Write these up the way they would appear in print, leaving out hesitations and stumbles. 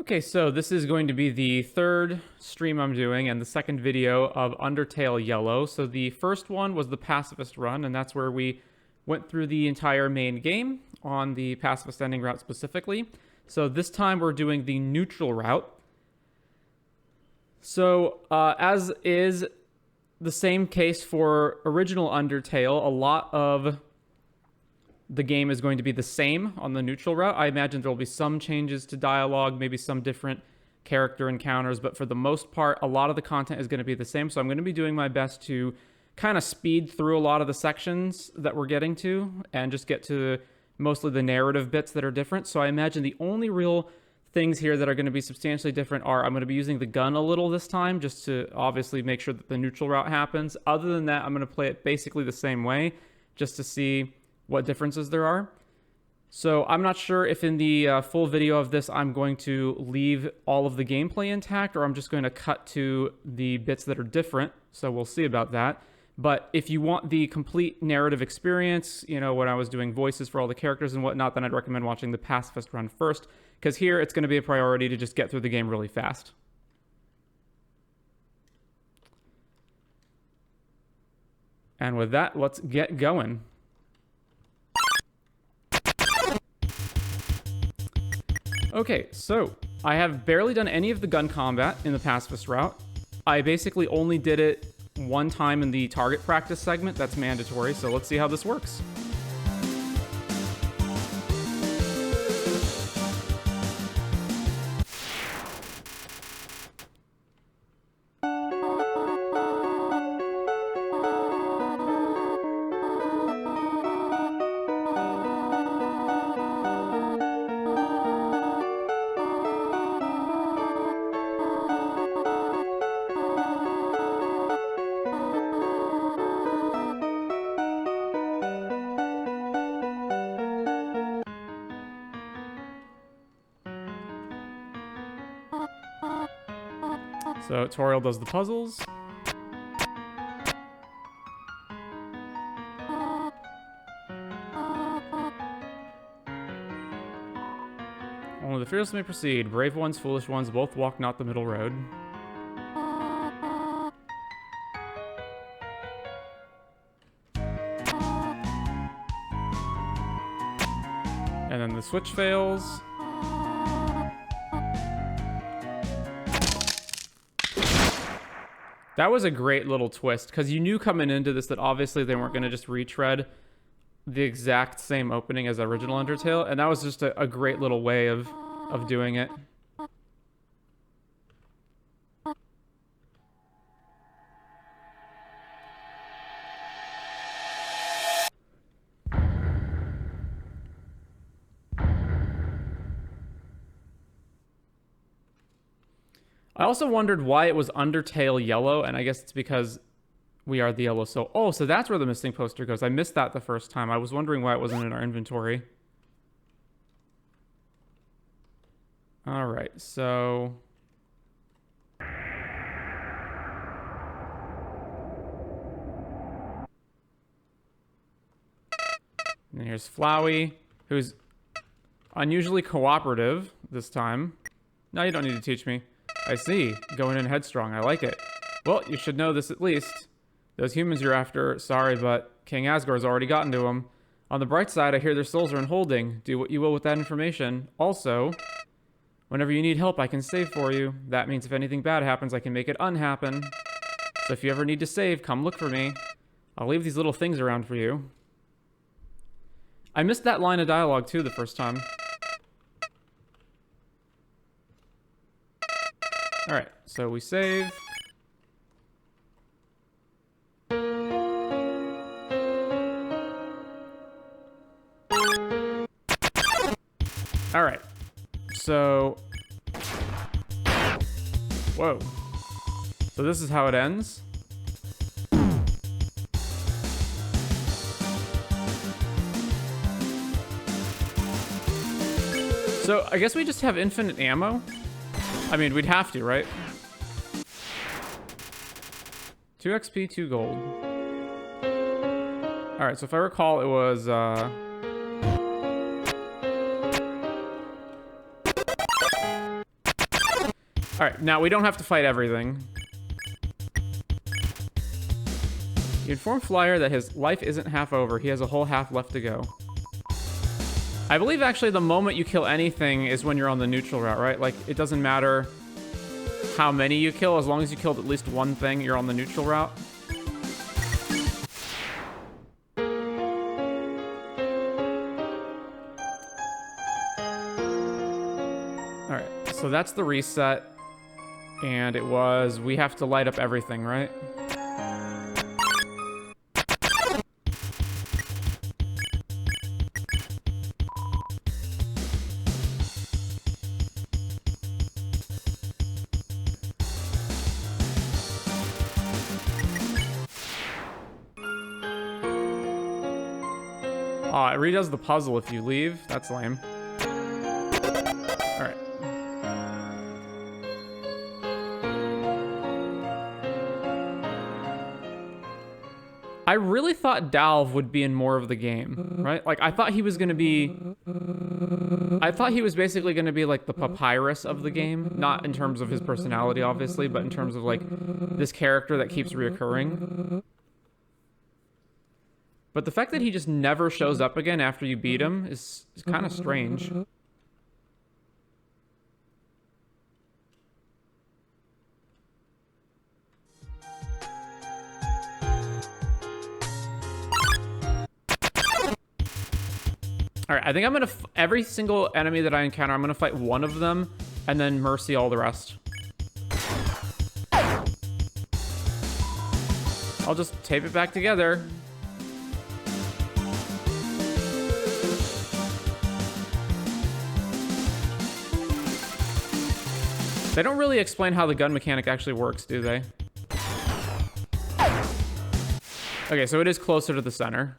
Okay, so this is going to be the third stream I'm doing and the second video of Undertale Yellow. So the first one was the Pacifist Run, and that's where we went through the entire main game on the Pacifist ending route specifically. So this time we're doing the neutral route. So as is the same case for original Undertale, a lot of the game is going to be the same on the neutral route. I imagine there will be some changes to dialogue, maybe some different character encounters, but for the most part, a lot of the content is going to be the same. So I'm going to be doing my best to kind of speed through a lot of the sections that we're getting to and just get to mostly the narrative bits that are different. So I imagine the only real things here that are going to be substantially different are I'm going to be using the gun a little this time just to obviously make sure that the neutral route happens. Other than that, I'm going to play it basically the same way just to see what differences there are. So I'm not sure if in the full video of this I'm going to leave all of the gameplay intact or I'm just going to cut to the bits that are different. So we'll see about that. But if you want the complete narrative experience, you know, when I was doing voices for all the characters and whatnot, then I'd recommend watching the Pacifist Run first, because here it's going to be a priority to just get through the game really fast. And with that, let's get going. Okay, so I have barely done any of the gun combat in the Pacifist Route. I basically only did it one time in the target practice segment. That's mandatory, so let's see how this works. So Toriel does the puzzles. Only the fearless may proceed. Brave ones, foolish ones, both walk not the middle road. And then the switch fails. That was a great little twist, because you knew coming into this that obviously they weren't going to just retread the exact same opening as original Undertale, and that was just a great little way of doing it. I also wondered why it was Undertale Yellow, and I guess it's because we are the Yellow Soul. Oh, so that's where the missing poster goes. I missed that the first time. I was wondering why it wasn't in our inventory. All right, so... And then here's Flowey, who's unusually cooperative this time. No, you don't need to teach me. I see. Going in headstrong. I like it. Well, you should know this at least. Those humans you're after, sorry, but King Asgore's already gotten to them. On the bright side, I hear their souls are in holding. Do what you will with that information. Also, whenever you need help, I can save for you. That means if anything bad happens, I can make it unhappen. So if you ever need to save, come look for me. I'll leave these little things around for you. I missed that line of dialogue, too, the first time. Alright, so we save. Alright, so... Whoa. So this is how it ends. So I guess we just have infinite ammo. I mean, we'd have to, right? 2 XP, 2 gold. Alright, so if I recall, it was, Alright, now we don't have to fight everything. You inform Flyer that his life isn't half over. He has a whole half left to go. I believe actually the moment you kill anything is when you're on the neutral route, right? Like, it doesn't matter how many you kill. As long as you killed at least one thing, you're on the neutral route. Alright, so that's the reset. And it was, we have to light up everything, right? Aw, it redoes the puzzle if you leave. That's lame. Alright. I really thought Dalv would be in more of the game, right? Like, I thought he was gonna be... I thought he was basically gonna be, like, the Papyrus of the game. Not in terms of his personality, obviously, but in terms of, like, this character that keeps reoccurring. But the fact that he just never shows up again after you beat him is kind of strange. All right, I think I'm gonna every single enemy that I encounter, I'm gonna fight one of them and then mercy all the rest. I'll just tape it back together. They don't really explain how the gun mechanic actually works, do they? Okay, so it is closer to the center.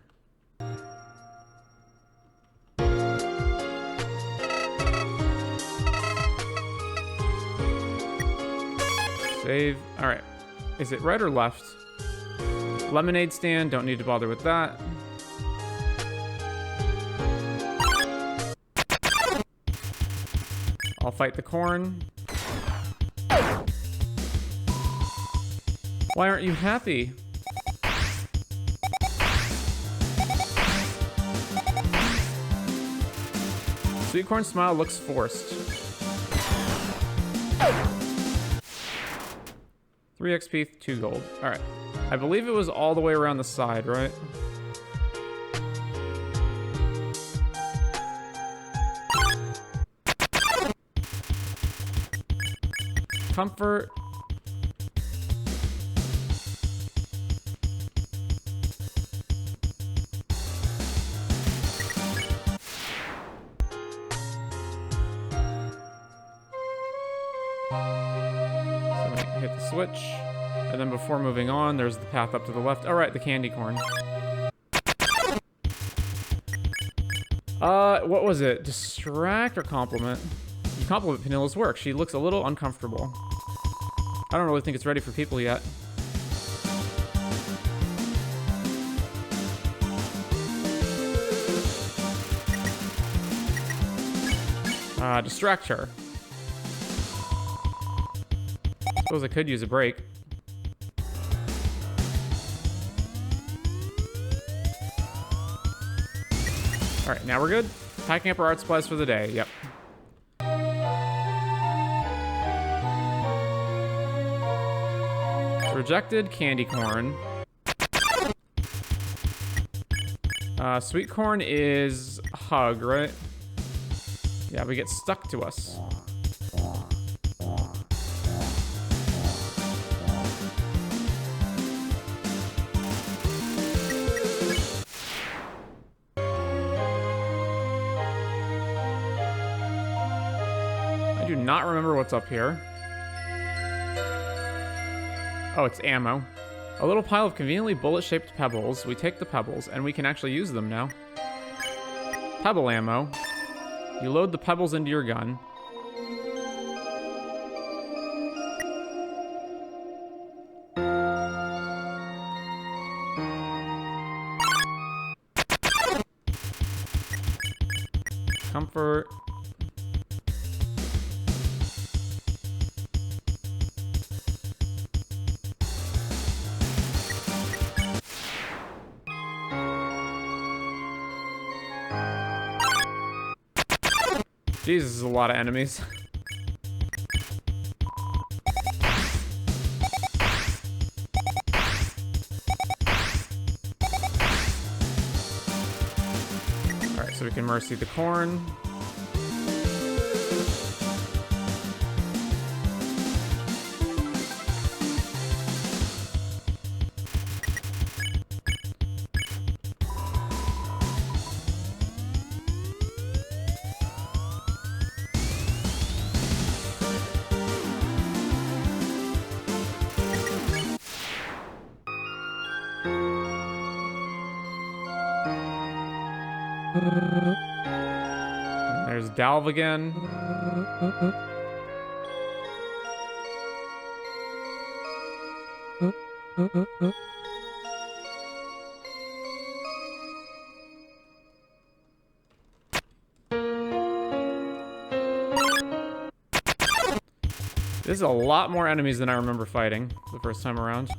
Save. All right. Is it right or left? Lemonade stand. Don't need to bother with that. I'll fight the corn. Why aren't you happy? Sweet corn smile looks forced. 3 XP, 2 gold. All right. I believe it was all the way around the side, right? Comfort. Hit the switch, and then before moving on, there's the path up to the left. All right, the candy corn. What was it? Distract or compliment? You compliment Penilla's work. She looks a little uncomfortable. I don't really think it's ready for people yet. Distract her. Suppose I could use a break. Alright, now we're good. Packing up our art supplies for the day. Yep. Rejected candy corn. Sweet corn is hug, right? Yeah, we get stuck to us. I do not remember what's up here. Oh, it's ammo. A little pile of conveniently bullet-shaped pebbles. We take the pebbles, and we can actually use them now. Pebble ammo. You load the pebbles into your gun. Comfort. Jesus, this is a lot of enemies. Alright, so we can mercy the corn. There's Dalv again. This is a lot more enemies than I remember fighting the first time around.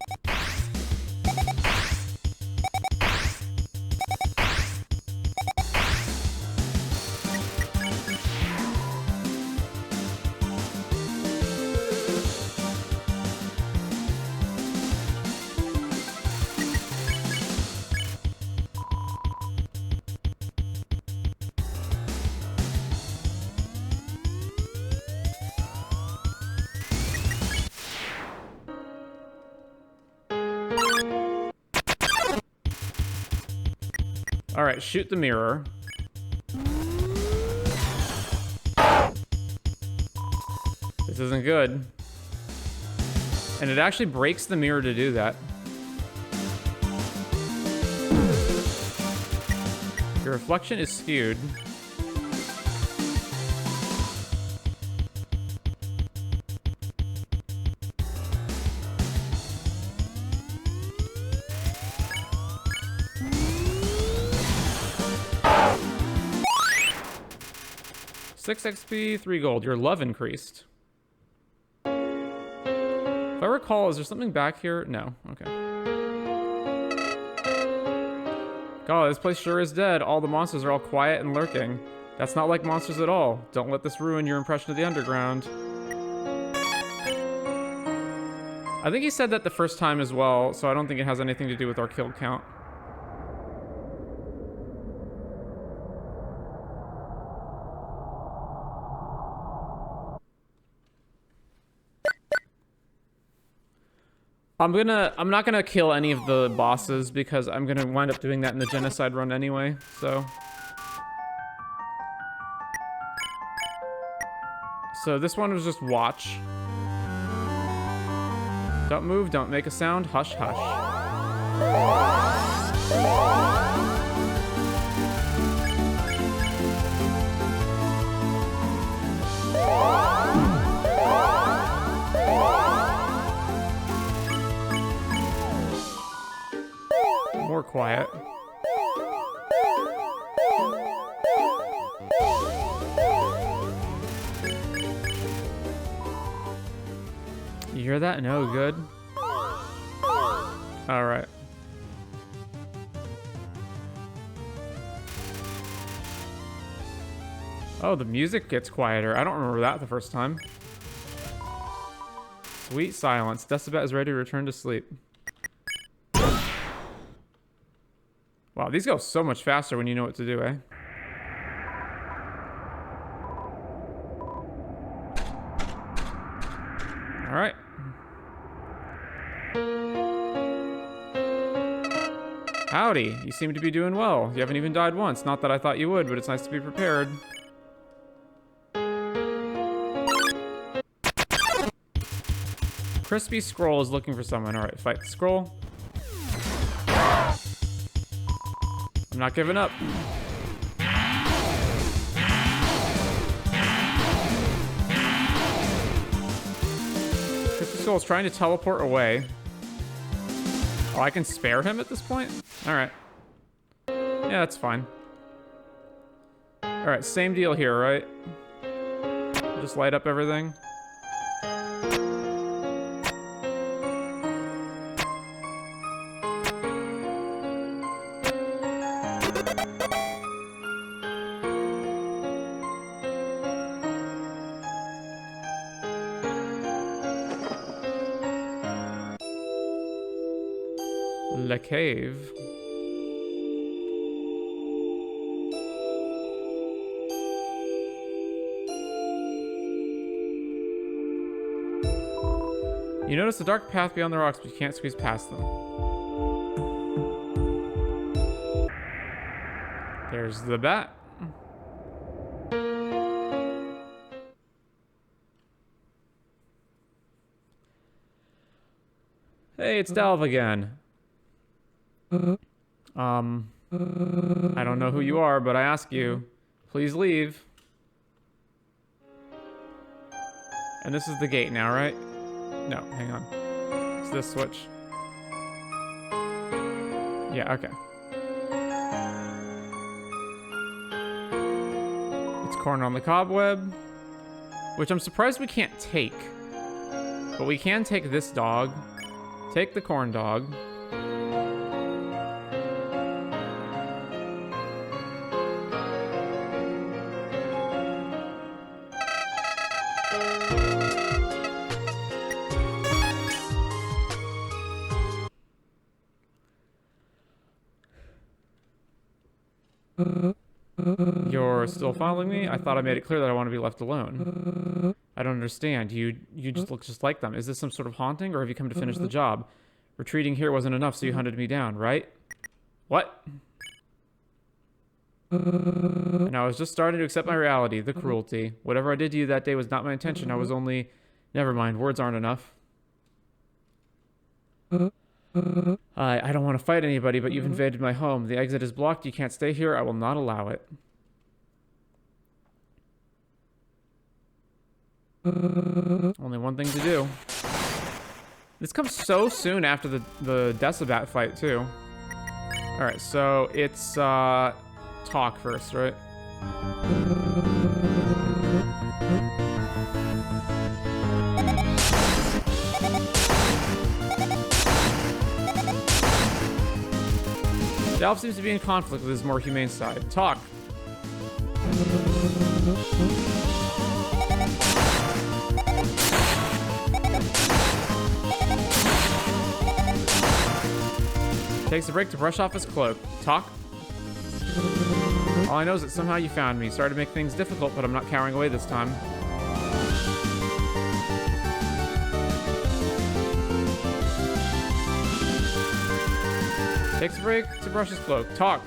Alright, shoot the mirror. This isn't good. And it actually breaks the mirror to do that. Your reflection is skewed. Six XP, 3 gold. Your love increased. If I recall, is there something back here? No. Okay. God, this place sure is dead. All the monsters are all quiet and lurking. That's not like monsters at all. Don't let this ruin your impression of the underground. I think he said that the first time as well, so I don't think it has anything to do with our kill count. I'm not gonna kill any of the bosses because I'm gonna wind up doing that in the genocide run anyway, so. So this one was just watch. Don't move, don't make a sound, hush, hush. More quiet. You hear that? No, good. All right. Oh, the music gets quieter. I don't remember that the first time. Sweet silence. Decibet is ready to return to sleep. Wow, these go so much faster when you know what to do, eh? Alright. Howdy, you seem to be doing well. You haven't even died once. Not that I thought you would, but it's nice to be prepared. Crispy Scroll is looking for someone. Alright, fight the scroll. I'm not giving up. Crispy Skull is trying to teleport away. Oh, I can spare him at this point? Alright. Yeah, that's fine. Alright, same deal here, right? Just light up everything. La cave. You notice the dark path beyond the rocks, but you can't squeeze past them. There's the bat. Hey, it's Dalv again. I don't know who you are, but I ask you, please leave. And this is the gate now, right? No, hang on. It's this switch. Yeah, okay. It's corn on the cobweb, which I'm surprised we can't take. But we can take this dog, take the corn dog. You're still following me? I thought I made it clear that I want to be left alone. I don't understand. You just look just like them. Is this some sort of haunting, or have you come to finish the job? Retreating here wasn't enough, so you hunted me down, right? What? And I was just starting to accept my reality, the cruelty. Whatever I did to you that day was not my intention. I was only... Never mind, words aren't enough. I don't want to fight anybody, but you've invaded my home. The exit is blocked. You can't stay here. I will not allow it. Only one thing to do. This comes so soon after the Decibat fight, too. Alright, so it's, talk first, right? Dalv seems to be in conflict with his more humane side. Talk. Takes a break to brush off his cloak. Talk. All I know is that somehow you found me. Sorry to make things difficult, but I'm not cowering away this time. Takes a break to brush his cloak. Talk.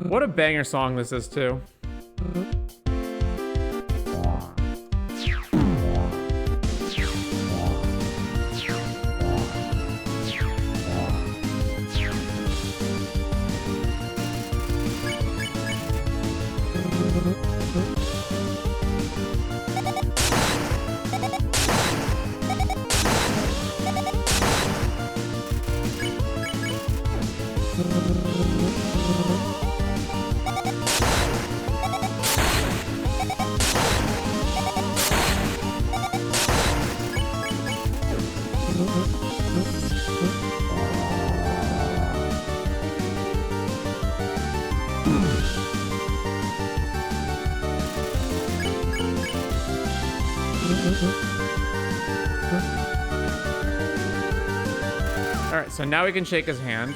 What a banger song this is, too. Alright, so now we can shake his hand.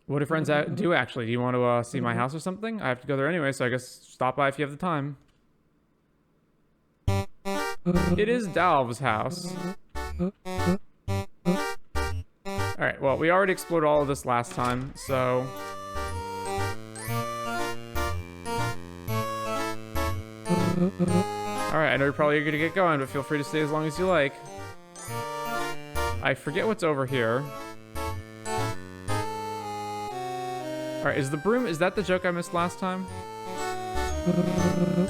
What do friends do, actually? Do you want to see my house or something? I have to go there anyway, so I guess stop by if you have the time. It is Dalv's house. Alright, well, we already explored all of this last time, so... Alright, I know you're probably gonna get going, but feel free to stay as long as you like. I forget what's over here. Alright, is the broom, is that the joke I missed last time?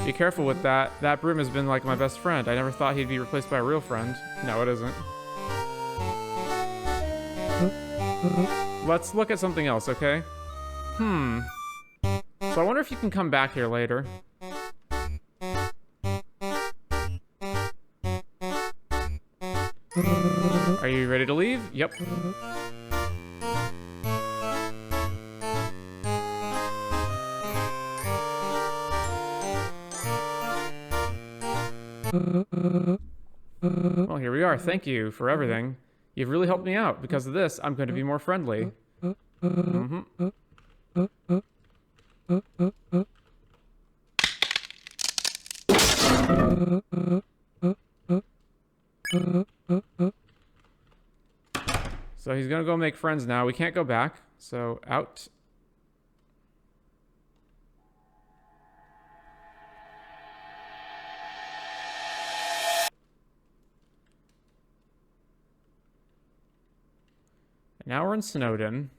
Be careful with that. That broom has been like my best friend. I never thought he'd be replaced by a real friend. No, it isn't. Let's look at something else, okay? So I wonder if you can come back here later. Are you ready to leave? Yep. Well, here we are. Thank you for everything. You've really helped me out. Because of this, I'm going to be more friendly. So he's gonna go make friends now. We can't go back, so out. And now we're in Snowdin.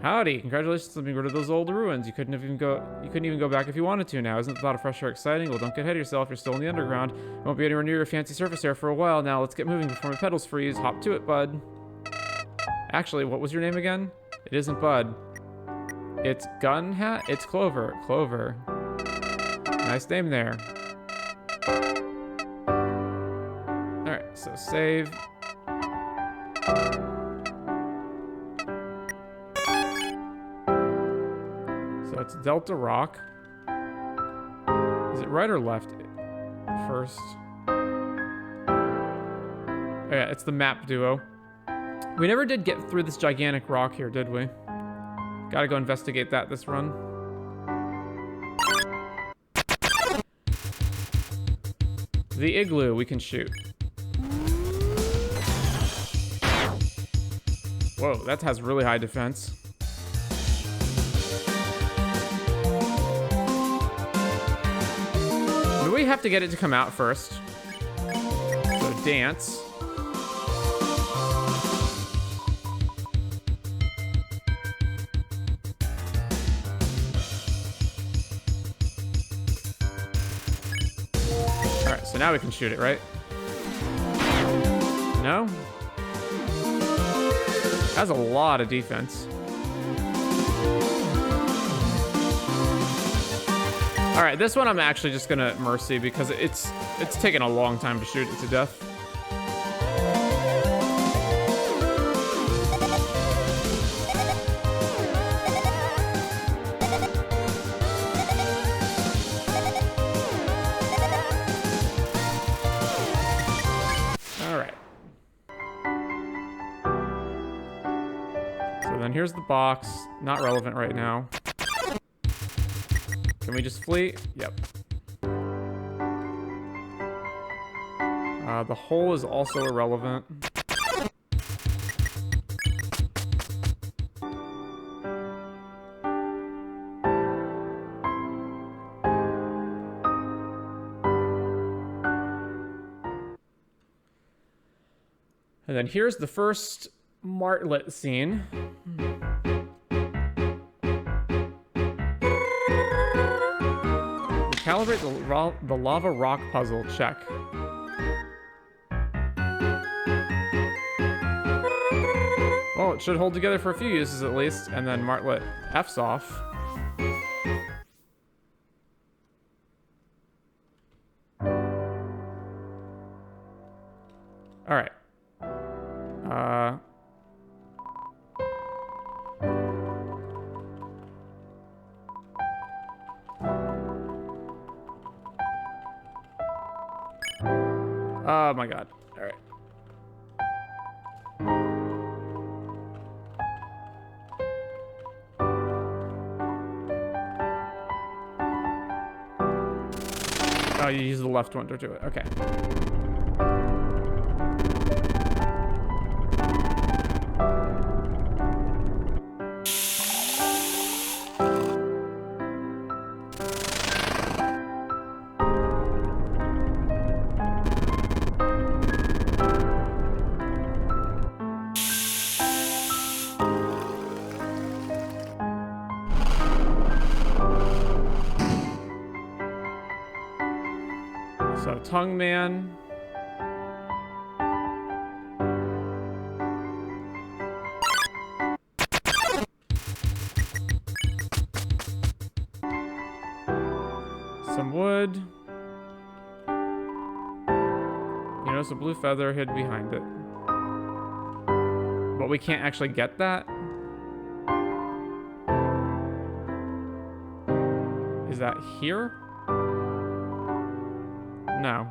Howdy! Congratulations on being rid of those old ruins. You couldn't even go back if you wanted to now. Isn't the thought of fresh air exciting? Well, don't get ahead of yourself. You're still in the underground. You won't be anywhere near your fancy surface air for a while. Now let's get moving before my pedals freeze. Hop to it, bud. Actually, what was your name again? It isn't Bud. It's Gun Hat? It's Clover. Clover. Nice name there. Alright, so save. So it's Delta Rock. Is it right or left? First. Oh yeah, it's the map duo. We never did get through this gigantic rock here, did we? Gotta go investigate that this run. The igloo we can shoot. Whoa, that has really high defense. Do we have to get it to come out first? So dance. Alright, so now we can shoot it, right? No? That's a lot of defense. Alright, this one I'm actually just gonna mercy because it's taken a long time to shoot it to death. Alright. So then here's the box. Not relevant right now. Can we just flee? Yep. The hole is also irrelevant. And then here's the first martlet scene. Calibrate the lava rock puzzle. Check. Well, it should hold together for a few uses at least, and then martlet F's off. Alright. Oh my god. Alright. Oh, you use the left one to do it. Okay. So, Tongue Man. Some wood. You notice a blue feather hid behind it. But we can't actually get that? Is that here? No.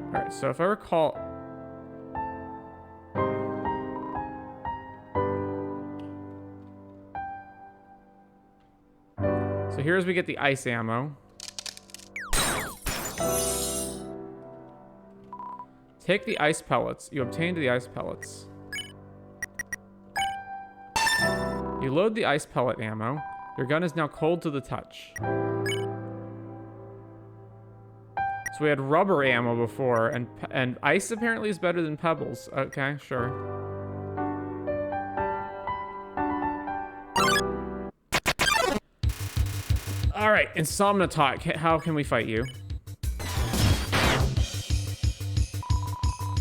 Alright, so if I recall... So here's we get the ice ammo. Take the ice pellets. You obtained the ice pellets. You load the ice pellet ammo. Your gun is now cold to the touch. So we had rubber ammo before, and ice apparently is better than pebbles. Okay, sure. All right, Insomniatalk, how can we fight you?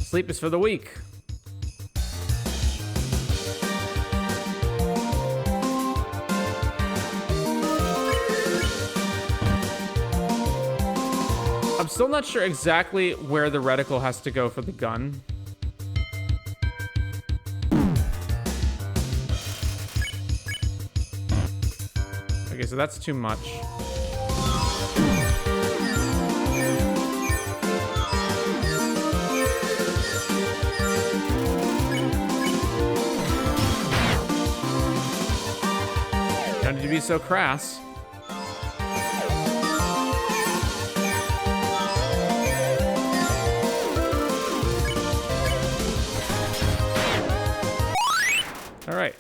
Sleep is for the weak. I'm still not sure exactly where the reticle has to go for the gun. Okay, so that's too much. Don't need to be so crass. All right.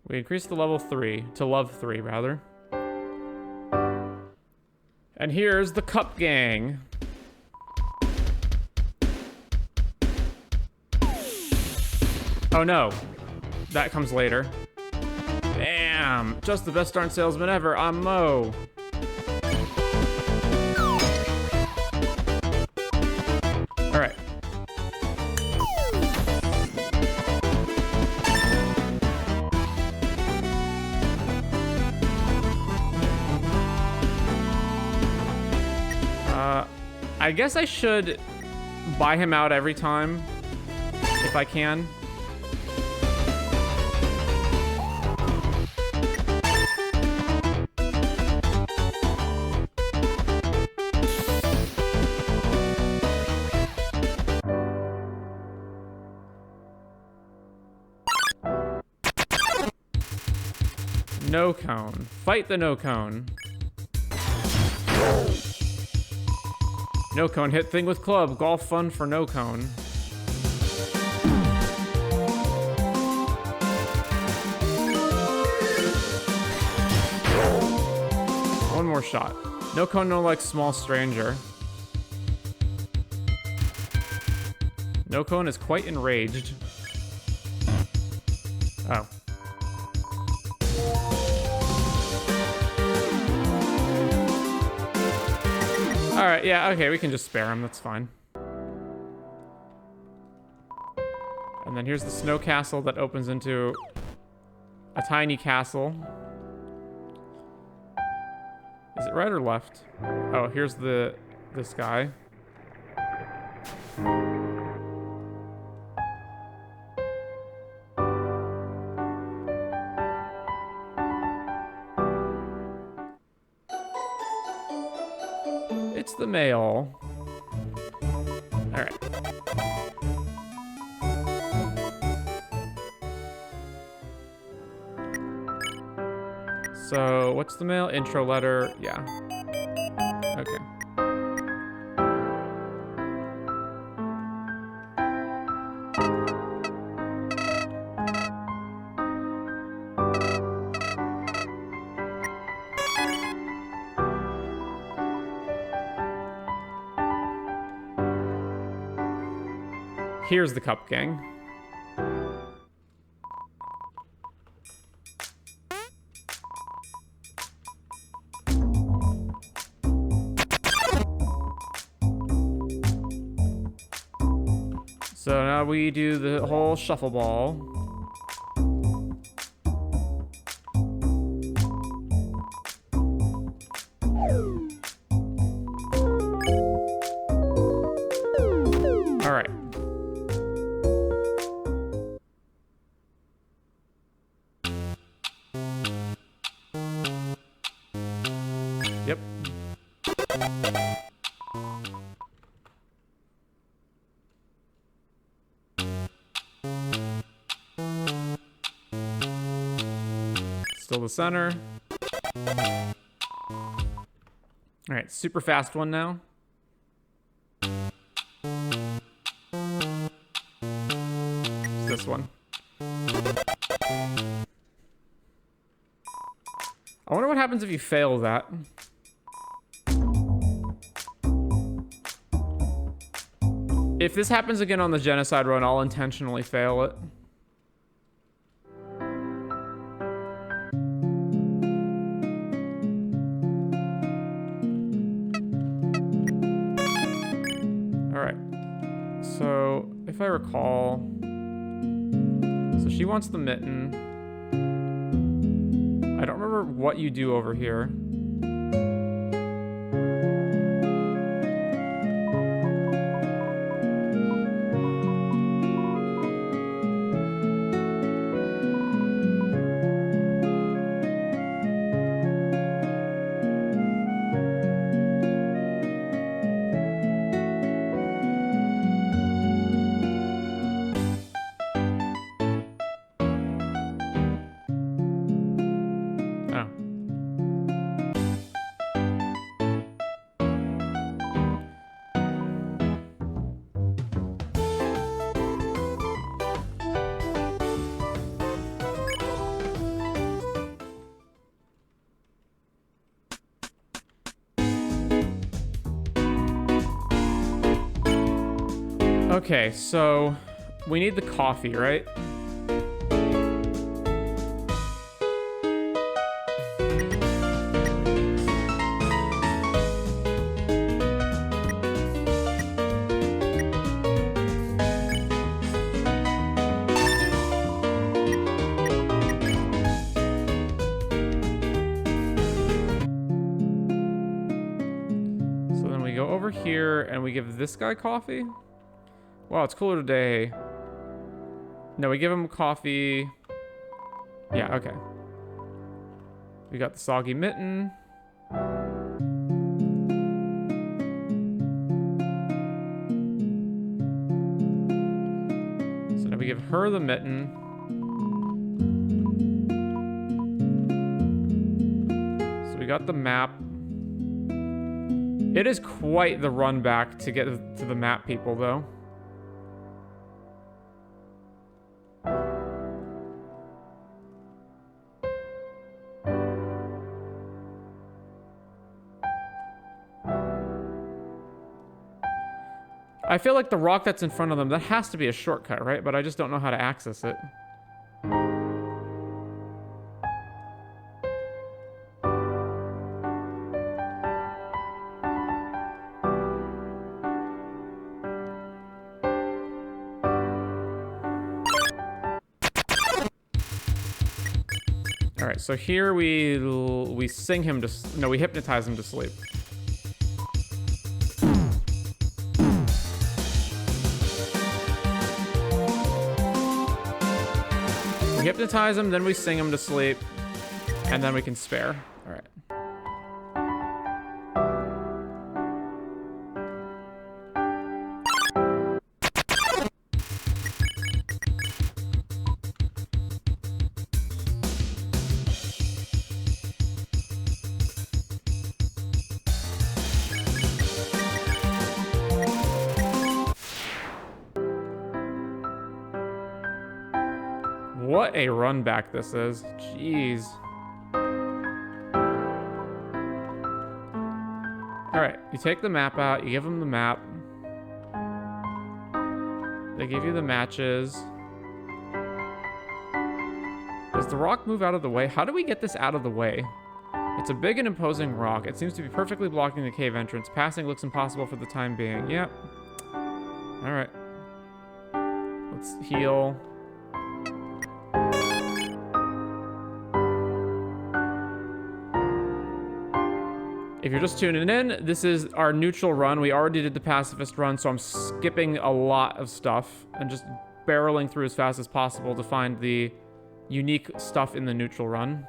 We increased the level 3 to love 3 rather. And here's the Cup Gang. Oh no. That comes later. Damn. Just the best darn salesman ever. I'm Mo. All right. I guess I should buy him out every time, if I can. No cone. Fight the no cone. No cone, hit thing with club. Golf fun for no cone. One more shot. No cone, no like small stranger. No cone is quite enraged. Oh. Alright, yeah, okay, we can just spare him, that's fine. And then here's the snow castle that opens into a tiny castle. Is it right or left? Oh, here's this guy. It's the mail. All right. So, what's the mail? Intro letter. Yeah. Okay. Here's the Cup Gang. So now we do the whole shuffle ball. All right. Yep. Still the center. All right, super fast one now. It's this one. I wonder what happens if you fail that. If this happens again on the genocide run, I'll intentionally fail it. Alright. So, if I recall... So she wants the mitten. I don't remember what you do over here. Okay, so we need the coffee, right? So then we go over here and we give this guy coffee. Wow, it's cooler today. No, we give him coffee. Yeah, okay. We got the soggy mitten. So now we give her the mitten. So we got the map. It is quite the run back to get to the map people, though. I feel like the rock that's in front of them, that has to be a shortcut, right? But I just don't know how to access it. All right, so here we sing him to... No, we hypnotize him to sleep. We hypnotize him, then we sing him to sleep, and then we can spare. All right. What a run back this is. Jeez. Alright, you take the map out, you give them the map. They give you the matches. Does the rock move out of the way? How do we get this out of the way? It's a big and imposing rock. It seems to be perfectly blocking the cave entrance. Passing looks impossible for the time being. Yep. Alright. Let's heal. If you're just tuning in, this is our neutral run. We already did the pacifist run, so I'm skipping a lot of stuff and just barreling through as fast as possible to find the unique stuff in the neutral run.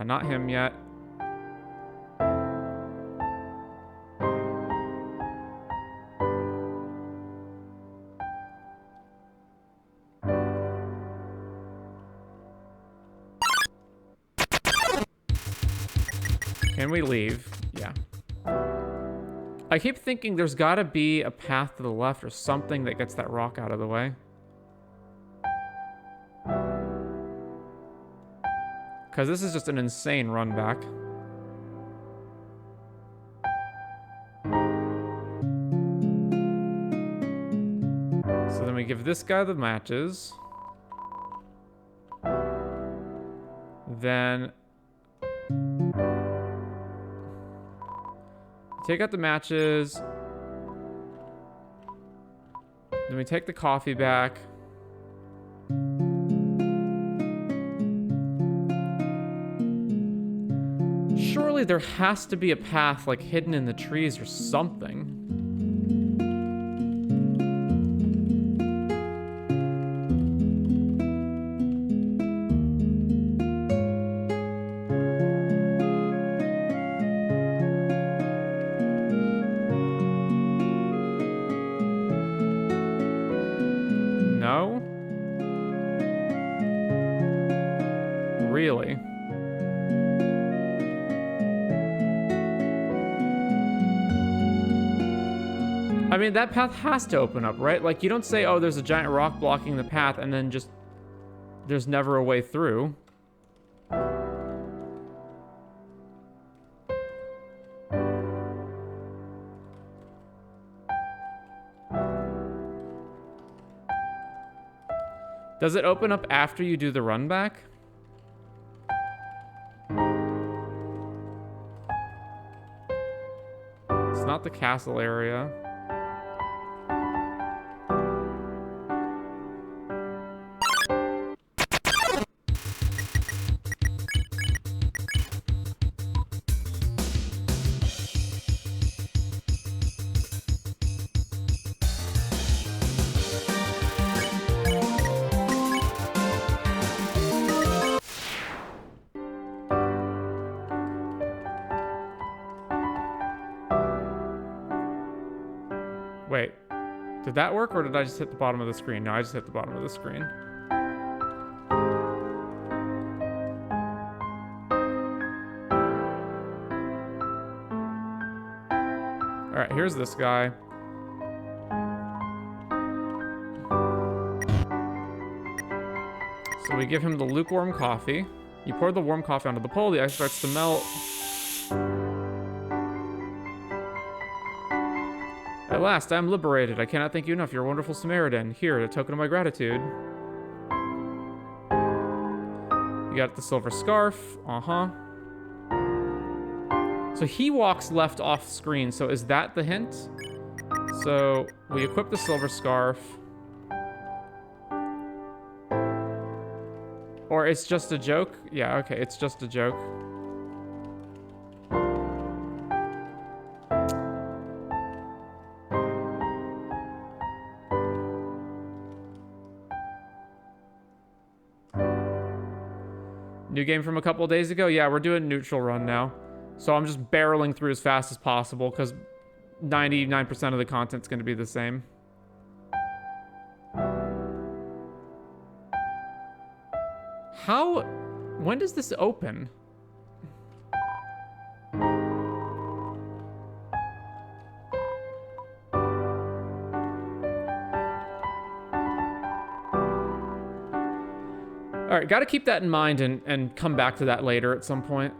Not him yet. Can we leave? Yeah. I keep thinking there's gotta be a path to the left or something that gets that rock out of the way. Because this is just an insane run back. So then we give this guy the matches. Then take out the matches. Then we take the coffee back. Surely there has to be a path like hidden in the trees or something. No? Really? I mean, that path has to open up, right? Like, you don't say, oh, there's a giant rock blocking the path, and then just... there's never a way through. Does it open up after you do the run back? It's not the castle area. Wait, did that work or did I just hit the bottom of the screen? No, I just hit the bottom of the screen. All right, here's this guy. So we give him the lukewarm coffee. You pour the warm coffee onto the pole, the ice starts to melt. At last, I am liberated. I cannot thank you enough. You're a wonderful Samaritan. Here, a token of my gratitude. You got the silver scarf. Uh-huh. So he walks left off screen. So is that the hint? So we equip the silver scarf. Or it's just a joke? Yeah, okay, it's just a joke. New game from a couple of days ago? Yeah, we're doing neutral run now. So I'm just barreling through as fast as possible because 99% of the content's going to be the same. How... when does this open? All right, got to keep that in mind and come back to that later at some point.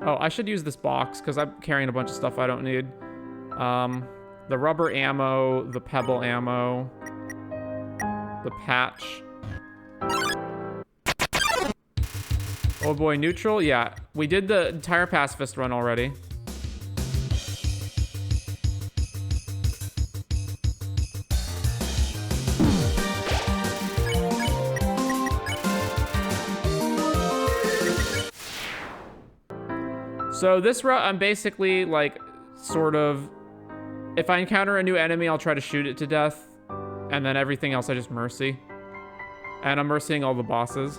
Oh, I should use this box because I'm carrying a bunch of stuff I don't need. The rubber ammo, the pebble ammo, the patch. Oh boy, neutral? Yeah, we did the entire pacifist run already. So this route, I'm basically like, sort of, if I encounter a new enemy, I'll try to shoot it to death. And then everything else I just mercy. And I'm mercying all the bosses.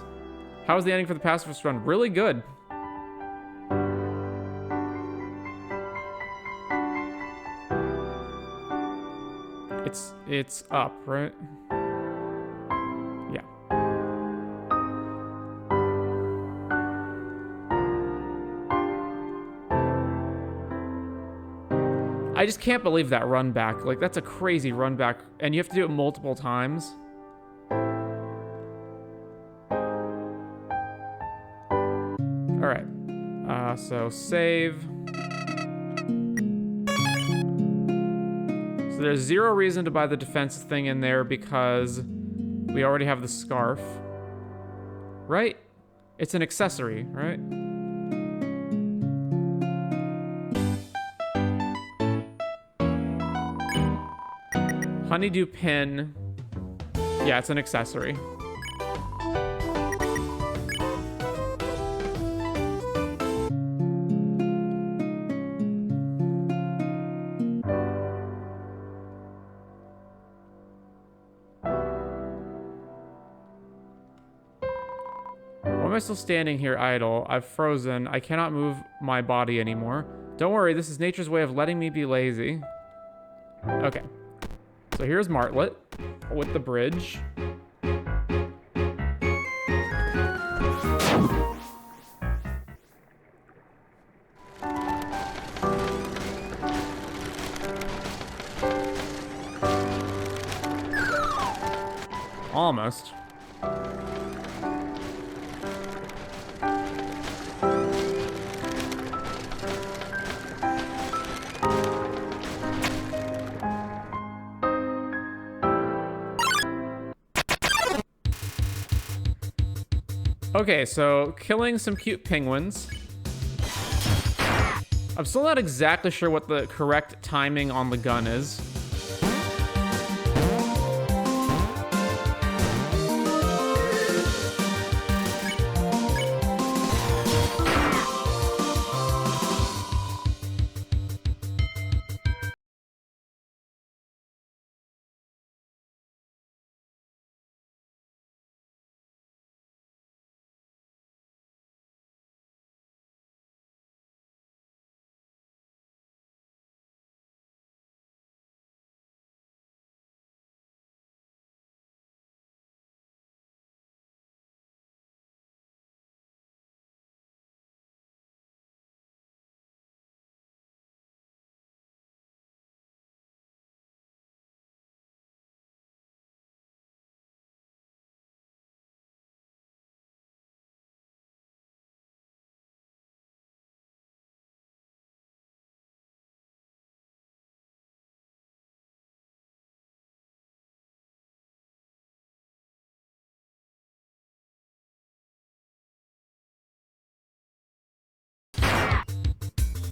How was the ending for the Pacifist Run? Really good. It's up, right? Yeah. I just can't believe that run back. Like, that's a crazy run back. And you have to do it multiple times. Alright. So save. So there's zero reason to buy the defense thing in there because we already have the scarf. Right? It's an accessory, right? Honeydew pin. Yeah, it's an accessory. Why am I still standing here idle? I've frozen. I cannot move my body anymore. Don't worry, this is nature's way of letting me be lazy. Okay. So here's Martlet with the bridge. Almost. Okay, so killing some cute penguins. I'm still not exactly sure what the correct timing on the gun is.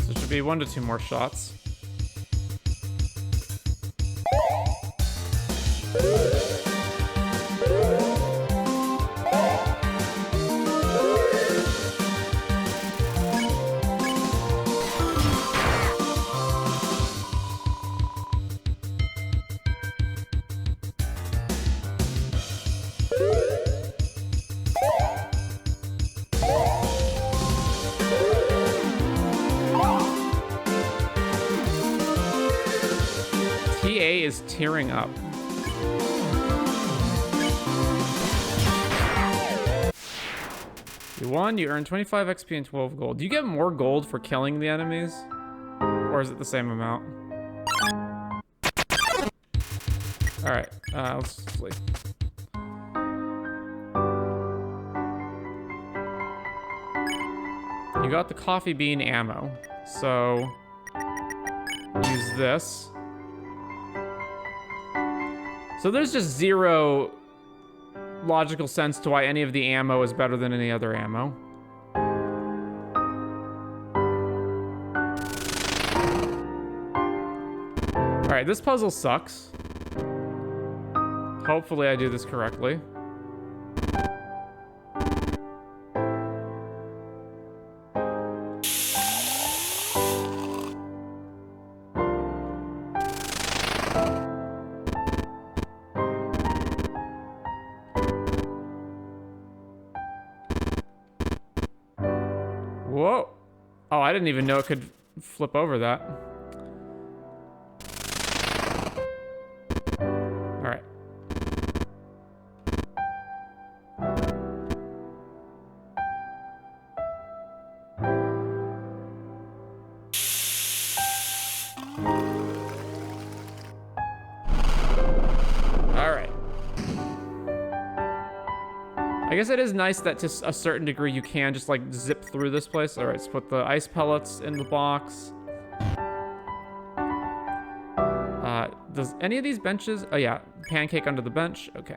So it should be 1 to 2 more shots. TA is tearing up. You won, you earn 25 XP and 12 gold. Do you get more gold for killing the enemies? Or is it the same amount? Alright, let's sleep. You got the coffee bean ammo, so use this. So there's just zero logical sense to why any of the ammo is better than any other ammo. Alright, this puzzle sucks. Hopefully I do this correctly. I didn't even know it could flip over that. All right. I guess it is nice that to a certain degree you can just like zip through this place. All right, let's put the ice pellets in the box. Does any of these benches? Oh yeah, pancake under the bench. Okay.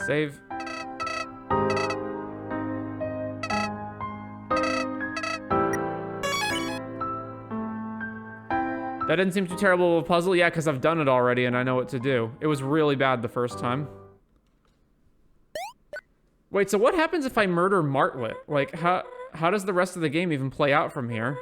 Save. That didn't seem too terrible of a puzzle. Yeah, because I've done it already and I know what to do. It was really bad the first time. Wait, so what happens if I murder Martlet? Like, how does the rest of the game even play out from here?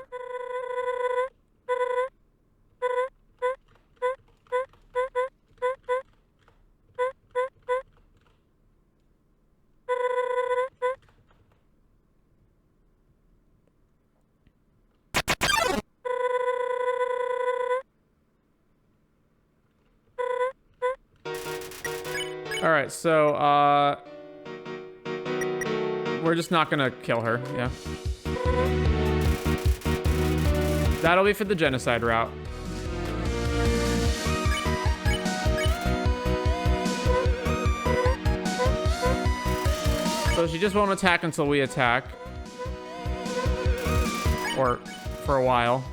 All right, so, we're just not gonna kill her, yeah. That'll be for the genocide route. So she just won't attack until we attack. Or for a while.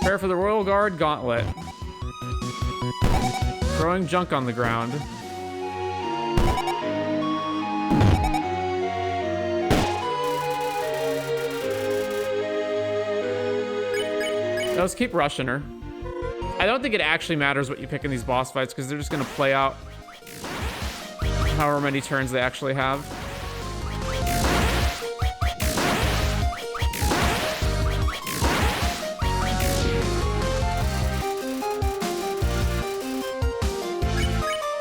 Prepare for the Royal Guard Gauntlet. Throwing junk on the ground. Let's keep rushing her. I don't think it actually matters what you pick in these boss fights because they're just going to play out however many turns they actually have.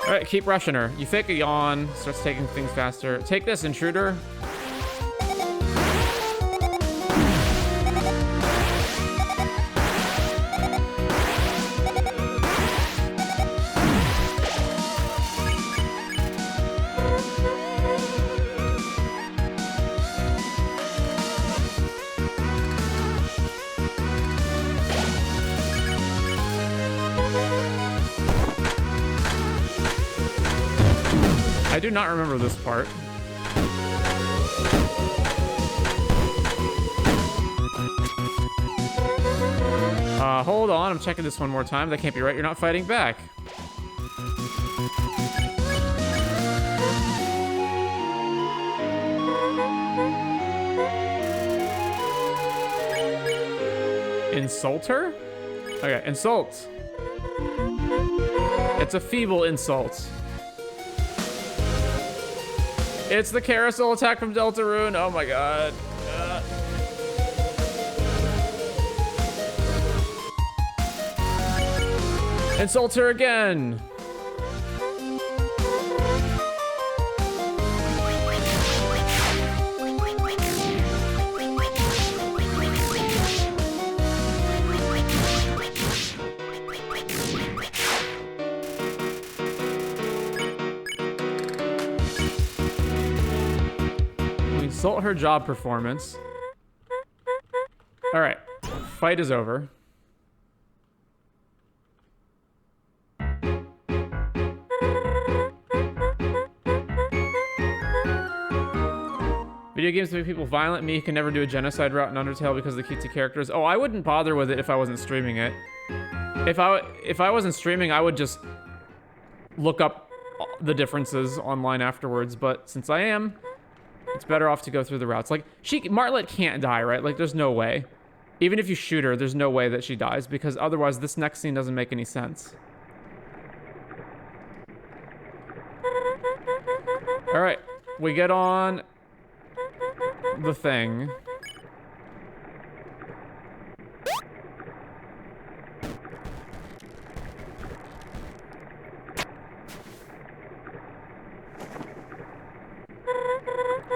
All right, keep rushing her. You fake a yawn, starts taking things faster. Take this, intruder. I do not remember this part. Hold on, I'm checking this one more time. That can't be right, you're not fighting back. Insult her? Okay, insult. It's a feeble insult. It's the carousel attack from Deltarune. Oh my god. Insult her again. Insult her job performance. All right, fight is over. Video games make people violent. Me can never do a genocide route in Undertale because of the cutesy characters. Oh, I wouldn't bother with it if I wasn't streaming it. If I wasn't streaming, I would just look up the differences online afterwards. But since I am, it's better off to go through the routes. Like, Martlet can't die, right? Like, there's no way. Even if you shoot her, there's no way that she dies, because otherwise this next scene doesn't make any sense. All right, we get on the thing.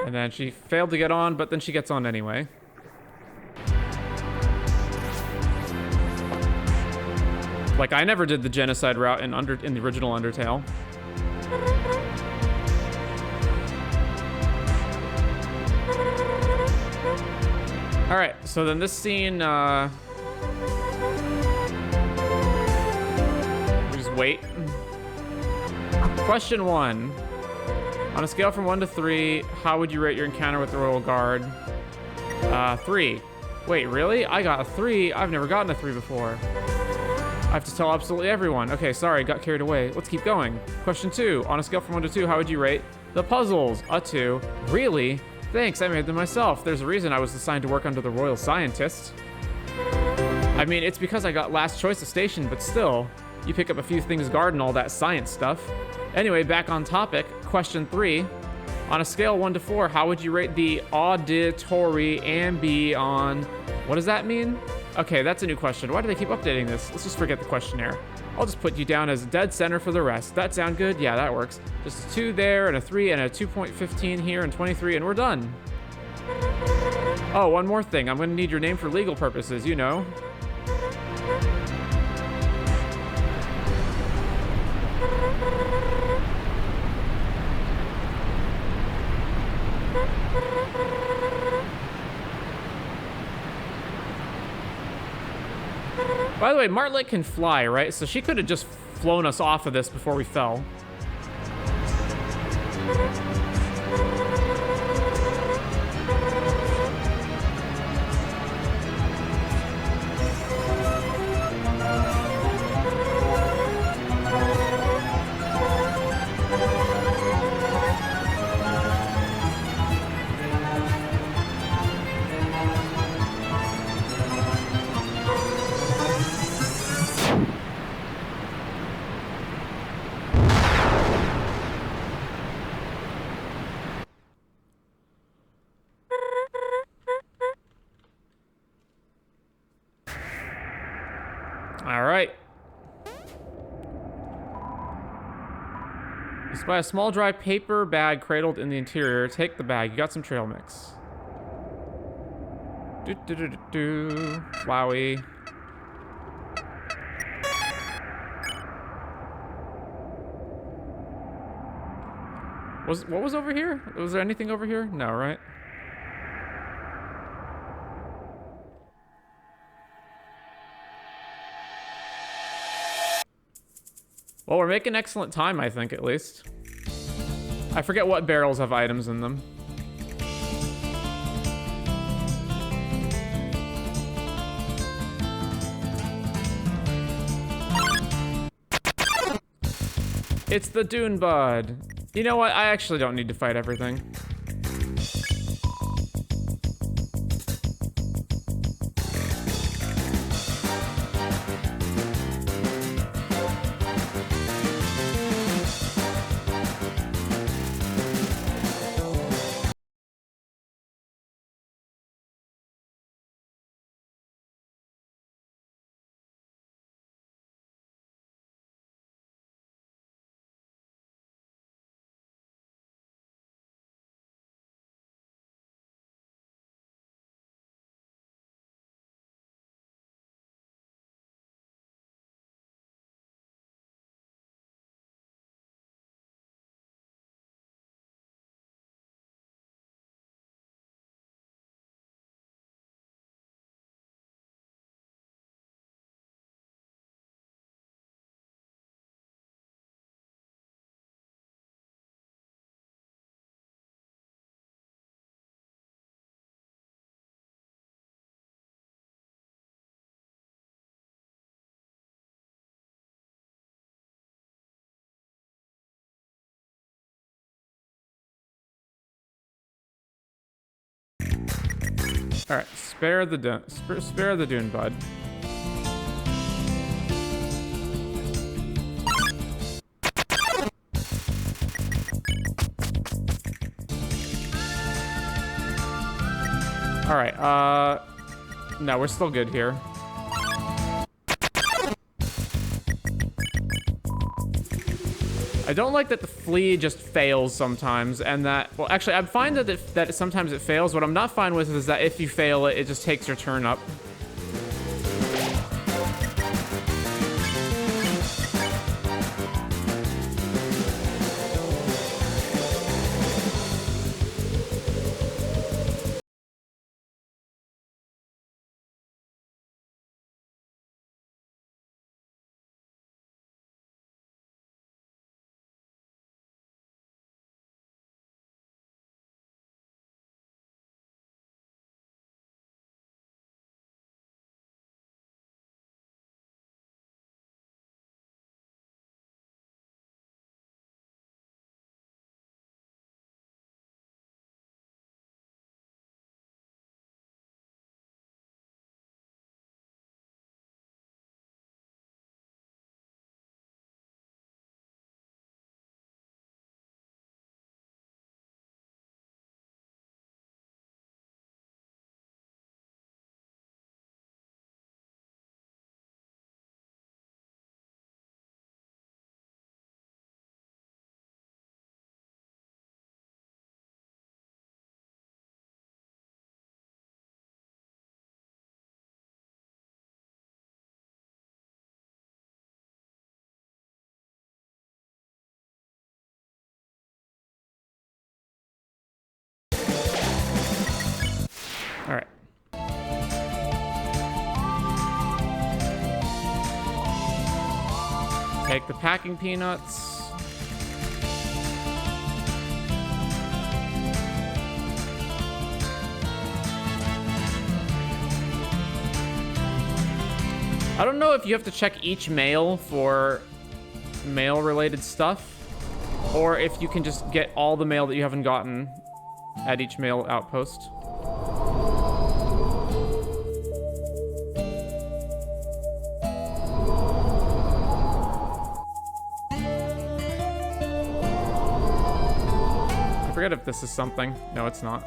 And then she failed to get on, but then she gets on anyway. Like, I never did the genocide route in the original Undertale. Alright, so then this scene, we just wait. Question 1. On a scale from 1 to 3, how would you rate your encounter with the Royal Guard? 3. Wait, really? I got a 3? I've never gotten a 3 before. I have to tell absolutely everyone. Okay, sorry, got carried away. Let's keep going. Question 2. On a scale from 1 to 2, how would you rate the puzzles? A 2. Really? Thanks, I made them myself. There's a reason I was assigned to work under the Royal Scientist. I mean, it's because I got last choice of station, but still. You pick up a few things guard and all that science stuff. Anyway, back on topic. Question 3. On a scale 1 to 4, how would you rate the auditory ambion? What does that mean? Okay, that's a new question. Why do they keep updating this? Let's just forget the questionnaire. I'll just put you down as dead center for the rest. That sound good? Yeah, that works. Just a 2 there, and a 3, and a 2.15 here, and 23, and we're done. Oh, one more thing. I'm gonna need your name for legal purposes, you know. By the way, Martlet can fly, right? So she could have just flown us off of this before we fell. All right. You spy a small dry paper bag cradled in the interior. Take the bag. You got some trail mix. Flowey. What was over here? Was there anything over here? No, right? Well, we're making excellent time, I think, at least. I forget what barrels have items in them. It's the Dune Bud. You know what? I actually don't need to fight everything. All right, spare the Dune Bud. Alright, no, we're still good here. I don't like that the flea just fails sometimes, and that... Well, actually, I'm fine that sometimes it fails. What I'm not fine with is that if you fail it, it just takes your turn up. Alright. Take the packing peanuts. I don't know if you have to check each mail for mail-related stuff, or if you can just get all the mail that you haven't gotten at each mail outpost. I forget if this is something. No, it's not.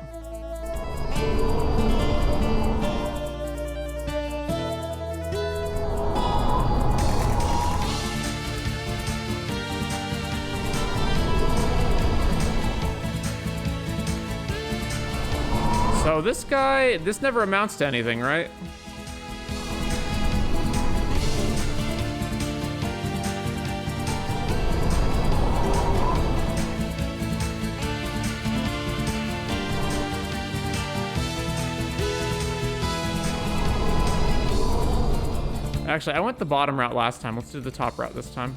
So this guy, this never amounts to anything, right? Actually, I went the bottom route last time. Let's do the top route this time.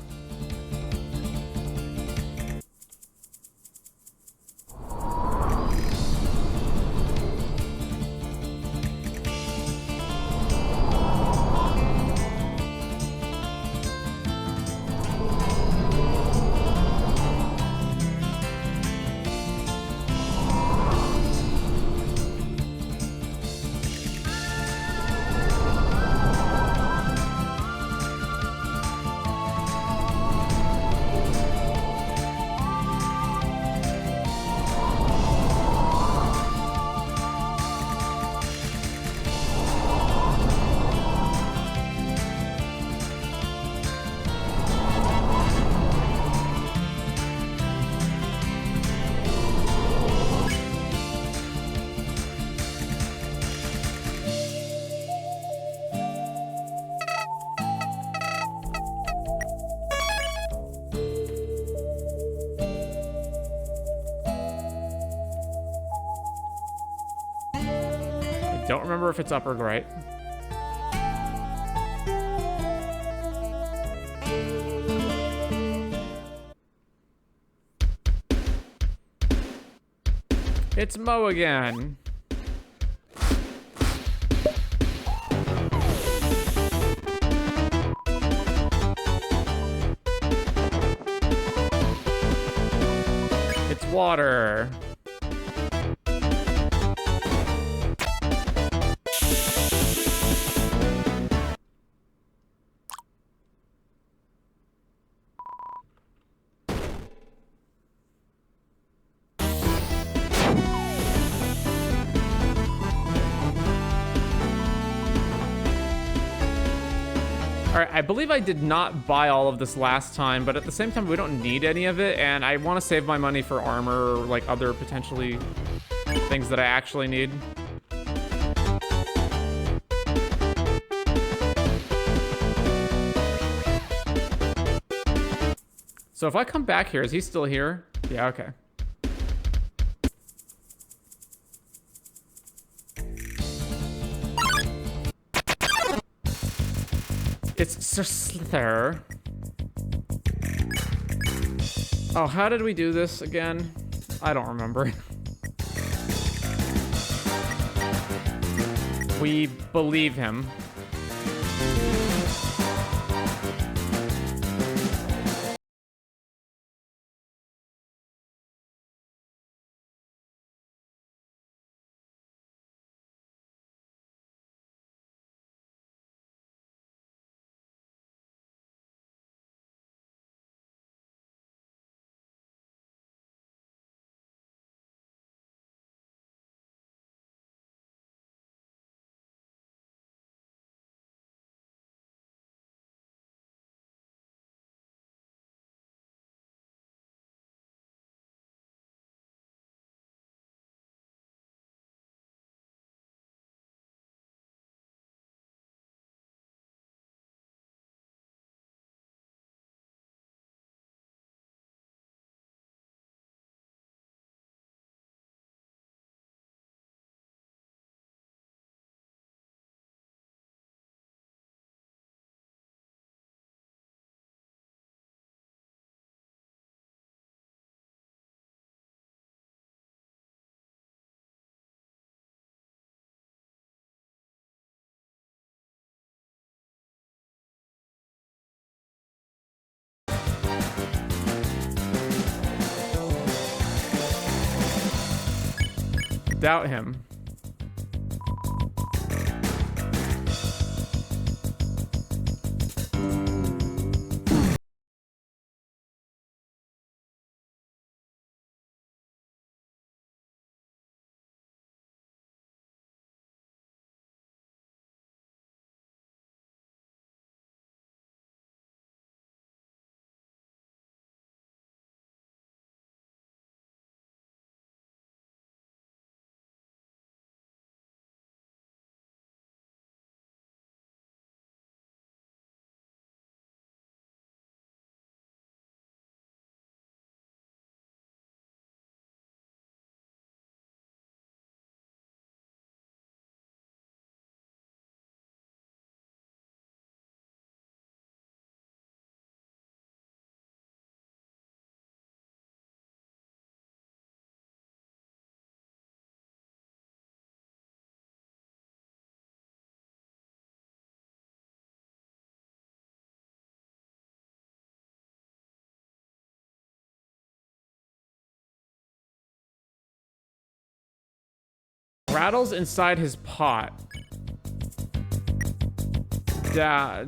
Don't remember if it's up or right. It's Mo again. It's water. Alright, I believe I did not buy all of this last time, but at the same time, we don't need any of it, and I want to save my money for armor or, like, other potentially things that I actually need. So if I come back here, is he still here? Yeah, okay. It's Sir Slither. Oh, how did we do this again? I don't remember. We believe him. Doubt him. Rattles inside his pot. Yeah.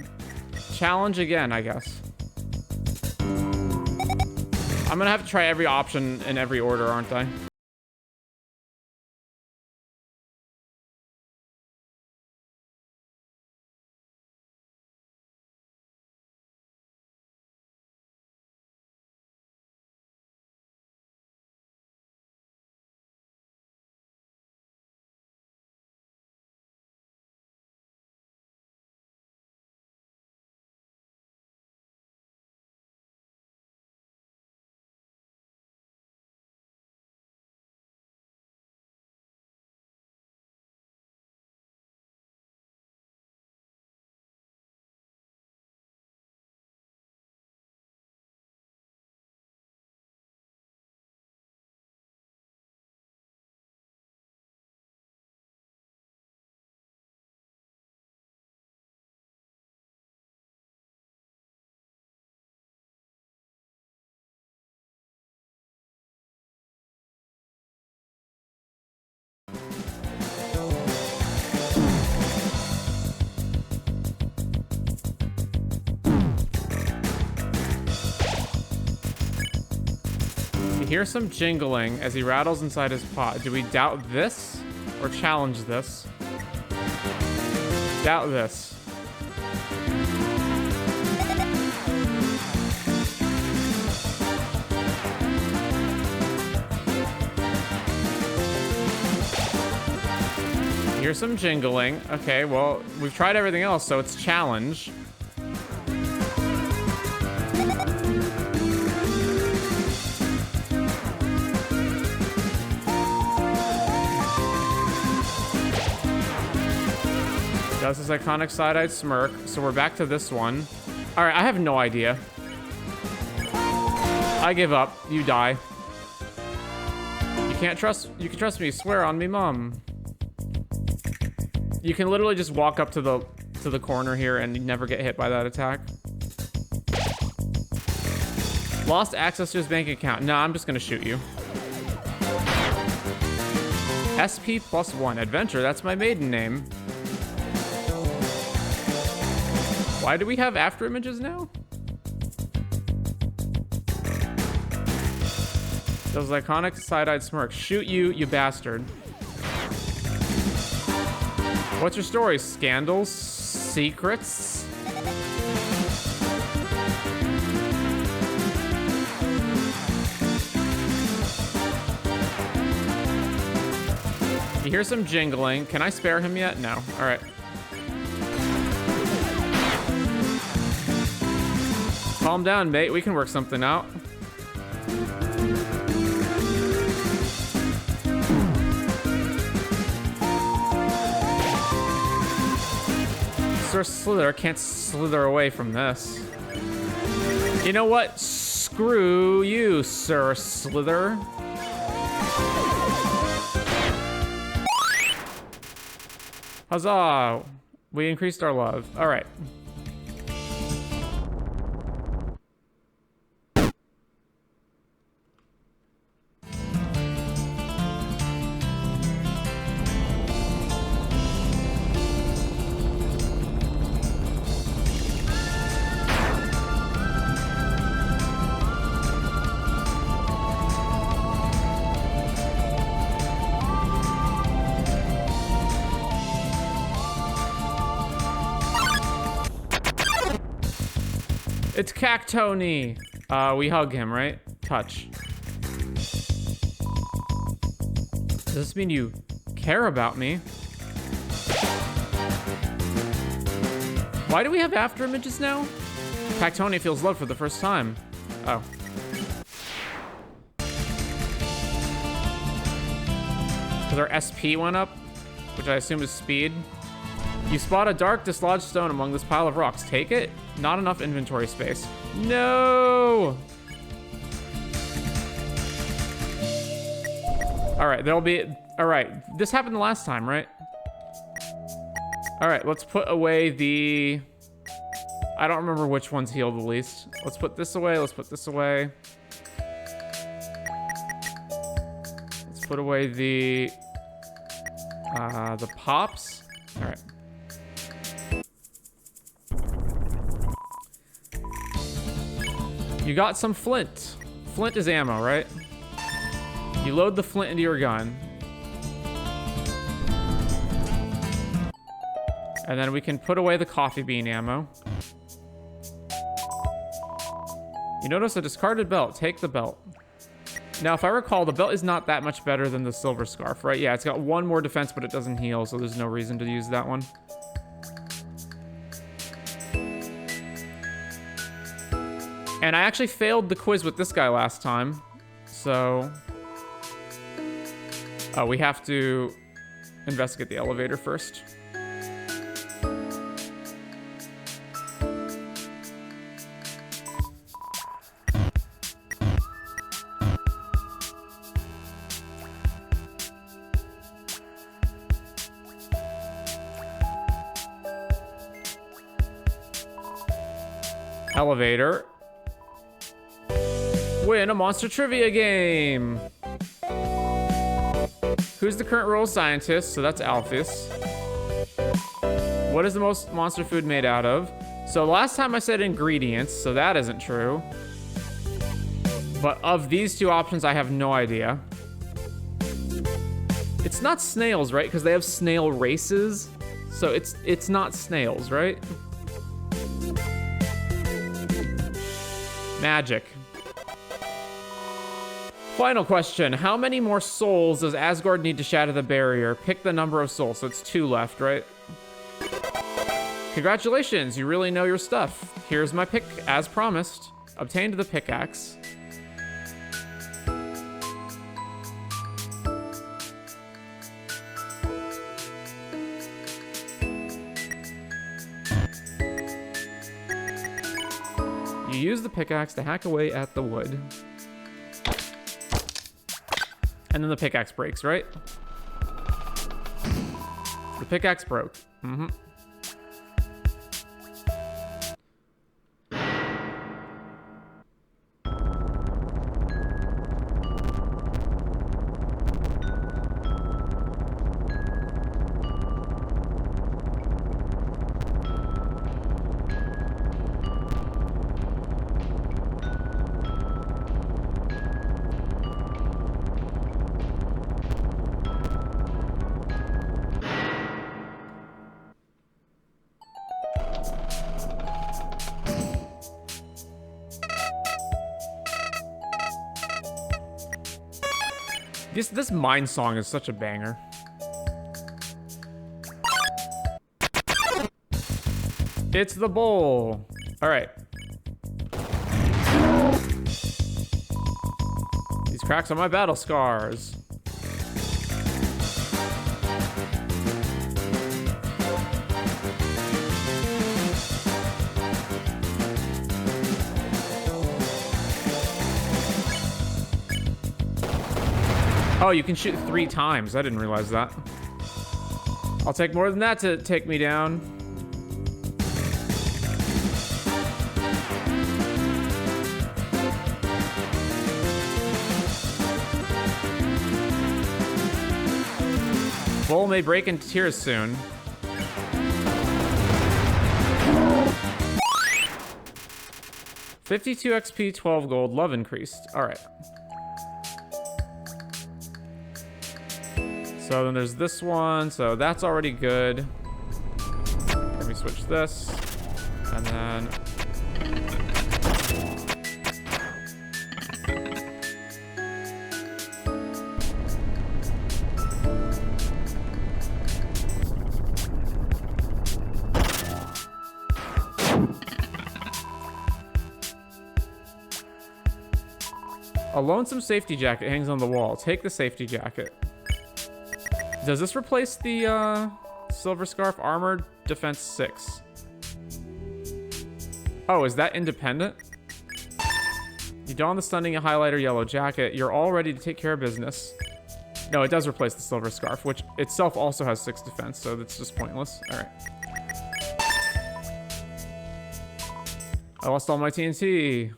Challenge again, I guess. I'm gonna have to try every option in every order, aren't I? Hear some jingling as he rattles inside his pot. Do we doubt this or challenge this? Doubt this. Here's some jingling. Okay, well, we've tried everything else, so it's challenge. Does this iconic side-eyed smirk. So we're back to this one. All right, I have no idea. I give up. You die. You can trust me. Swear on me, mom. You can literally just walk up to the corner here and you never get hit by that attack. Lost access to his bank account. No, I'm just gonna shoot you. SP +1. Adventure, that's my maiden name. Why do we have after images now? Those iconic side-eyed smirk. Shoot you, you bastard. What's your story? Scandals? Secrets? You hear some jingling. Can I spare him yet? No. All right. Calm down, mate. We can work something out. Sir Slither can't slither away from this. You know what? Screw you, Sir Slither. Huzzah! We increased our love. All right. It's Cactony. We hug him, right? Touch. Does this mean you care about me? Why do we have after images now? Cactony feels love for the first time. Oh. Because our SP went up, which I assume is speed. You spot a dark, dislodged stone among this pile of rocks. Take it? Not enough inventory space. No! Alright, there'll be... Alright, this happened the last time, right? Alright, let's put away the... I don't remember which one's healed the least. Let's put this away, let's put this away. Let's put away the pops. Alright. You got some flint. Flint is ammo, right? You load the flint into your gun. And then we can put away the coffee bean ammo. You notice a discarded belt. Take the belt. Now, if I recall, the belt is not that much better than the silver scarf, right? Yeah, it's got one more defense, but it doesn't heal, so there's no reason to use that one. And I actually failed the quiz with this guy last time, so... Oh, we have to investigate the elevator first. Elevator. Win a monster trivia game. Who's the current world scientist? So that's Alphys. What is the most monster food made out of? So last time I said ingredients, so that isn't true. But of these two options, I have no idea. It's not snails, right? Because they have snail races. So it's not snails, right? Magic. Final question. How many more souls does Asgard need to shatter the barrier? Pick the number of souls. So it's 2 left, right? Congratulations, you really know your stuff. Here's my pick, as promised. Obtained the pickaxe. You use the pickaxe to hack away at the wood. And then the pickaxe breaks, right? The pickaxe broke. Mm-hmm. This mine song is such a banger. It's the bowl. All right. These cracks are my battle scars. Oh, you can shoot 3 times. I didn't realize that. I'll take more than that to take me down. Bowl may break into tears soon. $52 XP, 12 gold, love increased. All right. So then there's this one, so that's already good. Let me switch this, and then... A lonesome safety jacket hangs on the wall. Take the safety jacket. Does this replace the Silver Scarf Armored Defense 6? Oh, is that independent? You don the stunning highlighter yellow jacket. You're all ready to take care of business. No, it does replace the Silver Scarf, which itself also has 6 defense, so that's just pointless. All right. I lost all my TNT.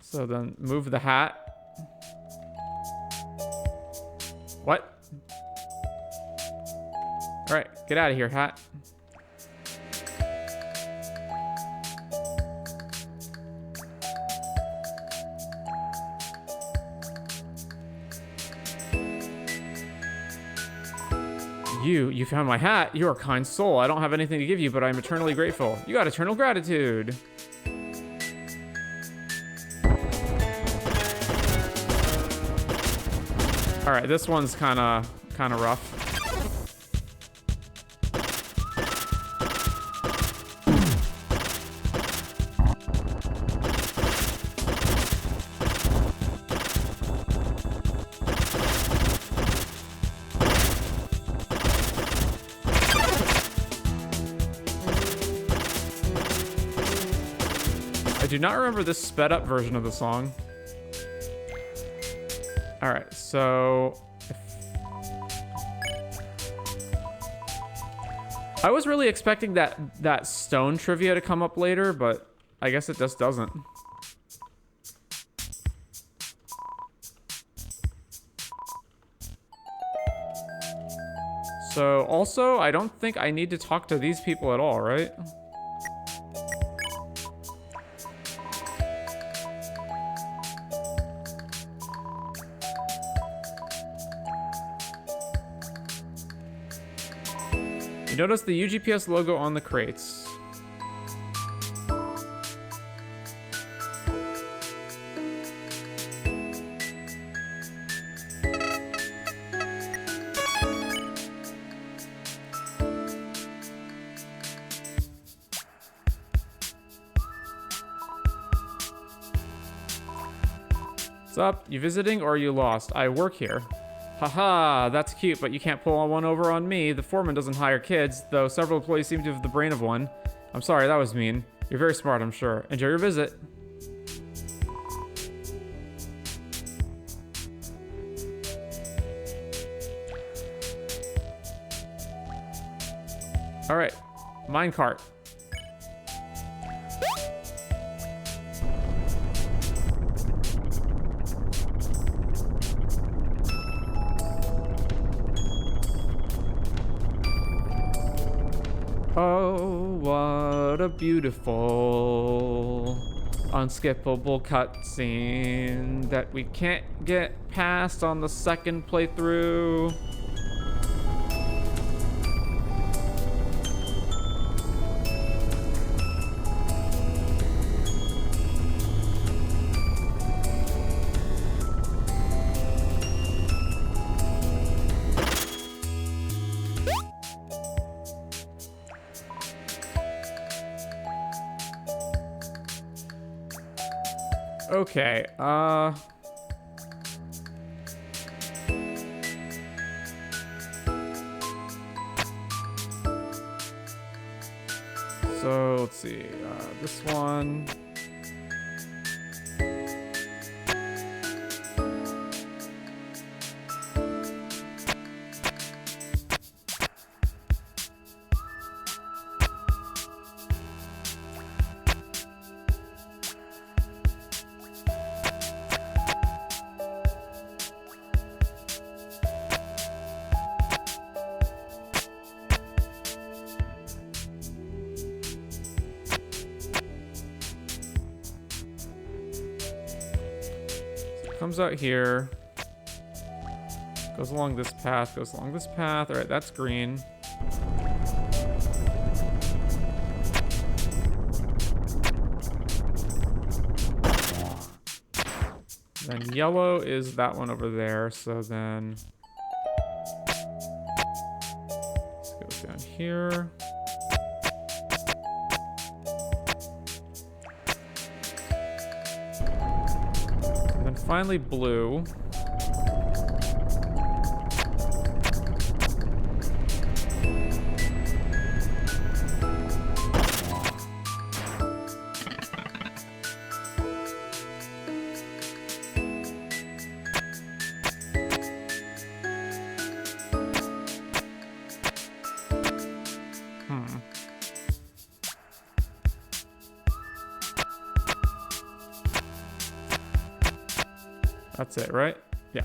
So then move the hat. What? All right, get out of here, hat. You found my hat. You're a kind soul. I don't have anything to give you, but I'm eternally grateful. You got eternal gratitude. All right, this one's kind of rough. I do not remember this sped up version of the song. All right, so I was really expecting that stone trivia to come up later, but I guess it just doesn't. So also, I don't think I need to talk to these people at all, right? Notice the UGPS logo on the crates. Sup? You visiting or are you lost? I work here. Haha, that's cute, but you can't pull one over on me. The foreman doesn't hire kids, though several employees seem to have the brain of one. I'm sorry, that was mean. You're very smart, I'm sure. Enjoy your visit. Alright, minecart. Oh, what a beautiful, unskippable cutscene that we can't get past on the second playthrough. Okay, so let's see, this one. Comes out here, goes along this path, goes along this path. All right, that's green. Then yellow is that one over there. So then this goes down here. Finally blue. That's it, right? Yeah.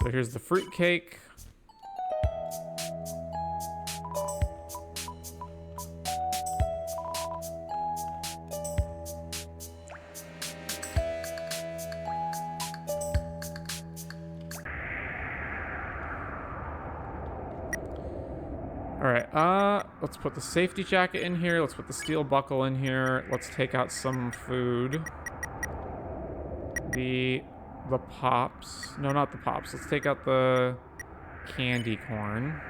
So here's the fruit cake. All right, let's put the safety jacket in here. Let's put the steel buckle in here. Let's take out some food. The pops. No, not the pops. Let's take out the candy corn.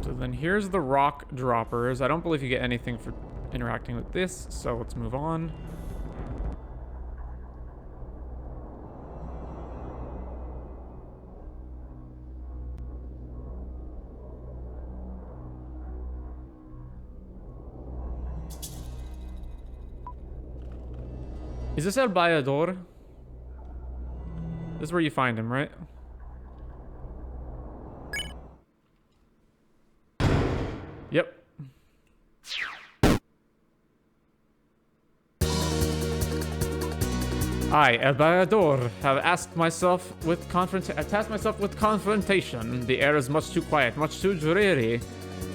So then here's the rock droppers. I don't believe you get anything for interacting with this, so let's move on. Is this El Bayador? This is where you find him, right? Yep. I, El Bayador, have tasked myself with confrontation. The air is much too quiet, much too dreary.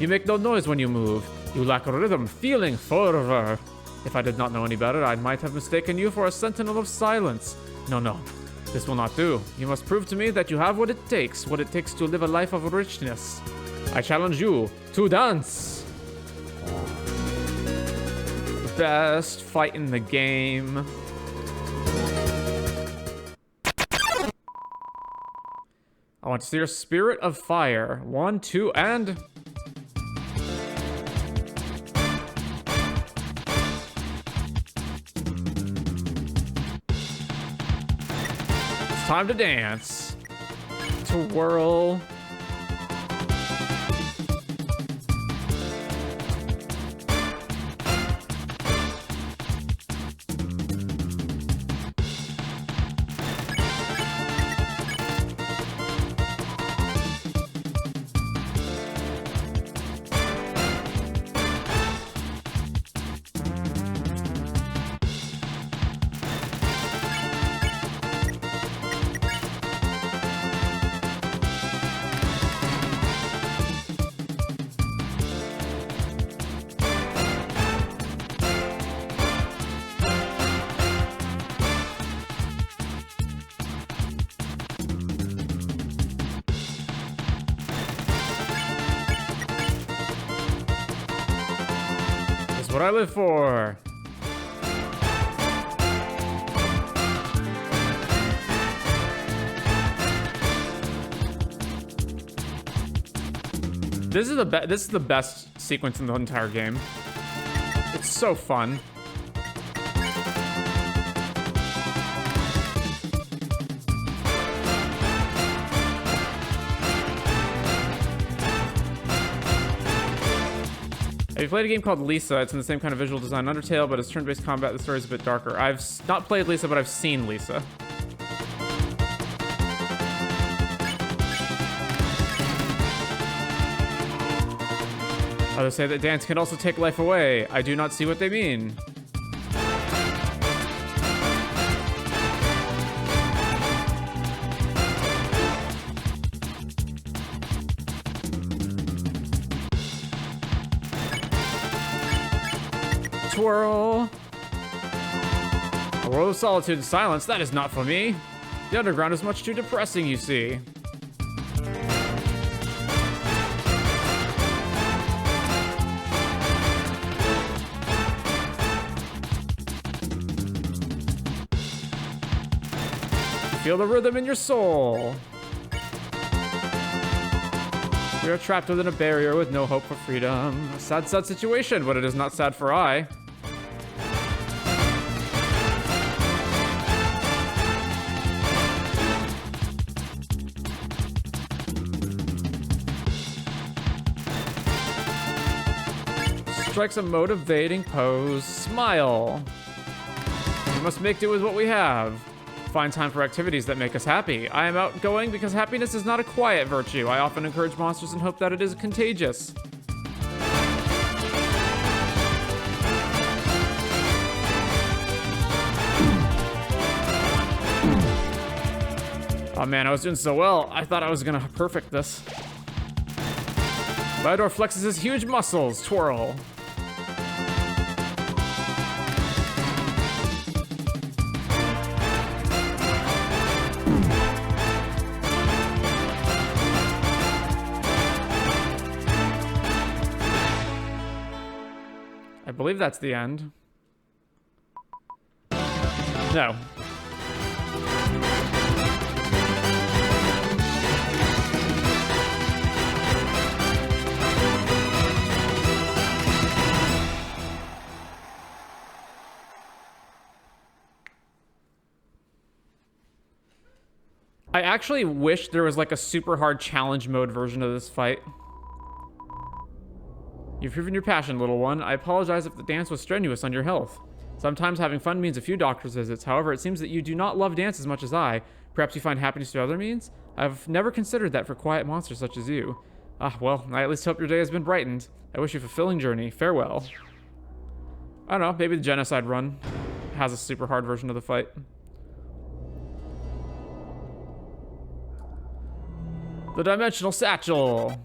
You make no noise when you move. You lack rhythm, feeling, fervor. If I did not know any better, I might have mistaken you for a sentinel of silence. No, no. This will not do. You must prove to me that you have what it takes to live a life of richness. I challenge you to dance. Best fight in the game. I want to see your spirit of fire. 1, 2, and... It's time to dance. Twirl. What I live for. This is the best sequence in the entire game. It's so fun. Have you played a game called Lisa? It's in the same kind of visual design Undertale, but it's turn-based combat. The story is a bit darker. I've not played Lisa, but I've seen Lisa. Others say that dance can also take life away. I do not see what they mean. Twirl. A world of solitude and silence, that is not for me. The underground is much too depressing, you see. Feel the rhythm in your soul. We are trapped within a barrier with no hope for freedom. A sad, sad situation, but it is not sad for I. Strikes a motivating pose. Smile. We must make do with what we have. Find time for activities that make us happy. I am outgoing because happiness is not a quiet virtue. I often encourage monsters and hope that it is contagious. Oh man, I was doing so well. I thought I was gonna perfect this. Bayador flexes his huge muscles. Twirl. I believe that's the end. No. I actually wish there was like a super hard challenge mode version of this fight. You've proven your passion, little one. I apologize if the dance was strenuous on your health. Sometimes having fun means a few doctor's visits. However, it seems that you do not love dance as much as I. Perhaps you find happiness through other means? I've never considered that for quiet monsters such as you. Ah, well, I at least hope your day has been brightened. I wish you a fulfilling journey. Farewell. I don't know, maybe the genocide run has a super hard version of the fight. The Dimensional Satchel.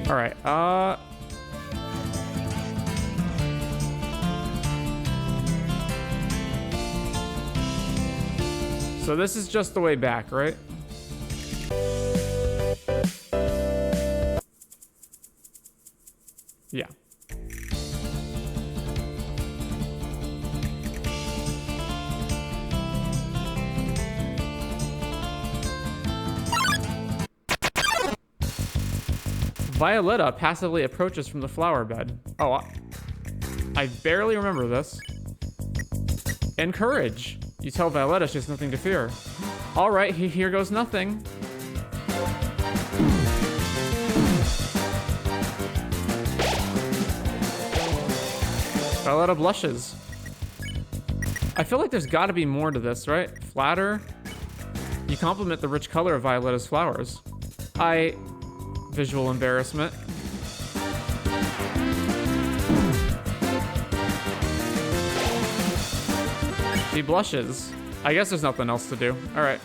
All right, so this is just the way back, right? Yeah. Violetta passively approaches from the flower bed. Oh, I barely remember this. Encourage. You tell Violetta she has nothing to fear. All right, here goes nothing. Violetta blushes. I feel like there's got to be more to this, right? Flatter. You compliment the rich color of Violetta's flowers. Visual embarrassment. She blushes. I guess there's nothing else to do. All right.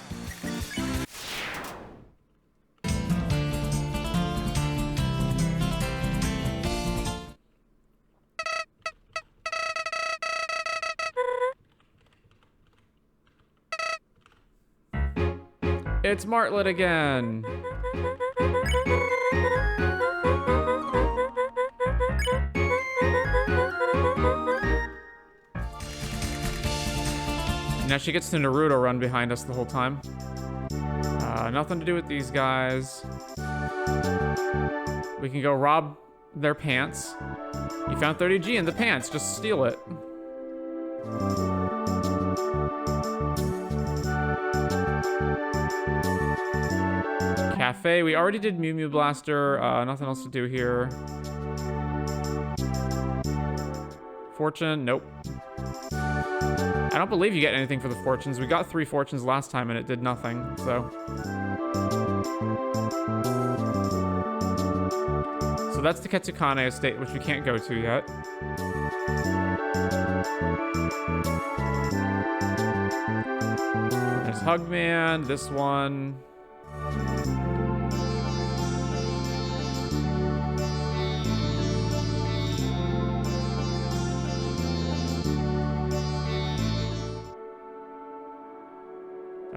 It's Martlet again. Now she gets to Naruto run behind us the whole time. Nothing to do with these guys. We can go rob their pants. You found 30G in the pants. Just steal it. Cafe. We already did Mew Mew Blaster. Nothing else to do here. Fortune. Nope. I don't believe you get anything for the fortunes. We got 3 fortunes last time and it did nothing, so. So that's the Ketsukane estate, which we can't go to yet. There's Hugman, this one.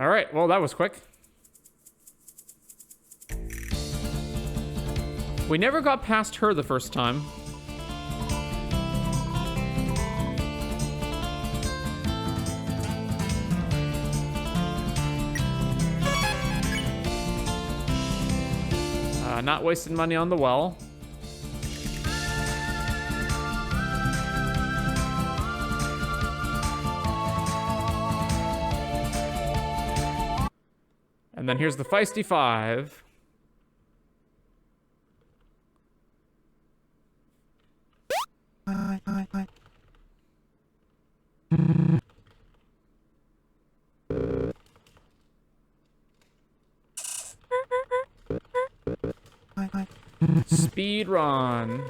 All right, well, that was quick. We never got past her the first time. Not wasting money on the well. And then here's the Feisty Five. Speed run.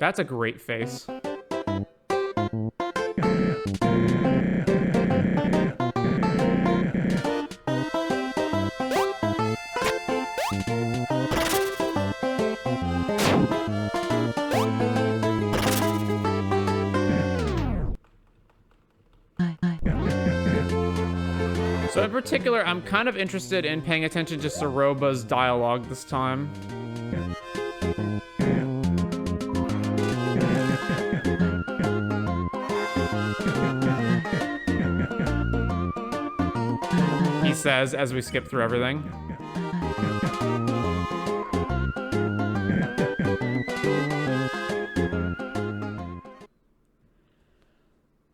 That's a great face. So in particular, I'm kind of interested in paying attention to Soroba's dialogue this time. He says as we skip through everything.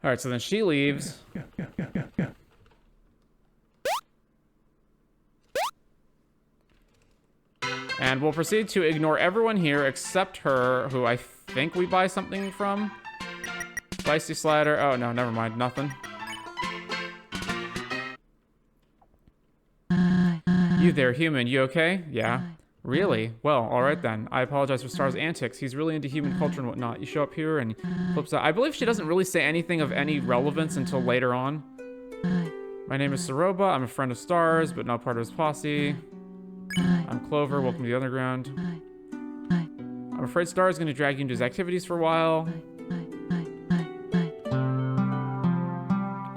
All right, so then she leaves. And we'll proceed to ignore everyone here except her, who I think we buy something from. Spicy slider. Oh, no, never mind. Nothing. You there, human. You okay? Yeah. Really? Well, alright then. I apologize for Star's antics. He's really into human culture and whatnot. You show up here and he flips out. I believe she doesn't really say anything of any relevance until later on. My name is Soroba. I'm a friend of Star's, but not part of his posse. I'm Clover. Welcome to the Underground. I'm afraid Star is going to drag you into his activities for a while.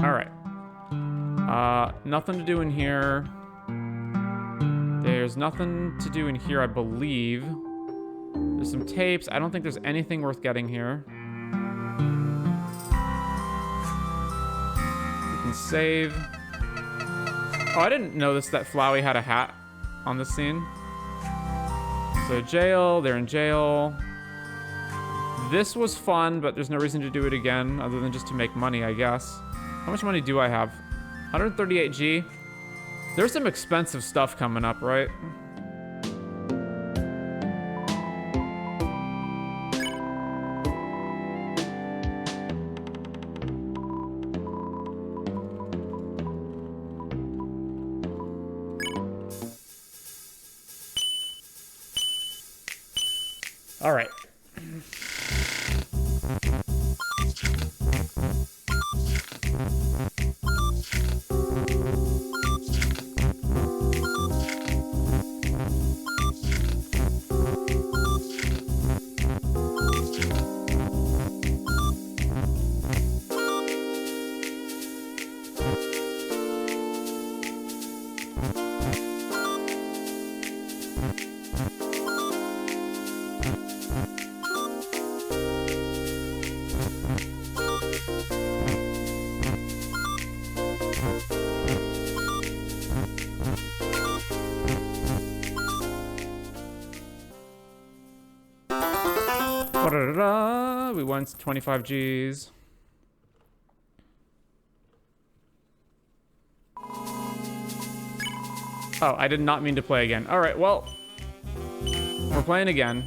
Alright. Nothing to do in here. There's nothing to do in here, I believe. There's some tapes. I don't think there's anything worth getting here. We can save. Oh, I didn't notice that Flowey had a hat on the scene. So jail, they're in jail. This was fun, but there's no reason to do it again other than just to make money, I guess. How much money do I have? 138G. There's some expensive stuff coming up, right? All right. We won 25 Gs. Oh, I did not mean to play again. All right, well, we're playing again.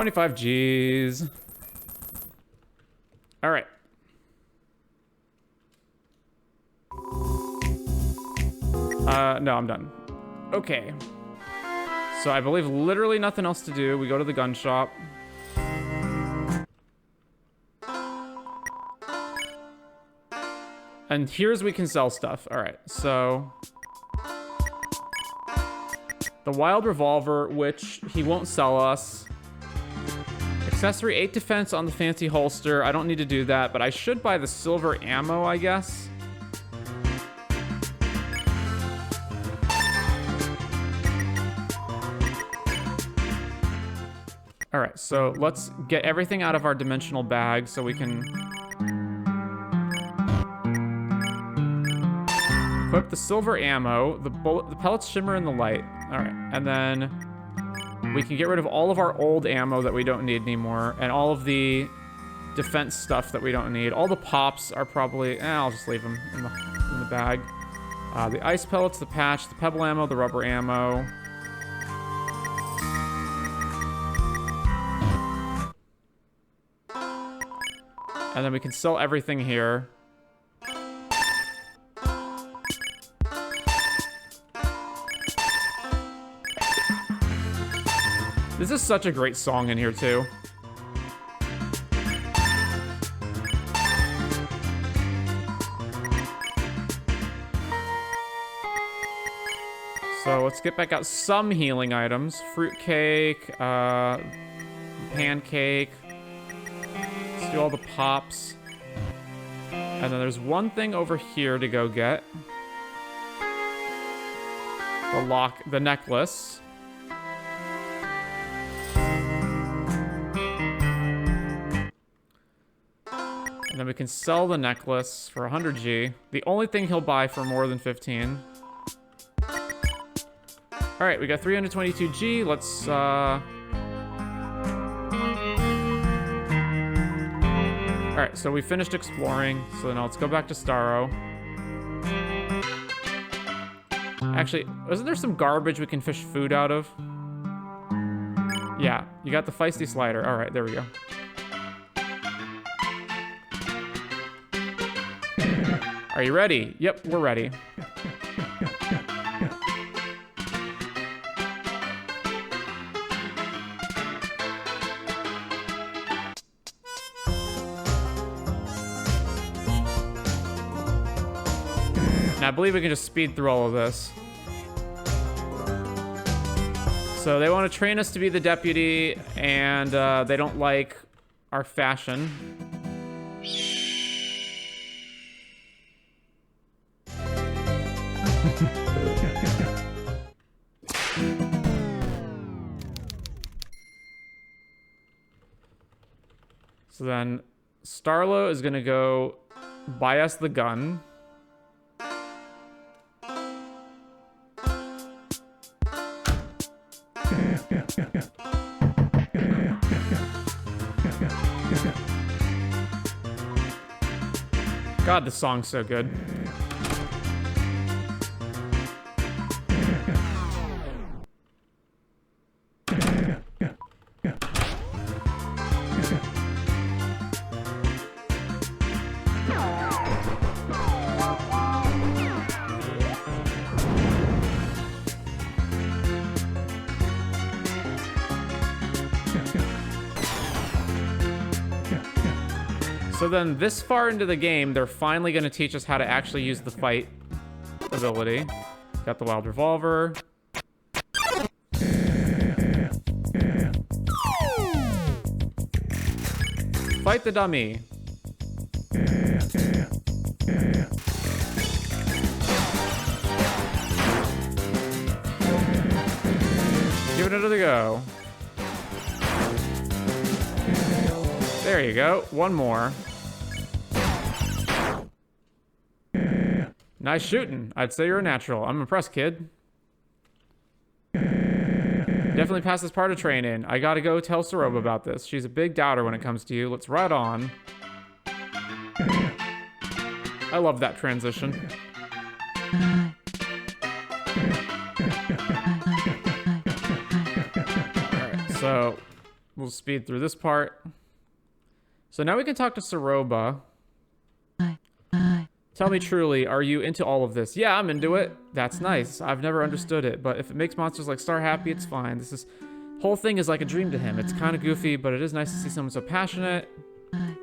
$25 Gs. All right. No, I'm done. Okay. So I believe literally nothing else to do. We go to the gun shop. And here's we can sell stuff. All right, so the wild revolver, which he won't sell us. Accessory 8 defense on the fancy holster. I don't need to do that, but I should buy the silver ammo, I guess. All All right, so let's get everything out of our dimensional bag so we can equip the silver ammo. The pellets shimmer in the light. All right, and then we can get rid of all of our old ammo that we don't need anymore, and all of the defense stuff that we don't need. All the pops are probably... I'll just leave them in the bag. The ice pellets, the patch, the pebble ammo, the rubber ammo. And then we can sell everything here. This is such a great song in here, too. So let's get back out some healing items. Fruitcake, pancake. Let's do all the pops. And then there's one thing over here to go get. The necklace. And then we can sell the necklace for 100G. The only thing he'll buy for more than 15. All right, we got 322G. Let's, All right, so we finished exploring. So now let's go back to Starro. Actually, isn't there some garbage we can fish food out of? Yeah, you got the feisty slider. All right, there we go. Are you ready? Yep, we're ready. Now, I believe we can just speed through all of this. So they want to train us to be the deputy, and they don't like our fashion. So then Starlo is going to go buy us the gun. God, this song's so good. So then this far into the game, they're finally going to teach us how to actually use the fight ability. Got the wild revolver. Fight the dummy. Give it another go. There you go. One more. Nice shooting. I'd say you're a natural. I'm impressed, kid. Definitely passed this part of training. I gotta go tell Saroba about this. She's a big doubter when it comes to you. Let's ride on. I love that transition. Alright, so we'll speed through this part. So now we can talk to Saroba. Tell me truly, are you into all of this? Yeah, I'm into it. That's nice. I've never understood it, but if it makes monsters like Star happy, it's fine. This whole thing is like a dream to him. It's kind of goofy, but it is nice to see someone so passionate. I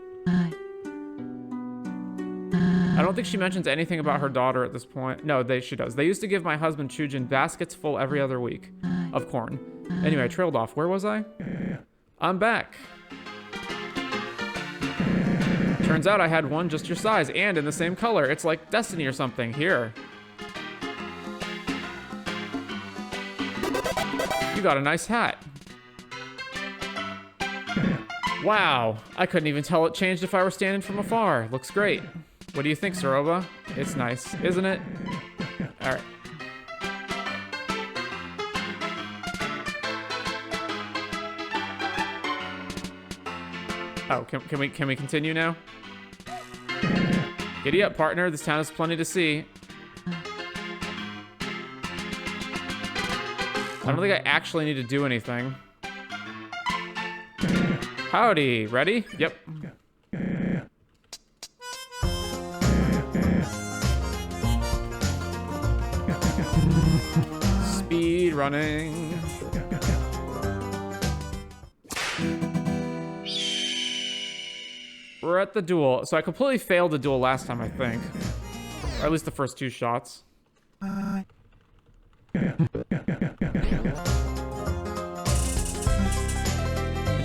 don't think she mentions anything about her daughter at this point. No, she does. They used to give my husband Chujin baskets full every other week of corn. Anyway, I trailed off. Where was I? I'm back. Turns out I had one just your size and in the same color. It's like destiny or something. Here. You got a nice hat. Wow, I couldn't even tell it changed if I were standing from afar. Looks great. What do you think, Soroba? It's nice, isn't it? All right. Oh, can we continue now? Giddy up, partner. This town has plenty to see. I don't think I actually need to do anything. Howdy. Ready? Yep. Speed running. We're at the duel. So I completely failed the duel last time, I think. Or at least the first 2 shots.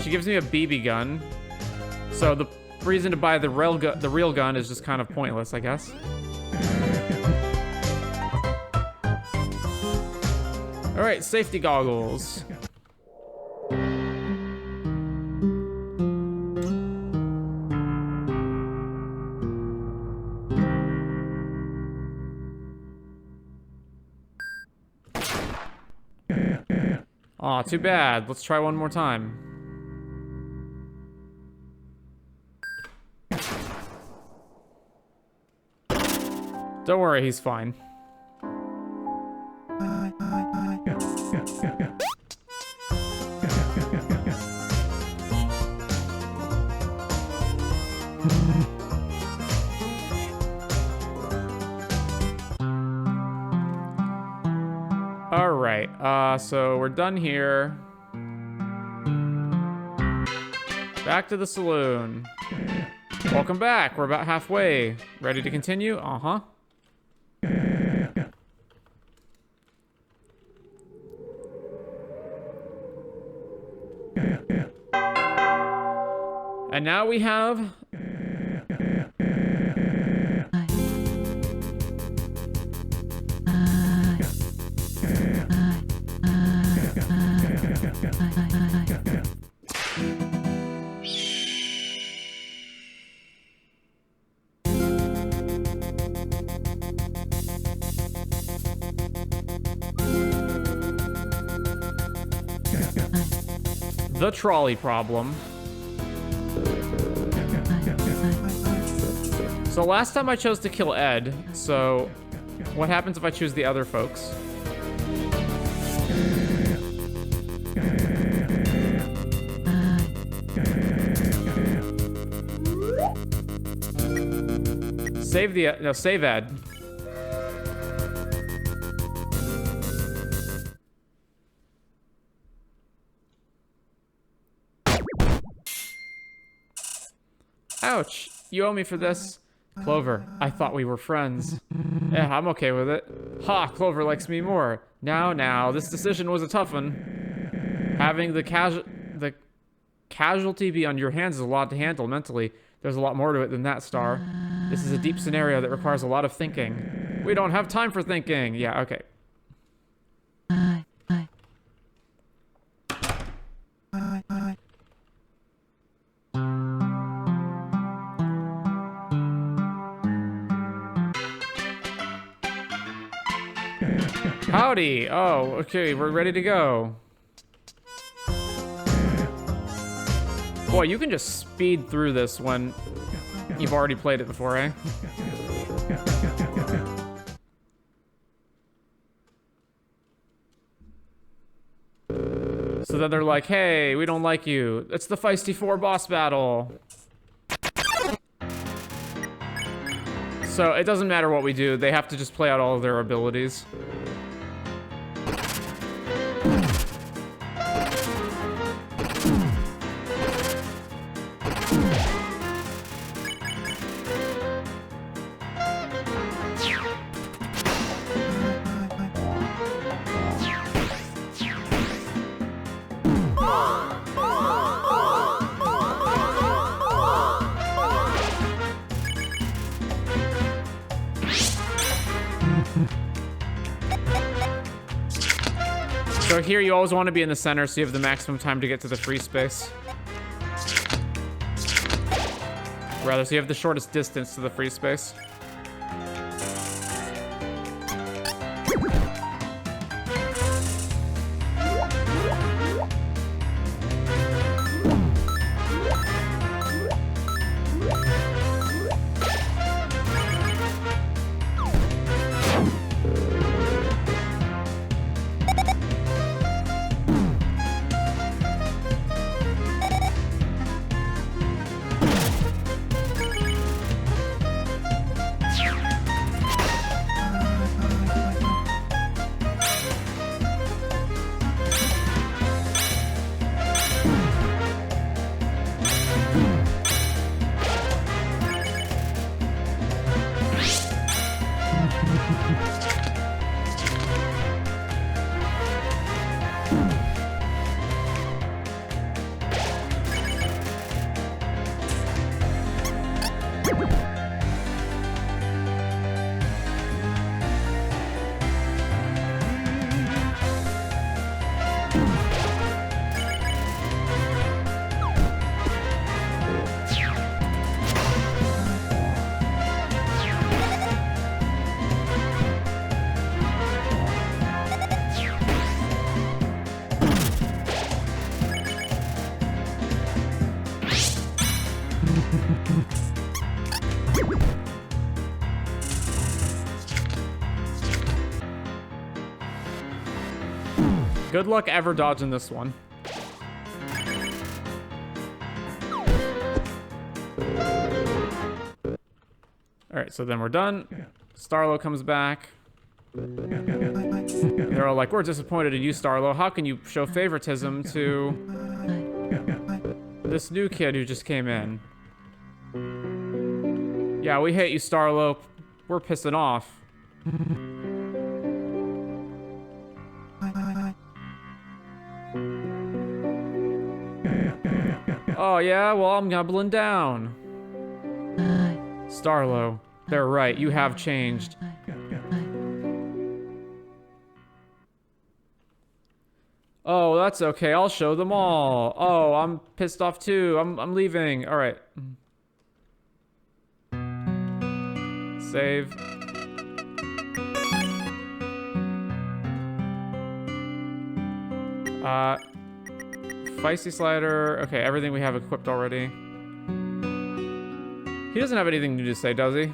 She gives me a BB gun. So the reason to buy the real gun is just kind of pointless, I guess. All right, safety goggles. Aw, too bad. Let's try one more time. Don't worry, he's fine. All right, so we're done here. Back to the saloon. Welcome back. We're about halfway. Ready to continue? Uh-huh. And now we have... the trolley problem. So last time I chose to kill Ed, so what happens if I choose the other folks? Save Ed. Ouch, you owe me for this. Clover, I thought we were friends. Yeah, I'm okay with it. Ha, Clover likes me more. Now, this decision was a tough one. Having the casualty be on your hands is a lot to handle mentally. There's a lot more to it than that, Star. This is a deep scenario that requires a lot of thinking. We don't have time for thinking. Yeah, okay. Howdy! Oh, okay, we're ready to go. Boy, you can just speed through this when you've already played it before, eh? So then they're like, hey, we don't like you. It's the Feisty 4 boss battle. So it doesn't matter what we do, they have to just play out all of their abilities. So here you always want to be in the center so you have the maximum time to get to the free space. Rather, so you have the shortest distance to the free space. Good luck ever dodging this one. Alright, so then we're done. Starlo comes back. They're all like, we're disappointed in you, Starlo. How can you show favoritism to this new kid who just came in? Yeah, we hate you, Starlo. We're pissing off. Oh, yeah? Well, I'm doubling down. Starlo, they're right. You have changed. Oh, that's okay. I'll show them all. Oh, I'm pissed off too. I'm leaving. All right. Save. Feisty slider. Okay, everything we have equipped already. He doesn't have anything new to say, does he?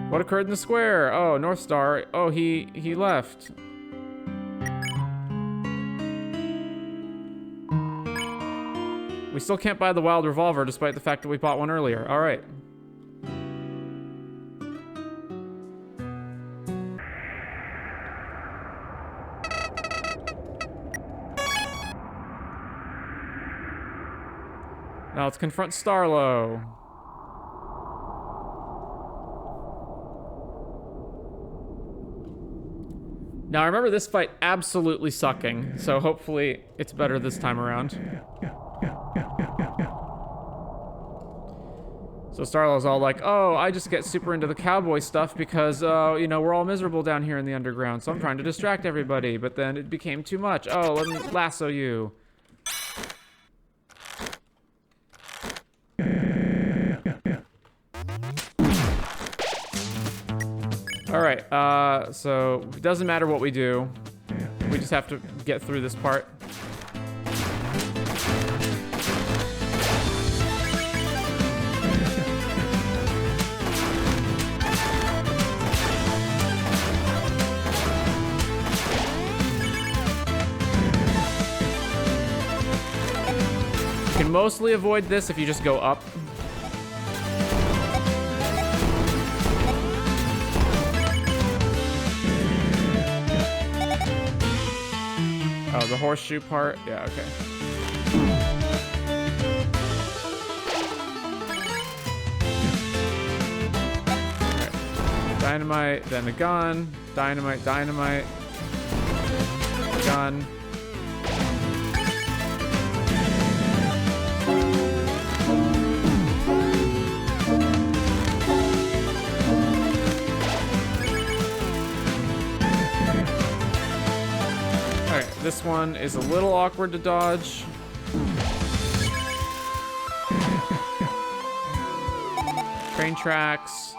What occurred in the square? Oh, North Star. Oh, he left. We still can't buy the wild revolver despite the fact that we bought one earlier. All right. Now let's confront Starlo. Now I remember this fight absolutely sucking, so hopefully it's better this time around. So Starlo's all like, oh, I just get super into the cowboy stuff because, you know, we're all miserable down here in the underground, so I'm trying to distract everybody, but then it became too much. Oh, let me lasso you. Alright, so it doesn't matter what we do. We just have to get through this part. You can mostly avoid this if you just go up. Oh, the horseshoe part? Yeah, okay. Right. Dynamite, then the gun. Dynamite, dynamite. Gun. This one is a little awkward to dodge. Train tracks.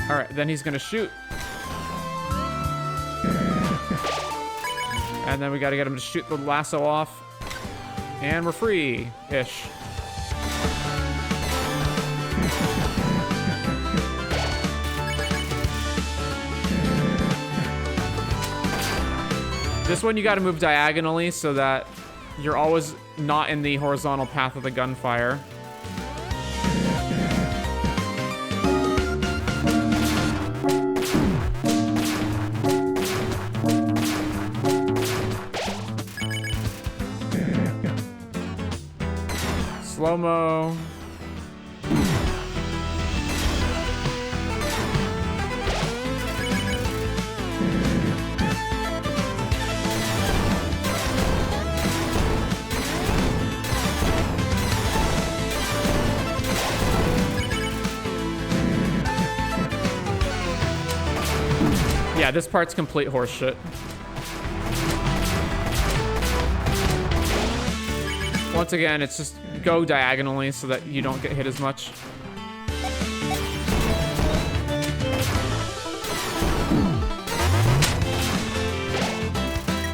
All right, then he's gonna shoot. And then we gotta get him to shoot the lasso off. And we're free-ish. This one you gotta move diagonally so that you're always not in the horizontal path of the gunfire. Slow-mo. Yeah, this part's complete horseshit. Once again, it's just go diagonally so that you don't get hit as much.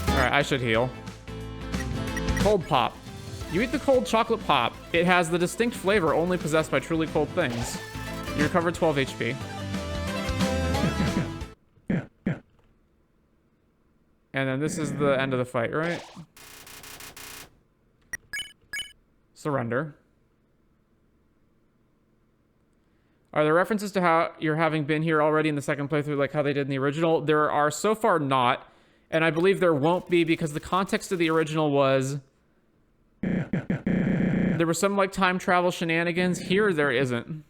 Alright, I should heal. Cold pop. You eat the cold chocolate pop. It has the distinct flavor only possessed by truly cold things. You recover 12 HP. And then this is the end of the fight, right? Surrender. Are there references to how you're having been here already in the second playthrough, like how they did in the original? There are so far not, and I believe there won't be because the context of the original was there was some like time travel shenanigans. Here, there isn't.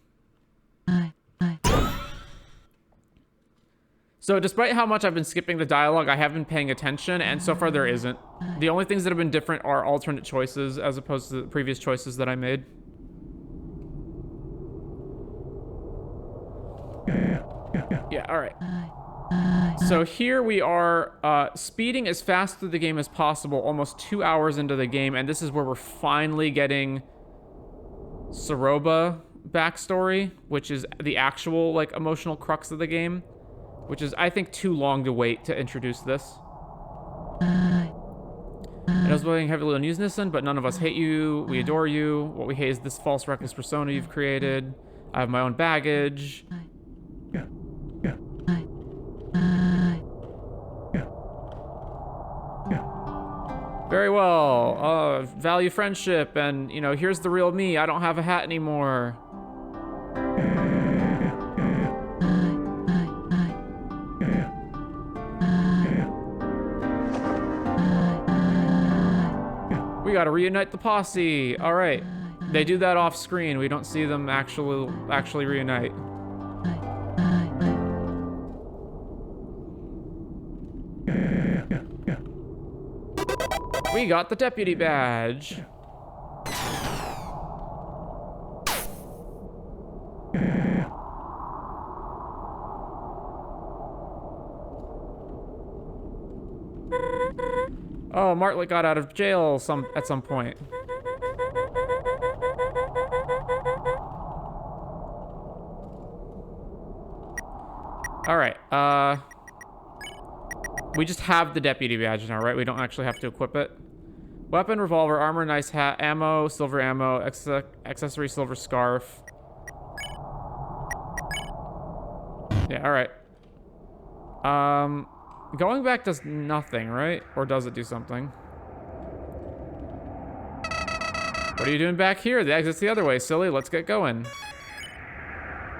So despite how much I've been skipping the dialogue, I have been paying attention, and so far there isn't. The only things that have been different are alternate choices as opposed to the previous choices that I made. Yeah, alright. So here we are speeding as fast through the game as possible, almost 2 hours into the game, and this is where we're finally getting Soroba backstory, which is the actual like emotional crux of the game. Which is, I think, too long to wait to introduce this. And I was working heavily on Usenison, but none of us hate you. We adore you. What we hate is this false, reckless persona you've created. I have my own baggage. Very well. Value friendship, and, you know, here's the real me. I don't have a hat anymore. We gotta reunite the posse. All right, they do that off screen. We don't see them actually reunite. We got the deputy badge. Oh, Martlet got out of jail at some point. All right, we just have the deputy badge now, right? We don't actually have to equip it. Weapon, revolver, armor, nice hat, ammo, silver ammo, accessory, silver scarf. Yeah, all right. Going back does nothing, right? Or does it do something? What are you doing back here? The exit's the other way, silly. Let's get going.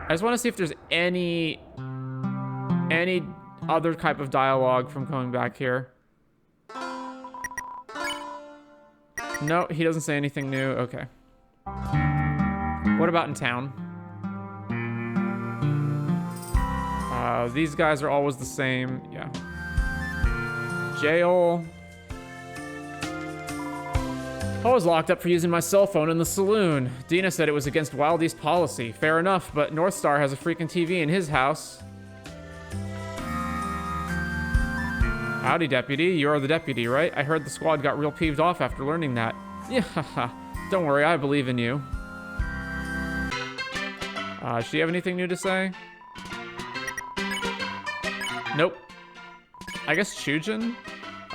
I just want to see if there's any other type of dialogue from coming back here. No, he doesn't say anything new. Okay. What about in town? These guys are always the same. Yeah. Jail. I was locked up for using my cell phone in the saloon. Dina said it was against Wild East policy. Fair enough, but North Star has a freaking TV in his house. Howdy, deputy. You're the deputy, right? I heard the squad got real peeved off after learning that. Yeah, don't worry, I believe in you. Does she have anything new to say? Nope. I guess Chujin?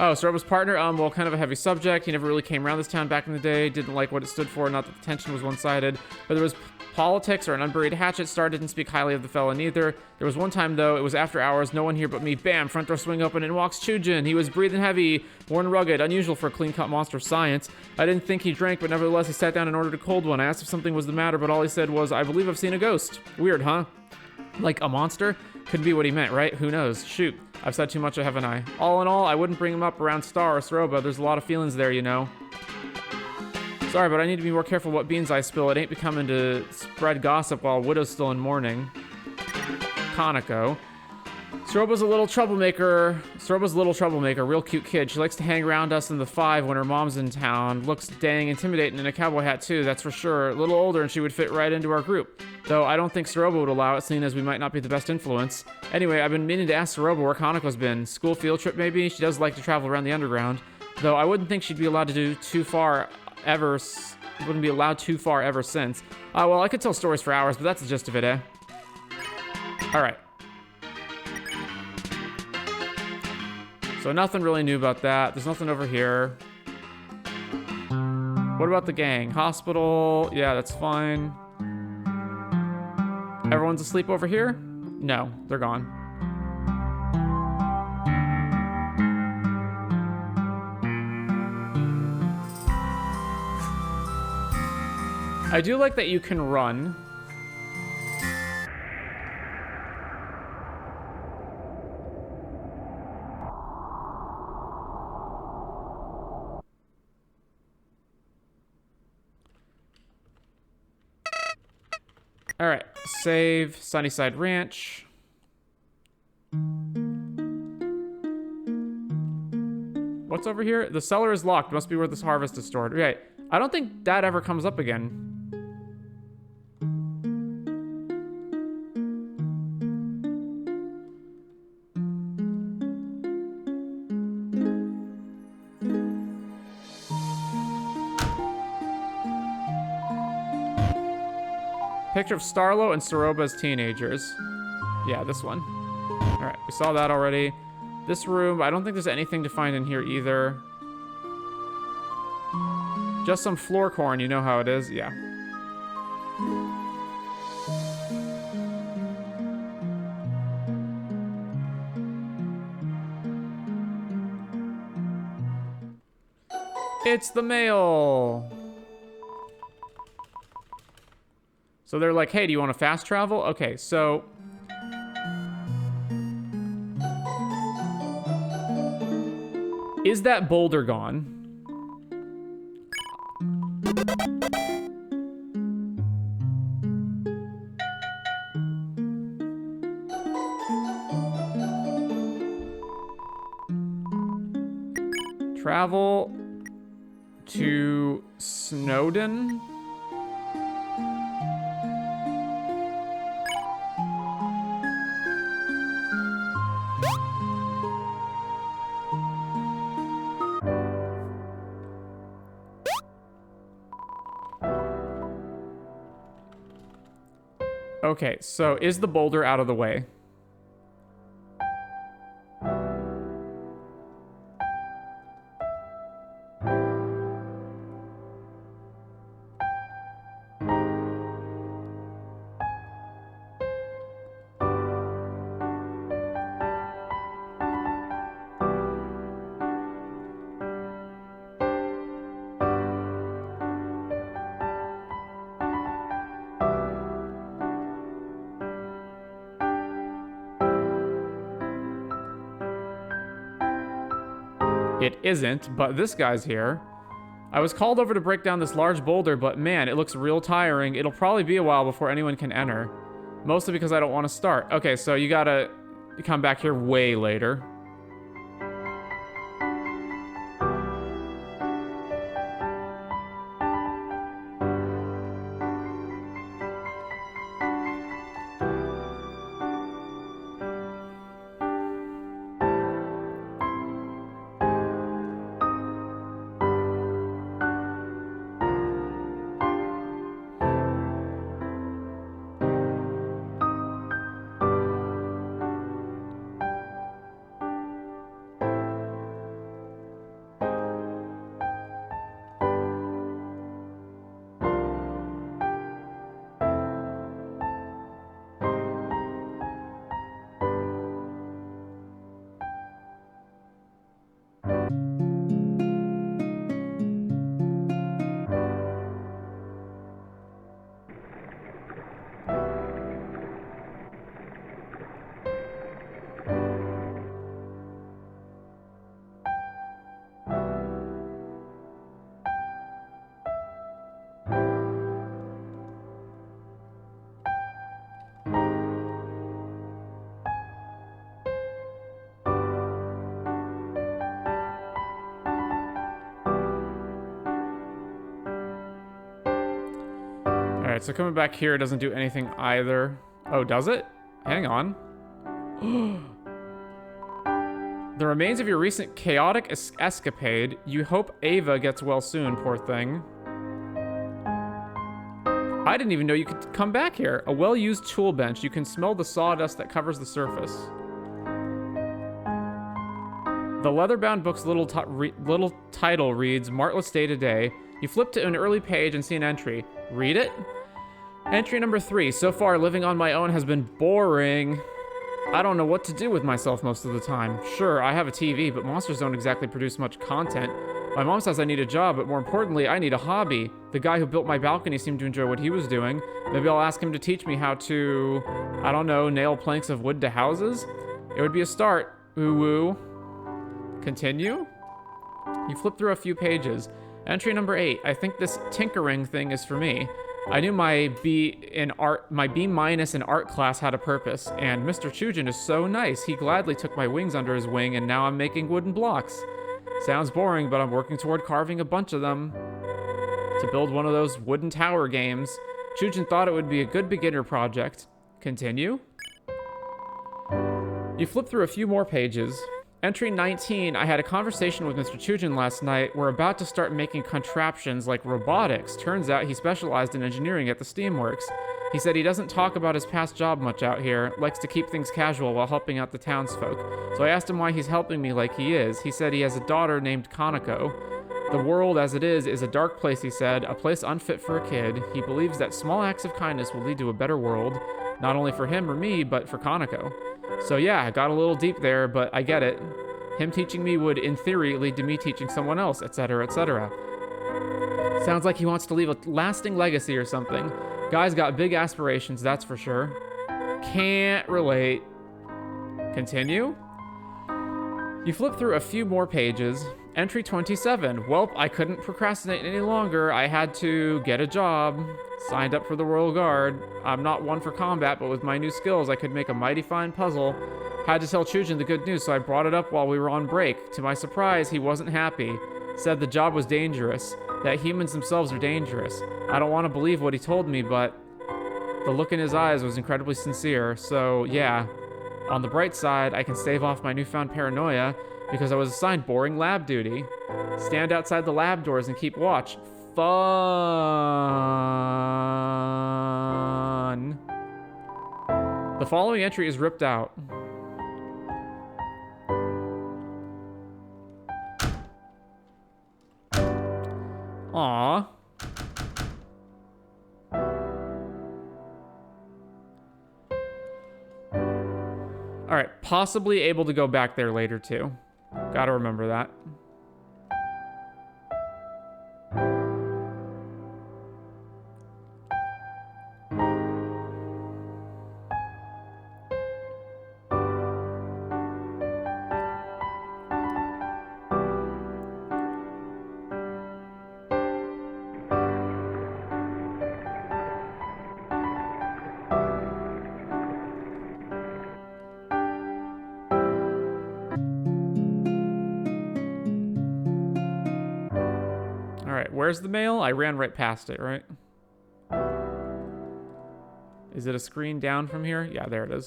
Oh, Soroba's partner, well, kind of a heavy subject. He never really came around this town back in the day. Didn't like what it stood for. Not that the tension was one-sided. But there was politics or an unburied hatchet. Star didn't speak highly of the fella neither. There was one time, though, it was after hours. No one here but me. Bam! Front door swing open and walks Chujin. He was breathing heavy, worn rugged, unusual for a clean-cut monster of science. I didn't think he drank, but nevertheless, he sat down and ordered a cold one. I asked if something was the matter, but all he said was, I believe I've seen a ghost. Weird, huh? Like a monster? Could be what he meant, right? Who knows? Shoot. I've said too much, haven't I? All in all, I wouldn't bring him up around Star or Soroba. There's a lot of feelings there, you know. Sorry, but I need to be more careful what beans I spill. It ain't becoming to spread gossip while Widow's still in mourning. Kaneko. Soroba's a little troublemaker. Real cute kid. She likes to hang around us in the 5 when her mom's in town. Looks dang intimidating in a cowboy hat, too, that's for sure. A little older and she would fit right into our group. Though I don't think Soroba would allow it, seeing as we might not be the best influence. Anyway, I've been meaning to ask Soroba where Kaneko's been. School field trip, maybe? She does like to travel around the underground. Though I wouldn't think she'd be allowed to do too far ever... Wouldn't be allowed too far ever since. Well, I could tell stories for hours, but that's the gist of it, eh? Alright. So nothing really new about that. There's nothing over here. What about the gang? Hospital. Yeah, that's fine. Everyone's asleep over here? No, they're gone. I do like that you can run. All right, save Sunnyside Ranch. What's over here? The cellar is locked. Must be where this harvest is stored. Okay, I don't think that ever comes up again. Picture of Starlo and Soroba as teenagers. Yeah, this one. All right, we saw that already. This room, I don't think there's anything to find in here either. Just some floor corn, you know how it is. Yeah. It's the mail. So they're like, hey, do you want to fast travel? Okay, so... Is that boulder gone? Travel to Snowdin? Okay, so is the boulder out of the way? It isn't, but this guy's here. I was called over to break down this large boulder, but man, it looks real tiring. It'll probably be a while before anyone can enter. Mostly because I don't want to start. Okay, so you gotta come back here way later. Alright, so coming back here doesn't do anything either. Oh, does it? Hang on. The remains of your recent chaotic escapade. You hope Ava gets well soon, poor thing. I didn't even know you could come back here. A well-used tool bench. You can smell the sawdust that covers the surface. The leather-bound book's little title reads, Martless Day to Day. You flip to an early page and see an entry. Read it? Entry number 3. So far, living on my own has been boring. I don't know what to do with myself most of the time. Sure, I have a TV, but monsters don't exactly produce much content. My mom says I need a job, but more importantly, I need a hobby. The guy who built my balcony seemed to enjoy what he was doing. Maybe I'll ask him to teach me how to, I don't know, nail planks of wood to houses? It would be a start. Ooh-woo. Continue? You flip through a few pages. Entry number 8. I think this tinkering thing is for me. I knew my B- in art, my B- in art class had a purpose, and Mr. Chujin is so nice. He gladly took my wings under his wing, and now I'm making wooden blocks. Sounds boring, but I'm working toward carving a bunch of them to build one of those wooden tower games. Chujin thought it would be a good beginner project. Continue? You flip through a few more pages. Entry 19, I had a conversation with Mr. Chujin last night. We're about to start making contraptions like robotics. Turns out he specialized in engineering at the Steamworks. He said he doesn't talk about his past job much out here, likes to keep things casual while helping out the townsfolk. So I asked him why he's helping me like he is. He said he has a daughter named Kanako. The world as it is a dark place, he said, a place unfit for a kid. He believes that small acts of kindness will lead to a better world, not only for him or me, but for Kanako. So yeah, I got a little deep there, but I get it. Him teaching me would, in theory, lead to me teaching someone else, etc., etc. Sounds like he wants to leave a lasting legacy or something. Guy's got big aspirations, that's for sure. Can't relate. Continue? You flip through a few more pages. Entry 27. Welp, I couldn't procrastinate any longer. I had to get a job. Signed up for the Royal Guard. I'm not one for combat, but with my new skills, I could make a mighty fine puzzle. Had to tell Chujin the good news, so I brought it up while we were on break. To my surprise, he wasn't happy. Said the job was dangerous. That humans themselves are dangerous. I don't want to believe what he told me, but the look in his eyes was incredibly sincere. So, yeah. On the bright side, I can stave off my newfound paranoia because I was assigned boring lab duty. Stand outside the lab doors and keep watch. Fun. The following entry is ripped out. Aww. Alright, possibly able to go back there later too. Gotta remember that. Where's the mail? I ran right past it, right? Is it a screen down from here? Yeah, there it is.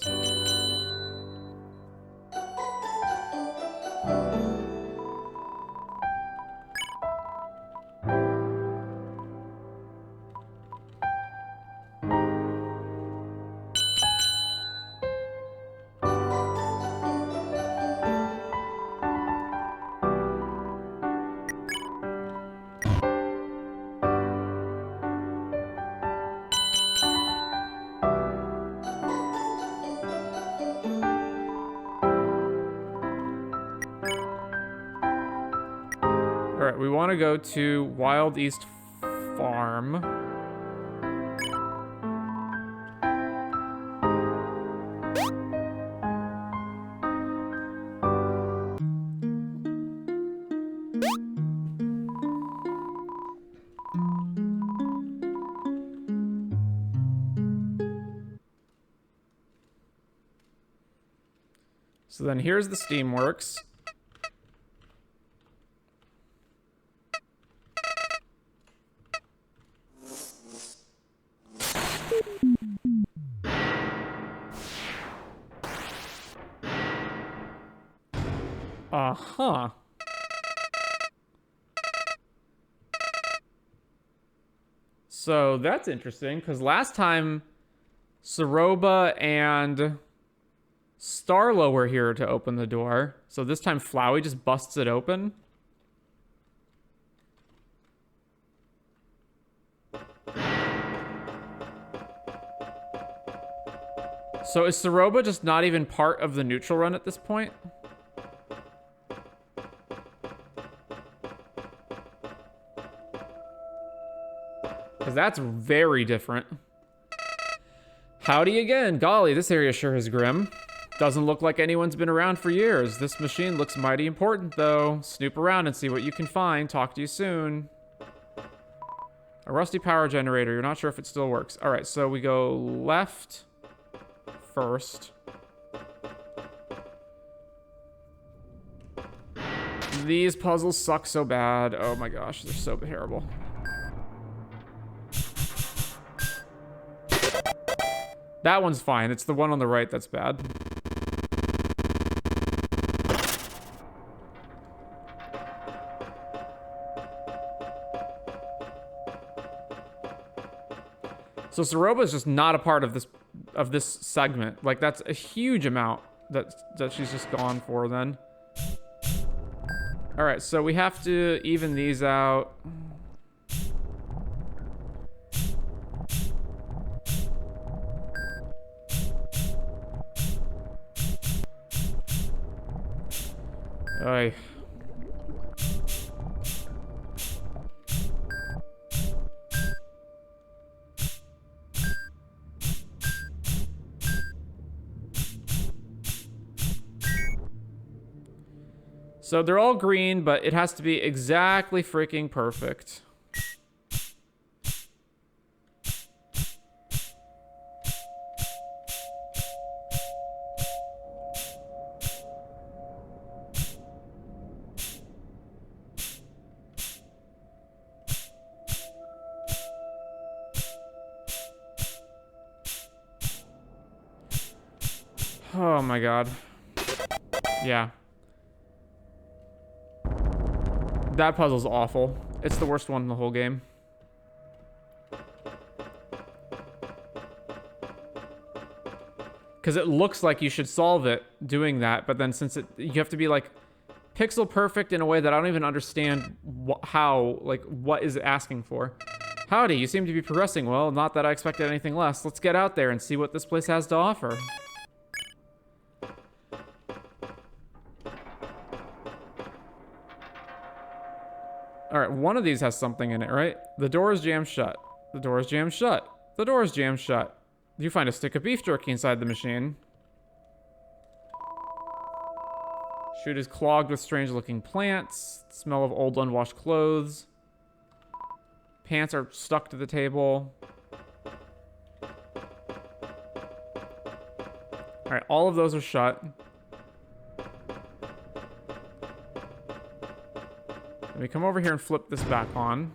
Alright, we want to go to Wild East Farm. So then here's the Steamworks. Uh-huh. So that's interesting, because last time Soroba and Starlo were here to open the door. So this time Flowey just busts it open. So is Soroba just not even part of the neutral run at this point? Because that's very different. Howdy again. Golly, this area sure is grim. Doesn't look like anyone's been around for years. This machine looks mighty important, though. Snoop around and see what you can find. Talk to you soon. A rusty power generator. You're not sure if it still works. All right, so we go left first. These puzzles suck so bad. Oh my gosh, they're so terrible. That one's fine. It's the one on the right that's bad. So Soroba is just not a part of this segment. Like, that's a huge amount that she's just gone for then. All right, so we have to even these out. Oy. So they're all green, but it has to be exactly freaking perfect. Oh my god. Yeah. That puzzle's awful. It's the worst one in the whole game. Because it looks like you should solve it doing that, but then since you have to be like pixel perfect in a way that I don't even understand how, like, what is it asking for. Howdy, you seem to be progressing well. Not that I expected anything less. Let's get out there and see what this place has to offer. All right, one of these has something in it, right? The door is jammed shut. The door is jammed shut. The door is jammed shut. You find a stick of beef jerky inside the machine. Chute is clogged with strange-looking plants. Smell of old unwashed clothes. Pants are stuck to the table. All right, all of those are shut. Let me come over here and flip this back on.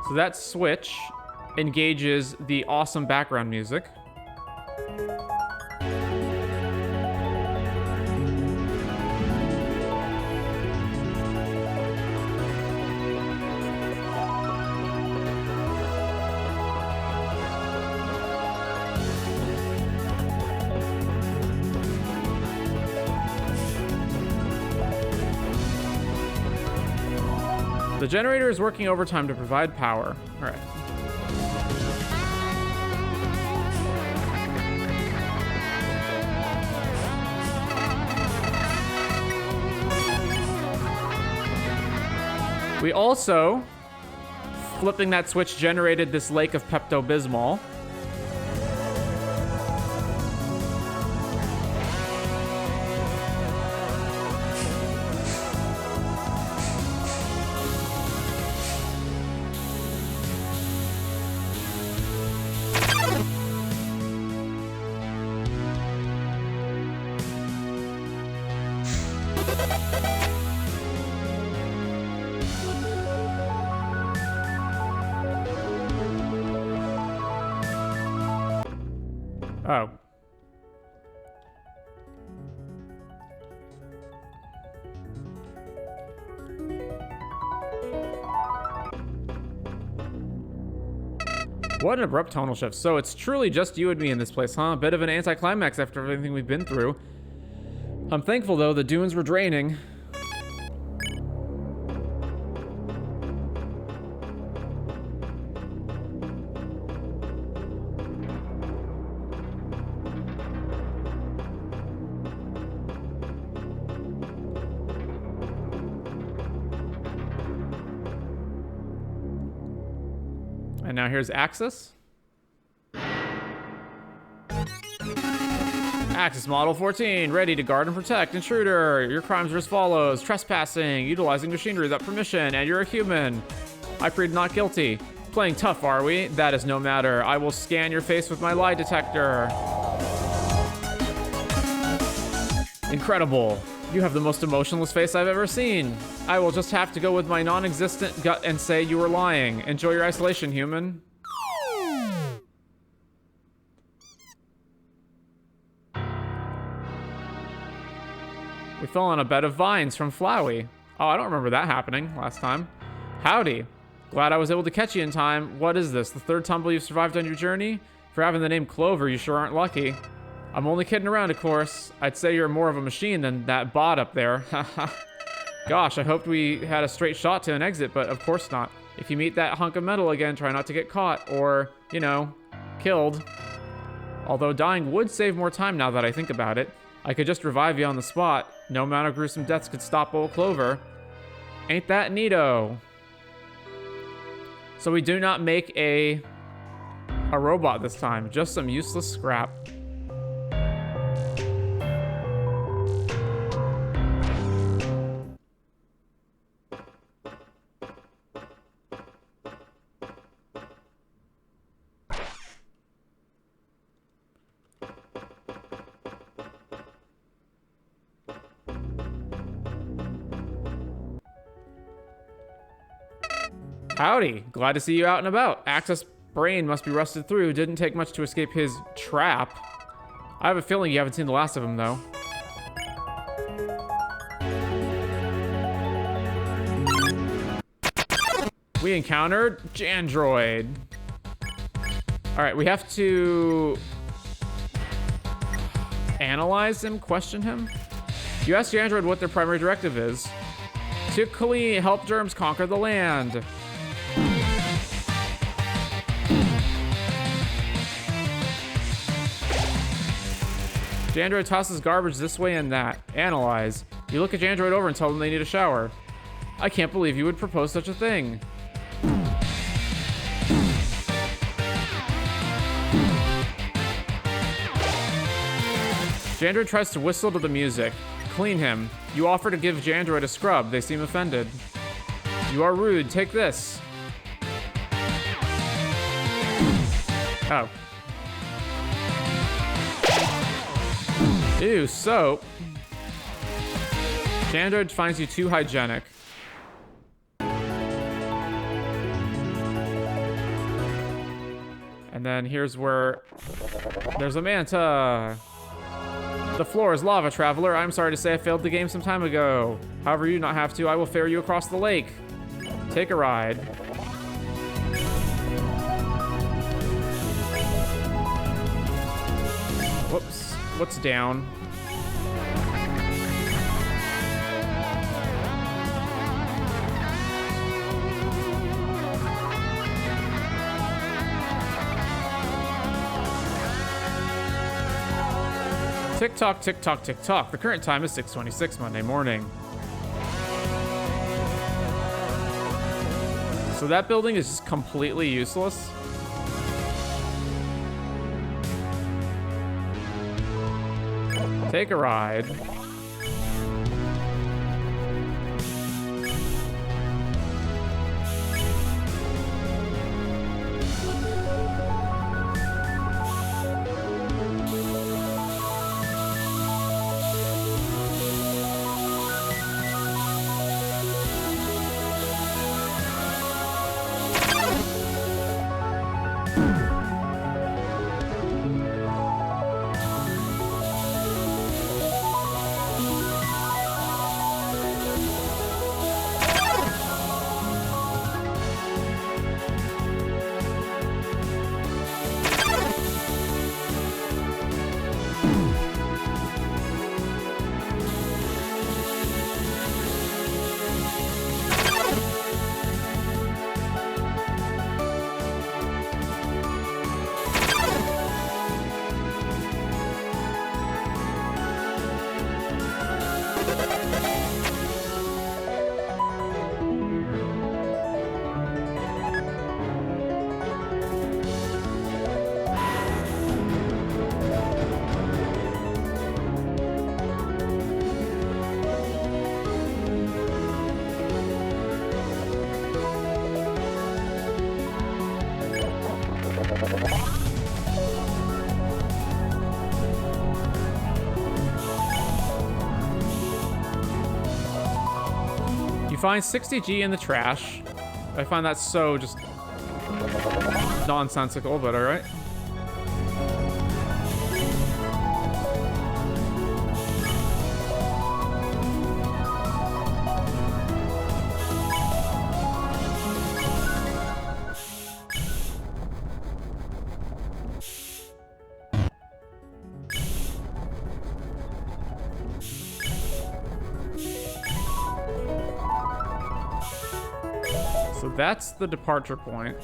So that switch engages the awesome background music. The generator is working overtime to provide power. All right. We also, flipping that switch generated this lake of Pepto-Bismol. Oh. What an abrupt tonal shift. So it's truly just you and me in this place, huh? A bit of an anticlimax after everything we've been through. I'm thankful, though, the dunes were draining. And now here's Axis. Axis Model 14, ready to guard and protect. Intruder, your crimes are as follows. Trespassing, utilizing machinery without permission, and you're a human. I plead not guilty. Playing tough, are we? That is no matter. I will scan your face with my lie detector. Incredible. You have the most emotionless face I've ever seen. I will just have to go with my non-existent gut and say you were lying. Enjoy your isolation, human. We fell on a bed of vines from Flowey. Oh, I don't remember that happening last time. Howdy. Glad I was able to catch you in time. What is this, the third tumble you've survived on your journey? For having the name Clover, you sure aren't lucky. I'm only kidding around, of course. I'd say you're more of a machine than that bot up there. Gosh, I hoped we had a straight shot to an exit, but of course not. If you meet that hunk of metal again, try not to get caught or, you know, killed. Although dying would save more time now that I think about it. I could just revive you on the spot. No amount of gruesome deaths could stop old Clover. Ain't that neato? So we do not make a robot this time, just some useless scrap. Howdy, glad to see you out and about. Axis brain must be rusted through. Didn't take much to escape his trap. I have a feeling you haven't seen the last of him, though. We encountered Jandroid. Alright, we have to analyze him, question him. You ask Jandroid what their primary directive is. To clean, help germs conquer the land. Jandroid tosses garbage this way and that. Analyze. You look at Jandroid over and tell them they need a shower. I can't believe you would propose such a thing. Jandroid tries to whistle to the music. Clean him. You offer to give Jandroid a scrub. They seem offended. You are rude. Take this. Oh. Ew, soap. Jandroid finds you too hygienic. And then here's where there's a manta. The floor is lava, traveler. I'm sorry to say I failed the game some time ago. However, you do not have to. I will ferry you across the lake. Take a ride. Whoops. What's down? Tick tock, tick tock, tick tock. The current time is 6:26 Monday morning. So that building is just completely useless. Take a ride. find 60G in the trash. I find that so just nonsensical, but alright. So that's the departure point.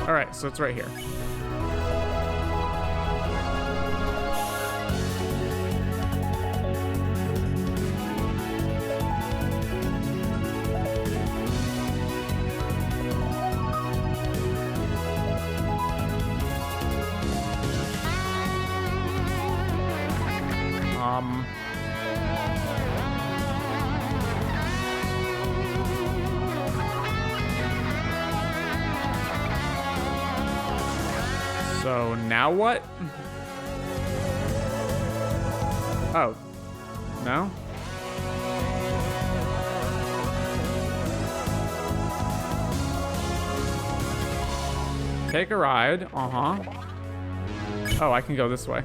All right, so it's right here. So now what? Oh. No? Take a ride. Uh-huh. Oh, I can go this way.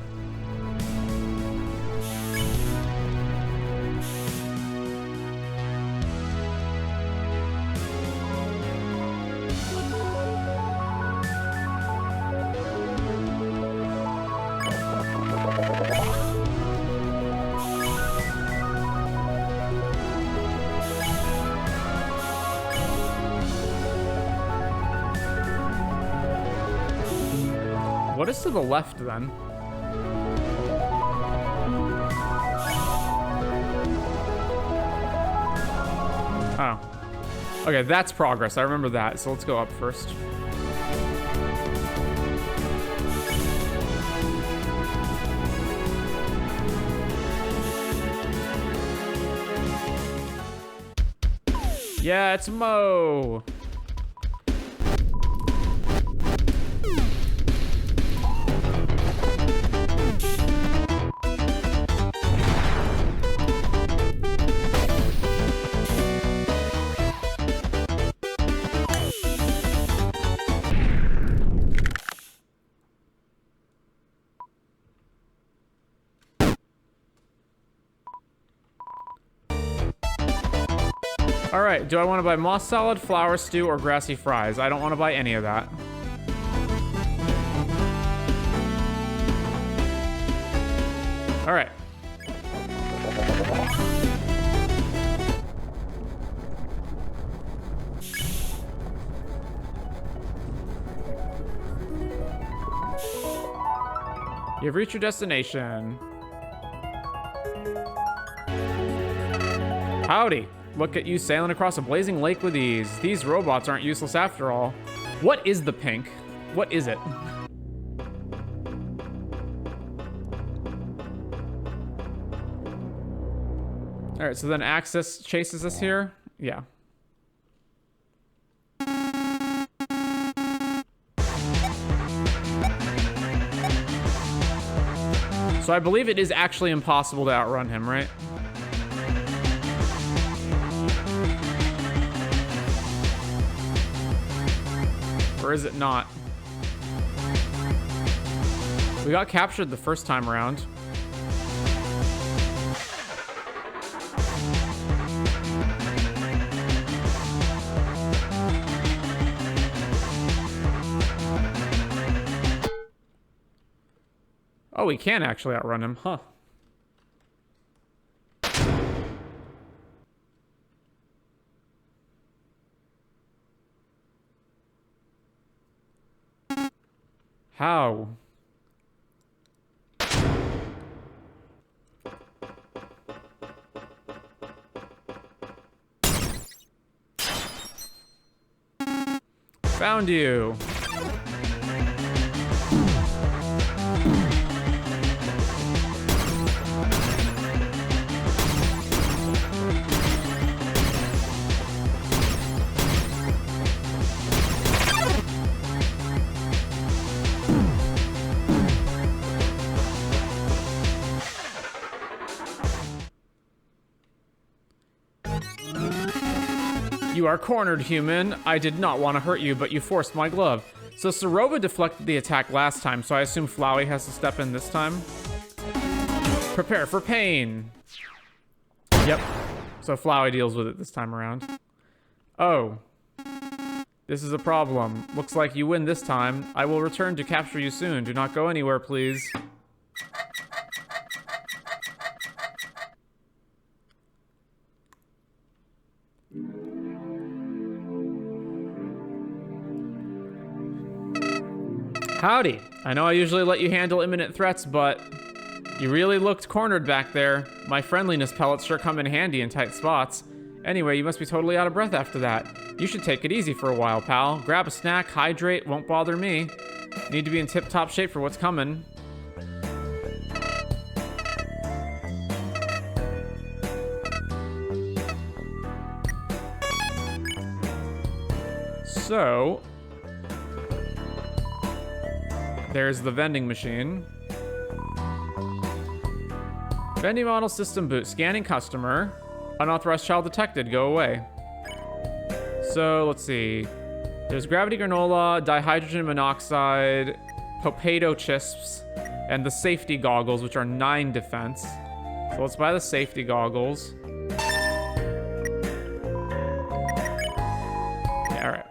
What is to the left, then? Oh. Okay, that's progress. I remember that. So let's go up first. Yeah, it's Mo. All right, do I want to buy moss salad, flour stew, or grassy fries? I don't want to buy any of that. All right. You've reached your destination. Howdy. Look at you sailing across a blazing lake with ease. These robots aren't useless after all. What is the pink? What is it? All right, so then Axis chases us here. Yeah. So I believe it is actually impossible to outrun him, right? Or is it not? We got captured the first time around. Oh, we can actually outrun him, huh? How? Found you. You are cornered, human. I did not want to hurt you, but you forced my glove. So Soroba deflected the attack last time, so I assume Flowey has to step in this time. Prepare for pain. Yep. So Flowey deals with it this time around. Oh. This is a problem. Looks like you win this time. I will return to capture you soon. Do not go anywhere, please. Howdy. I know I usually let you handle imminent threats, but you really looked cornered back there. My friendliness pellets sure come in handy in tight spots. Anyway, you must be totally out of breath after that. You should take it easy for a while, pal. Grab a snack, hydrate, won't bother me. Need to be in tip-top shape for what's coming. So, there's the vending machine. Vending model system boot. Scanning customer. Unauthorized child detected. Go away. So, let's see. There's gravity granola, dihydrogen monoxide, potato chips, and the safety goggles, which are 9 defense. So let's buy the safety goggles. Yeah, alright.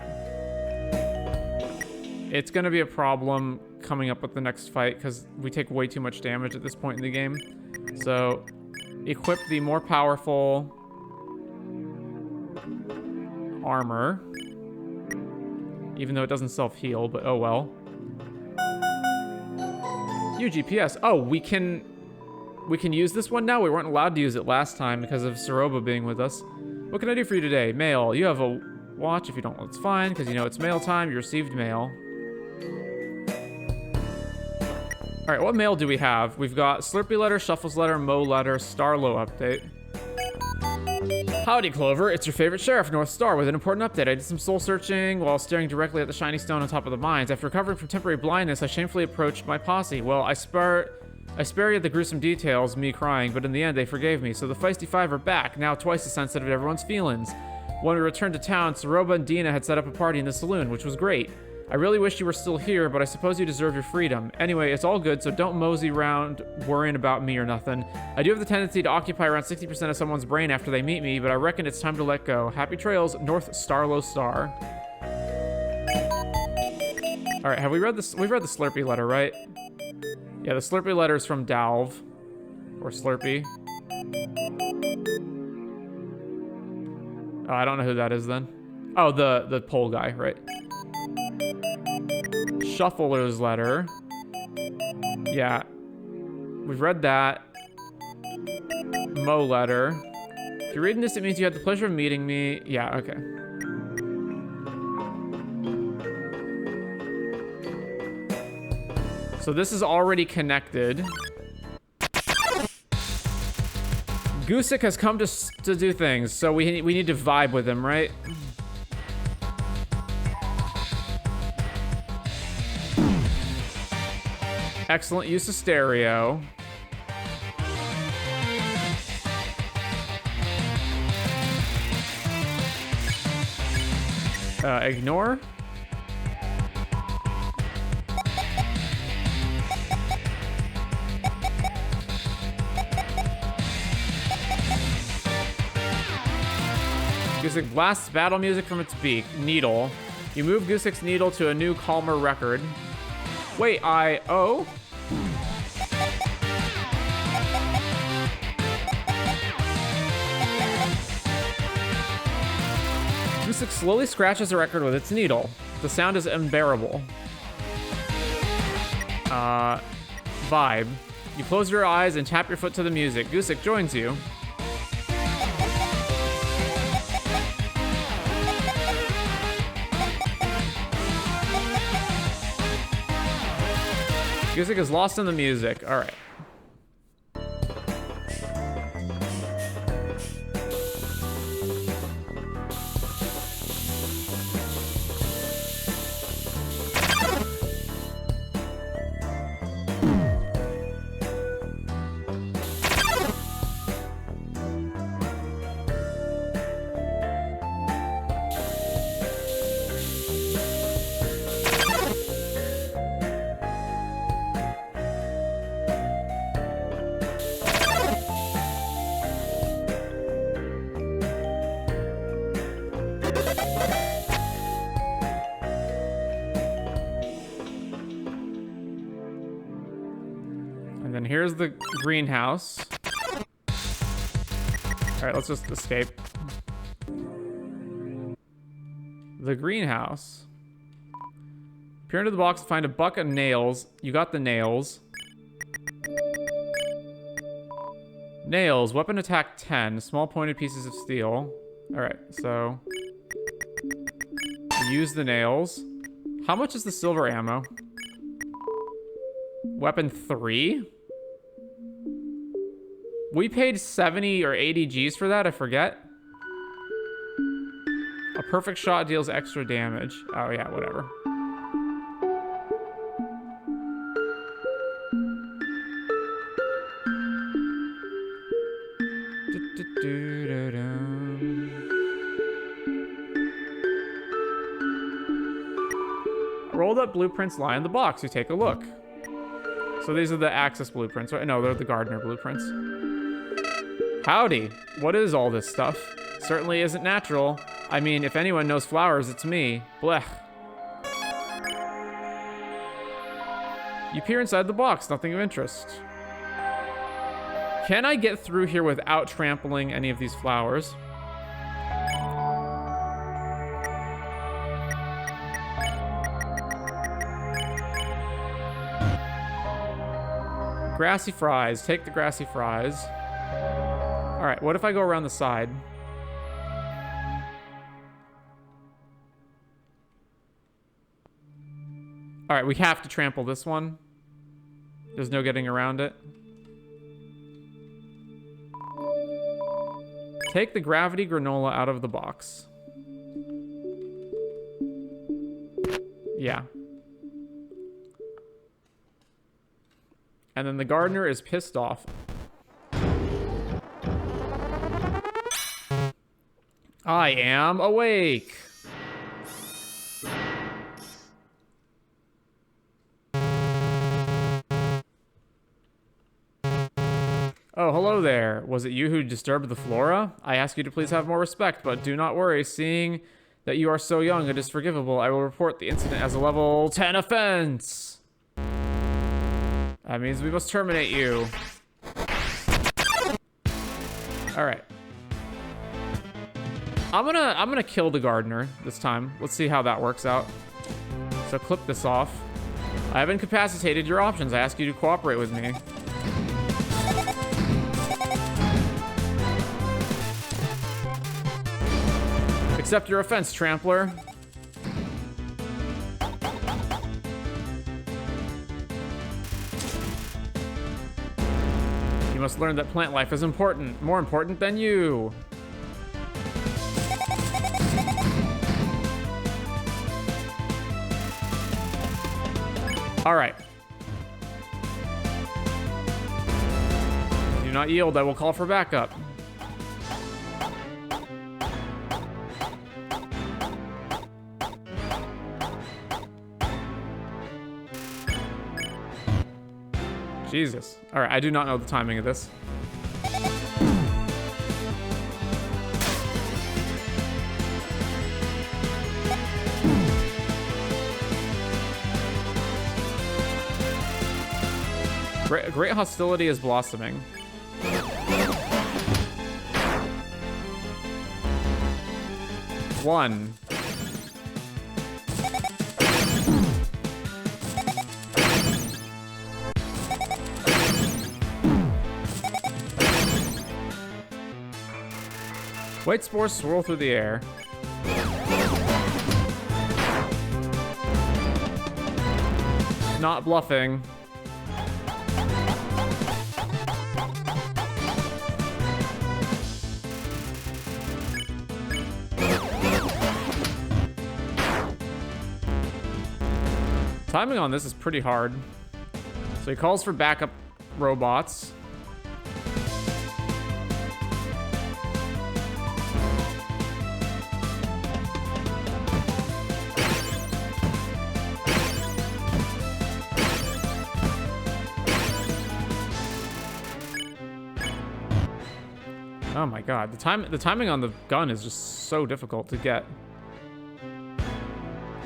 It's gonna be a problem coming up with the next fight, because we take way too much damage at this point in the game. So, equip the more powerful armor. Even though it doesn't self-heal, but oh well. UGPS. Oh, we can use this one now? We weren't allowed to use it last time because of Soroba being with us. What can I do for you today? Mail. You have a watch. If you don't, it's fine, because you know it's mail time. You received mail. Alright, what mail do we have? We've got Slurpee letter, Shuffles letter, Mo letter, Starlo update. Howdy, Clover. It's your favorite sheriff, North Star, with an important update. I did some soul searching while staring directly at the shiny stone on top of the mines. After recovering from temporary blindness, I shamefully approached my posse. Well, I spare you the gruesome details, me crying, but in the end, they forgave me. So the Feisty Five are back, now twice as sensitive to everyone's feelings. When we returned to town, Soroba and Dina had set up a party in the saloon, which was great. I really wish you were still here, but I suppose you deserve your freedom. Anyway, it's all good, so don't mosey around worrying about me or nothing. I do have the tendency to occupy around 60% of someone's brain after they meet me, but I reckon it's time to let go. Happy trails, North Starlo Star. Alright, have we read this? We've read the Slurpee letter, right? Yeah, the Slurpee letter is from Dalv. Or Slurpee. Oh, I don't know who that is then. Oh, the pole guy, right. Shuffler's letter. Yeah. We've read that. Mo letter. If you're reading this, it means you had the pleasure of meeting me. Yeah, okay. So this is already connected. Gusick has come to do things, so we need to vibe with him, right? Excellent use of stereo. Ignore. Gusick blasts battle music from its beak. Needle. You move Gusick's needle to a new, calmer record. Wait, oh? Gusick slowly scratches a record with its needle. The sound is unbearable. Vibe. You close your eyes and tap your foot to the music. Gusick joins you. Gusick is lost in the music. All right. then here's the greenhouse. All right, let's just escape. The greenhouse. Peer into the box to find a bucket of nails. You got the nails. Nails. Weapon attack 10. Small pointed pieces of steel. All right, so use the nails. How much is the silver ammo? Weapon 3? We paid 70 or 80 G's for that, I forget. A perfect shot deals extra damage. Oh yeah, whatever. Rolled up blueprints lie in the box. You take a look. So these are the Axis blueprints, right? No, they're the Gardener blueprints. Howdy. What is all this stuff? Certainly isn't natural. I mean, if anyone knows flowers, it's me. Blech. You peer inside the box. Nothing of interest. Can I get through here without trampling any of these flowers? Grassy fries. Take the grassy fries. All right, what if I go around the side? All right, we have to trample this one. There's no getting around it. Take the gravity granola out of the box. Yeah. And then the gardener is pissed off. I am awake. Oh, hello there. Was it you who disturbed the flora? I ask you to please have more respect, but do not worry. Seeing that you are so young, it is forgivable. I will report the incident as a level 10 offense. That means we must terminate you. All right. I'm gonna kill the gardener this time. Let's see how that works out. So clip this off. I have incapacitated your options. I ask you to cooperate with me. Accept your offense, trampler. You must learn that plant life is important, more important than you. All right. Do not yield, I will call for backup. Jesus. All right, I do not know the timing of this. Great hostility is blossoming. One. White spores swirl through the air. Not bluffing. Timing on this is pretty hard. So he calls for backup robots. Oh my god, the timing on the gun is just so difficult to get.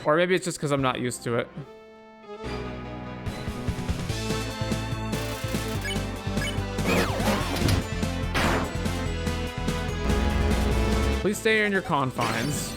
Or maybe it's just because I'm not used to it. Please stay in your confines.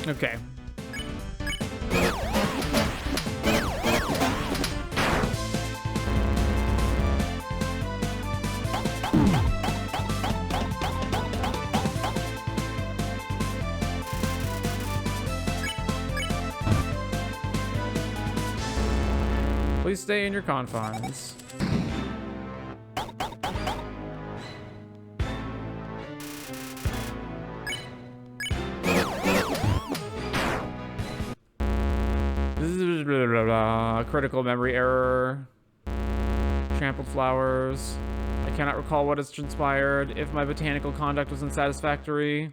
Okay. Please stay in your confines. Critical memory error. Trampled flowers. I cannot recall what has transpired. If my botanical conduct was unsatisfactory.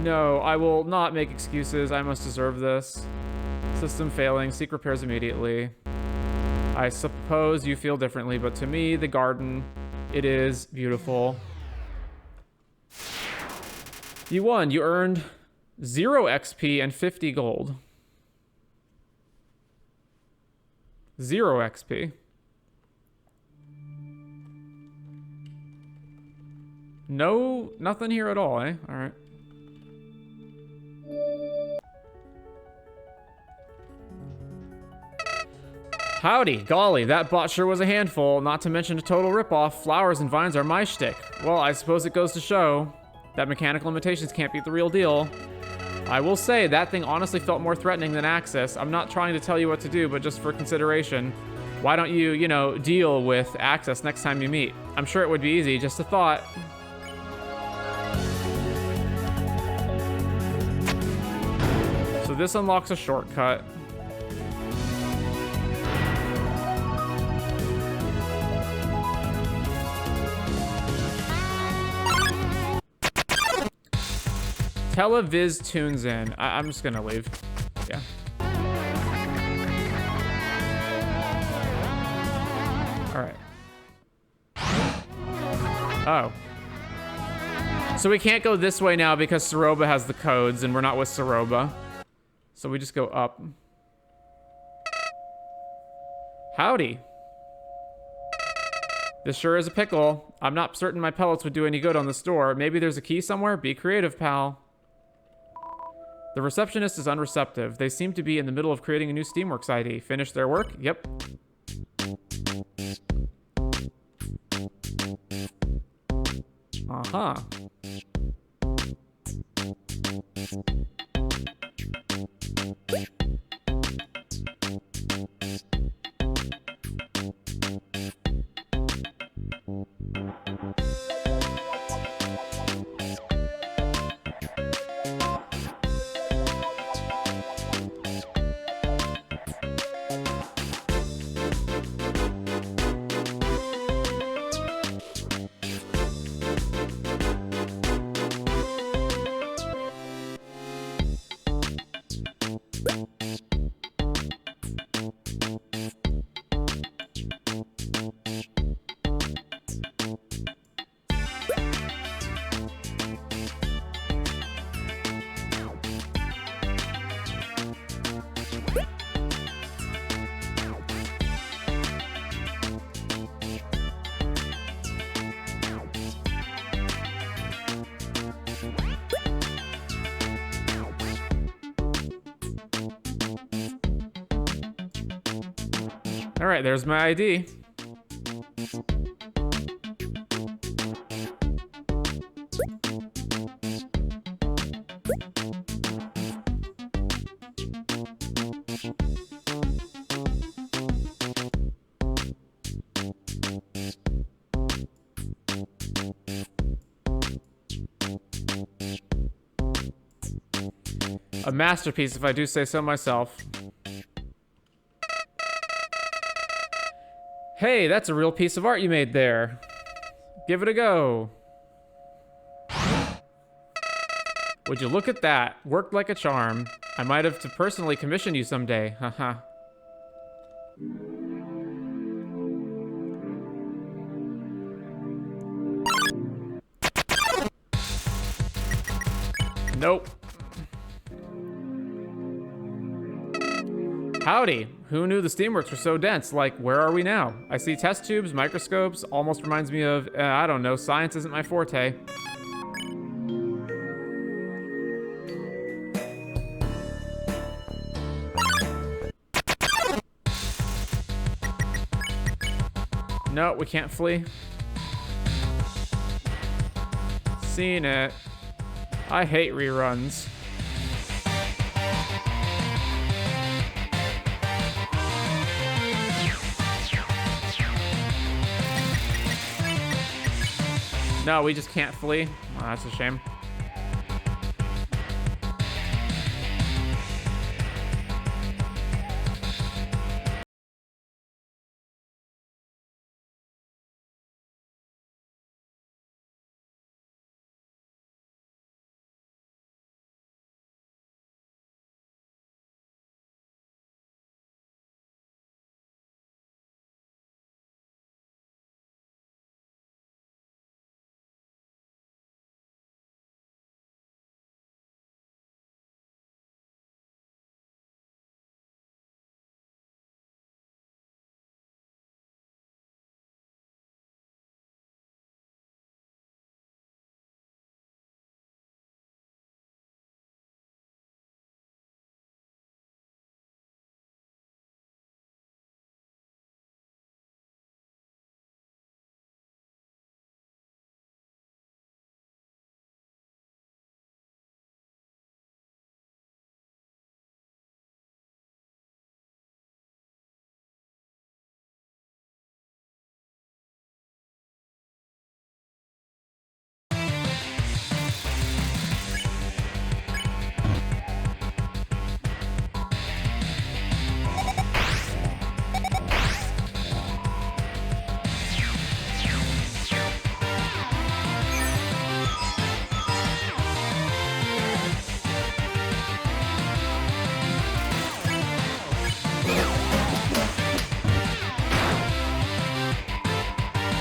No, I will not make excuses. I must deserve this. System failing. Seek repairs immediately. I suppose you feel differently, but to me, the garden, it is beautiful. You won. You earned 0 XP and 50 gold. 0 XP. No, nothing here at all, eh? All right. Howdy, golly, that bot sure was a handful, not to mention a total ripoff. Flowers and vines are my shtick. Well, I suppose it goes to show that mechanical limitations can't beat the real deal. I will say, that thing honestly felt more threatening than Axis. I'm not trying to tell you what to do, but just for consideration, why don't you, you know, deal with Axis next time you meet? I'm sure it would be easy, just a thought. So this unlocks a shortcut. Televiz tunes in. I'm just gonna leave. Yeah. Alright. Oh. So we can't go this way now because Soroba has the codes and we're not with Soroba. So we just go up. Howdy. This sure is a pickle. I'm not certain my pellets would do any good on the store. Maybe there's a key somewhere? Be creative, pal. The receptionist is unreceptive. They seem to be in the middle of creating a new Steamworks ID. Finish their work? Yep. Uh-huh. All right, there's my ID. A masterpiece, if I do say so myself. Hey, that's a real piece of art you made there. Give it a go. Would you look at that? Worked like a charm. I might have to personally commission you someday. Haha. Nope. Howdy. Who knew the Steamworks were so dense? Like, where are we now? I see test tubes, microscopes. Almost reminds me of, I don't know, science isn't my forte. No, we can't flee. Seen it. I hate reruns. No, we just can't flee. Oh, that's a shame.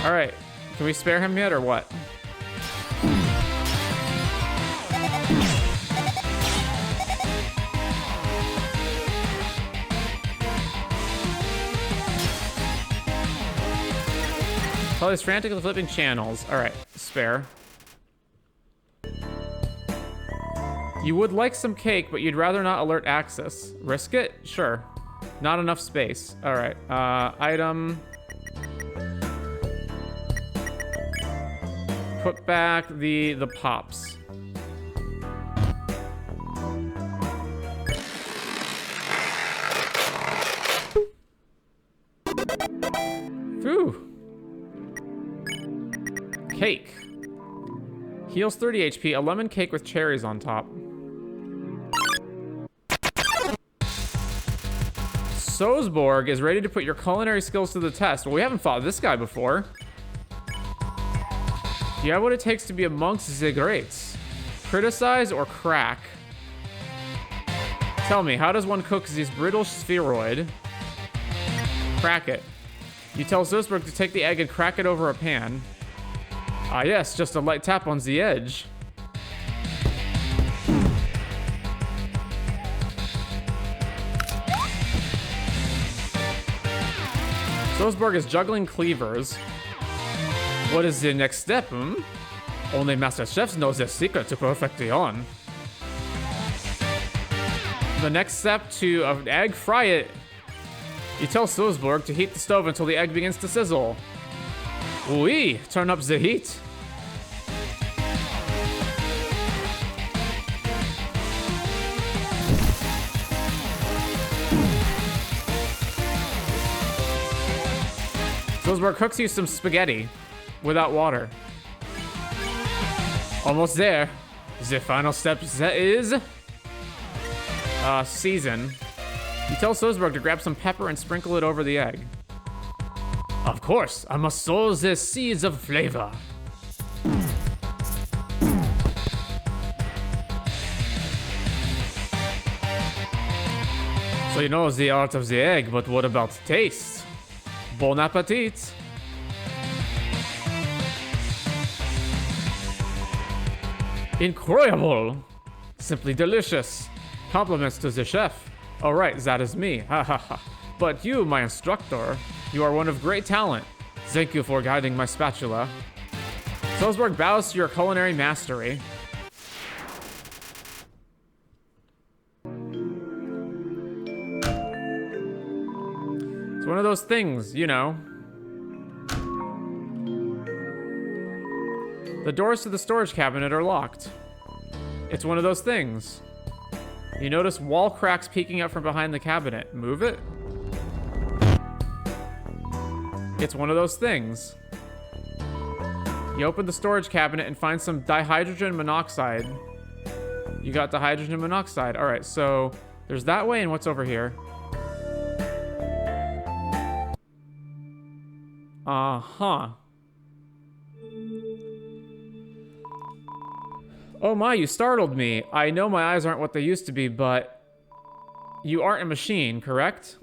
All right, can we spare him yet or what? Probably frantically flipping channels. All right, spare. You would like some cake, but you'd rather not alert access. Risk it? Sure. Not enough space. All right, item. Put back the pops. Phew. Cake. Heals 30 HP, a lemon cake with cherries on top. Sosborg is ready to put your culinary skills to the test. Well, we haven't fought this guy before. You have what it takes to be amongst the greats. Criticize or crack? Tell me, how does one cook this brittle spheroid? Crack it. You tell Sosborg to take the egg and crack it over a pan. Ah yes, just a light tap on the edge. Sosborg is juggling cleavers. What is the next step, Only master chefs know the secret to perfection. The next step to an egg, fry it. You tell Sosborg to heat the stove until the egg begins to sizzle. Oui, turn up the heat. Sosborg cooks you some spaghetti without water. Almost there. The final step is Season. You tell Sosberg to grab some pepper and sprinkle it over the egg. Of course, I must sow the seeds of flavor. So you know the art of the egg, but what about taste? Bon appetit! Incredible! Simply delicious. Compliments to the chef. Oh right, that is me. Ha ha ha. But you, my instructor, you are one of great talent. Thank you for guiding my spatula. Salzburg bows to your culinary mastery. It's one of those things, you know. The doors to the storage cabinet are locked. It's one of those things. You notice wall cracks peeking out from behind the cabinet. Move it. It's one of those things. You open the storage cabinet and find some dihydrogen monoxide. You got dihydrogen monoxide. All right, so there's that way, and what's over here? Uh-huh. Oh my, you startled me. I know my eyes aren't what they used to be, but you aren't a machine, correct?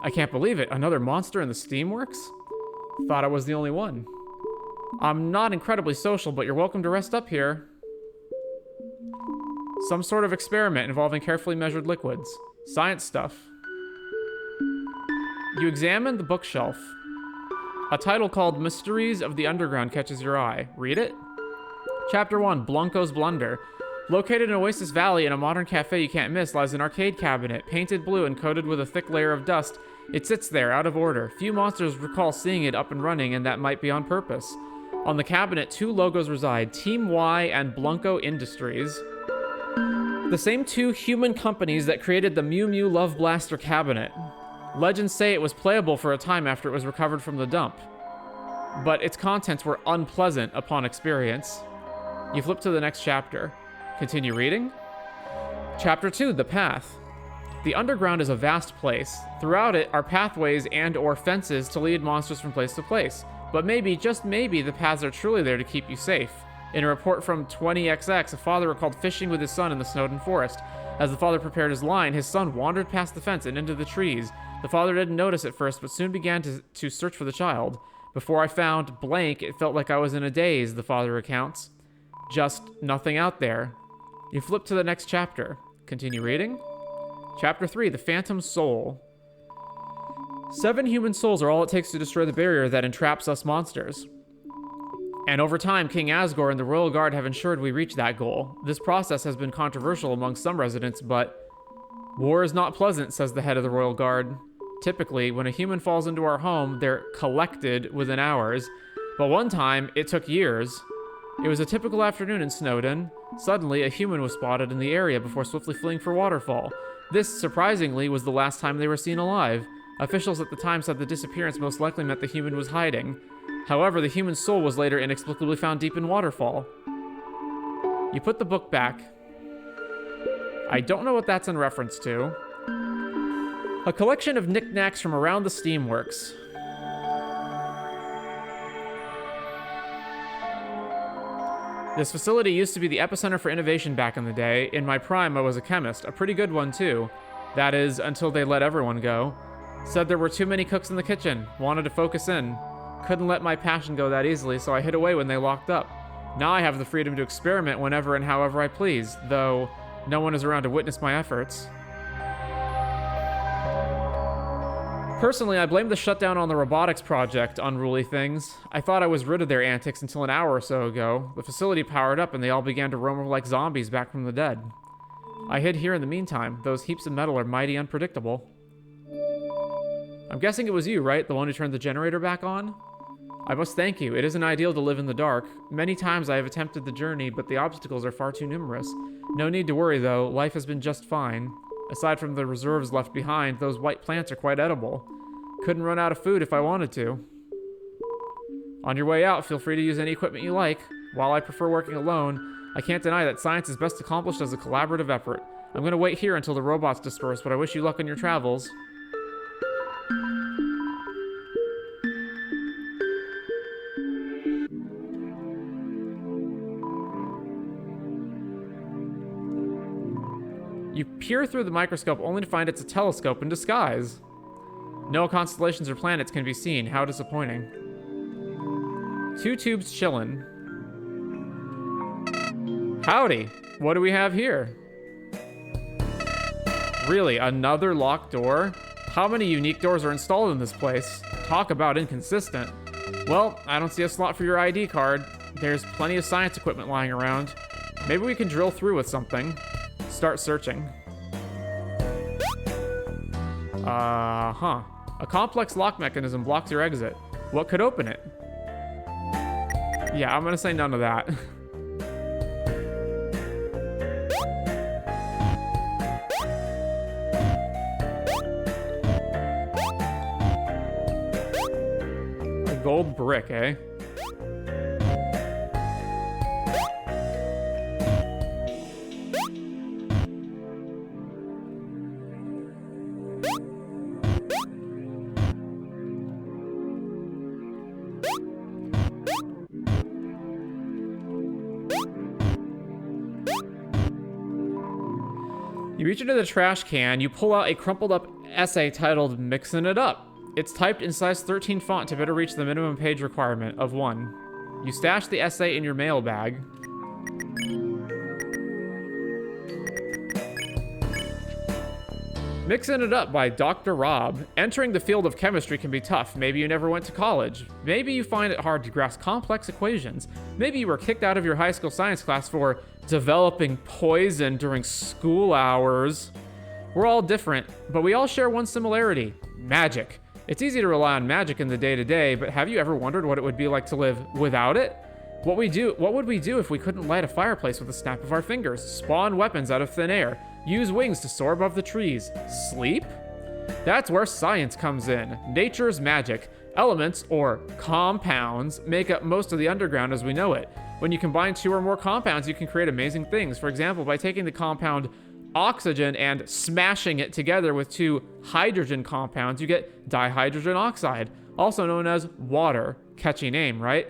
I can't believe it. Another monster in the Steamworks? Thought I was the only one. I'm not incredibly social, but you're welcome to rest up here. Some sort of experiment involving carefully measured liquids. Science stuff. You examine the bookshelf. A title called Mysteries of the Underground catches your eye. Read it. Chapter 1, Blanco's Blunder. Located in Oasis Valley in a modern cafe you can't miss lies an arcade cabinet, painted blue and coated with a thick layer of dust. It sits there, out of order. Few monsters recall seeing it up and running, and that might be on purpose. On the cabinet, two logos reside, Team Y and Blanco Industries. The same two human companies that created the Mew Mew Love Blaster cabinet. Legends say it was playable for a time after it was recovered from the dump, but its contents were unpleasant upon experience. You flip to the next chapter. Continue reading. Chapter 2, The Path. The underground is a vast place. Throughout it are pathways and or fences to lead monsters from place to place. But maybe, just maybe, the paths are truly there to keep you safe. In a report from 20XX, a father recalled fishing with his son in the Snowdin forest. As the father prepared his line, his son wandered past the fence and into the trees. The father didn't notice at first, but soon began to search for the child. Before I found blank, it felt like I was in a daze, the father recounts. Just nothing out there. You flip to the next chapter. Continue reading. Chapter 3, The Phantom Soul. 7 human souls are all it takes to destroy the barrier that entraps us monsters. And over time, King Asgore and the Royal Guard have ensured we reach that goal. This process has been controversial among some residents, but war is not pleasant, says the head of the Royal Guard. Typically, when a human falls into our home, they're collected within hours. But one time, it took years. It was a typical afternoon in Snowdin. Suddenly, a human was spotted in the area before swiftly fleeing for waterfall. This, surprisingly, was the last time they were seen alive. Officials at the time said the disappearance most likely meant the human was hiding. However, the human soul was later inexplicably found deep in waterfall. You put the book back. I don't know what that's in reference to. A collection of knickknacks from around the Steamworks. This facility used to be the epicenter for innovation back in the day. In my prime, I was a chemist. A pretty good one, too. That is, until they let everyone go. Said there were too many cooks in the kitchen. Wanted to focus in. Couldn't let my passion go that easily, so I hid away when they locked up. Now I have the freedom to experiment whenever and however I please, though no one is around to witness my efforts. Personally, I blame the shutdown on the robotics project, unruly things. I thought I was rid of their antics until an hour or so ago. The facility powered up and they all began to roam like zombies back from the dead. I hid here in the meantime. Those heaps of metal are mighty unpredictable. I'm guessing it was you, right? The one who turned the generator back on? I must thank you. It isn't ideal to live in the dark. Many times I have attempted the journey, but the obstacles are far too numerous. No need to worry, though. Life has been just fine. Aside from the reserves left behind, those white plants are quite edible. Couldn't run out of food if I wanted to. On your way out, feel free to use any equipment you like. While I prefer working alone, I can't deny that science is best accomplished as a collaborative effort. I'm gonna wait here until the robots disperse, but I wish you luck on your travels. You peer through the microscope only to find it's a telescope in disguise. No constellations or planets can be seen. How disappointing. 2 tubes chillin'. Howdy. What do we have here? Really, another locked door? How many unique doors are installed in this place? Talk about inconsistent. Well, I don't see a slot for your ID card. There's plenty of science equipment lying around. Maybe we can drill through with something. Start searching. A complex lock mechanism blocks your exit. What could open it? Yeah, I'm gonna say none of that. A gold brick, eh? You reach into the trash can, you pull out a crumpled up essay titled Mixin' It Up. It's typed in size 13 font to better reach the minimum page requirement of 1. You stash the essay in your mail bag. Mixin' It Up by Dr. Rob. Entering the field of chemistry can be tough. Maybe you never went to college. Maybe you find it hard to grasp complex equations. Maybe you were kicked out of your high school science class for developing poison during school hours. We're all different, but we all share one similarity: magic. It's easy to rely on magic in the day-to-day, but have you ever wondered what it would be like to live without it? What would we do if we couldn't light a fireplace with a snap of our fingers, spawn weapons out of thin air, use wings to soar above the trees, sleep? That's where science comes in. Nature's magic. Elements, or compounds, make up most of the underground as we know it. When you combine 2 or more compounds, you can create amazing things. For example, by taking the compound oxygen and smashing it together with 2 hydrogen compounds, you get dihydrogen oxide, also known as water. Catchy name, right?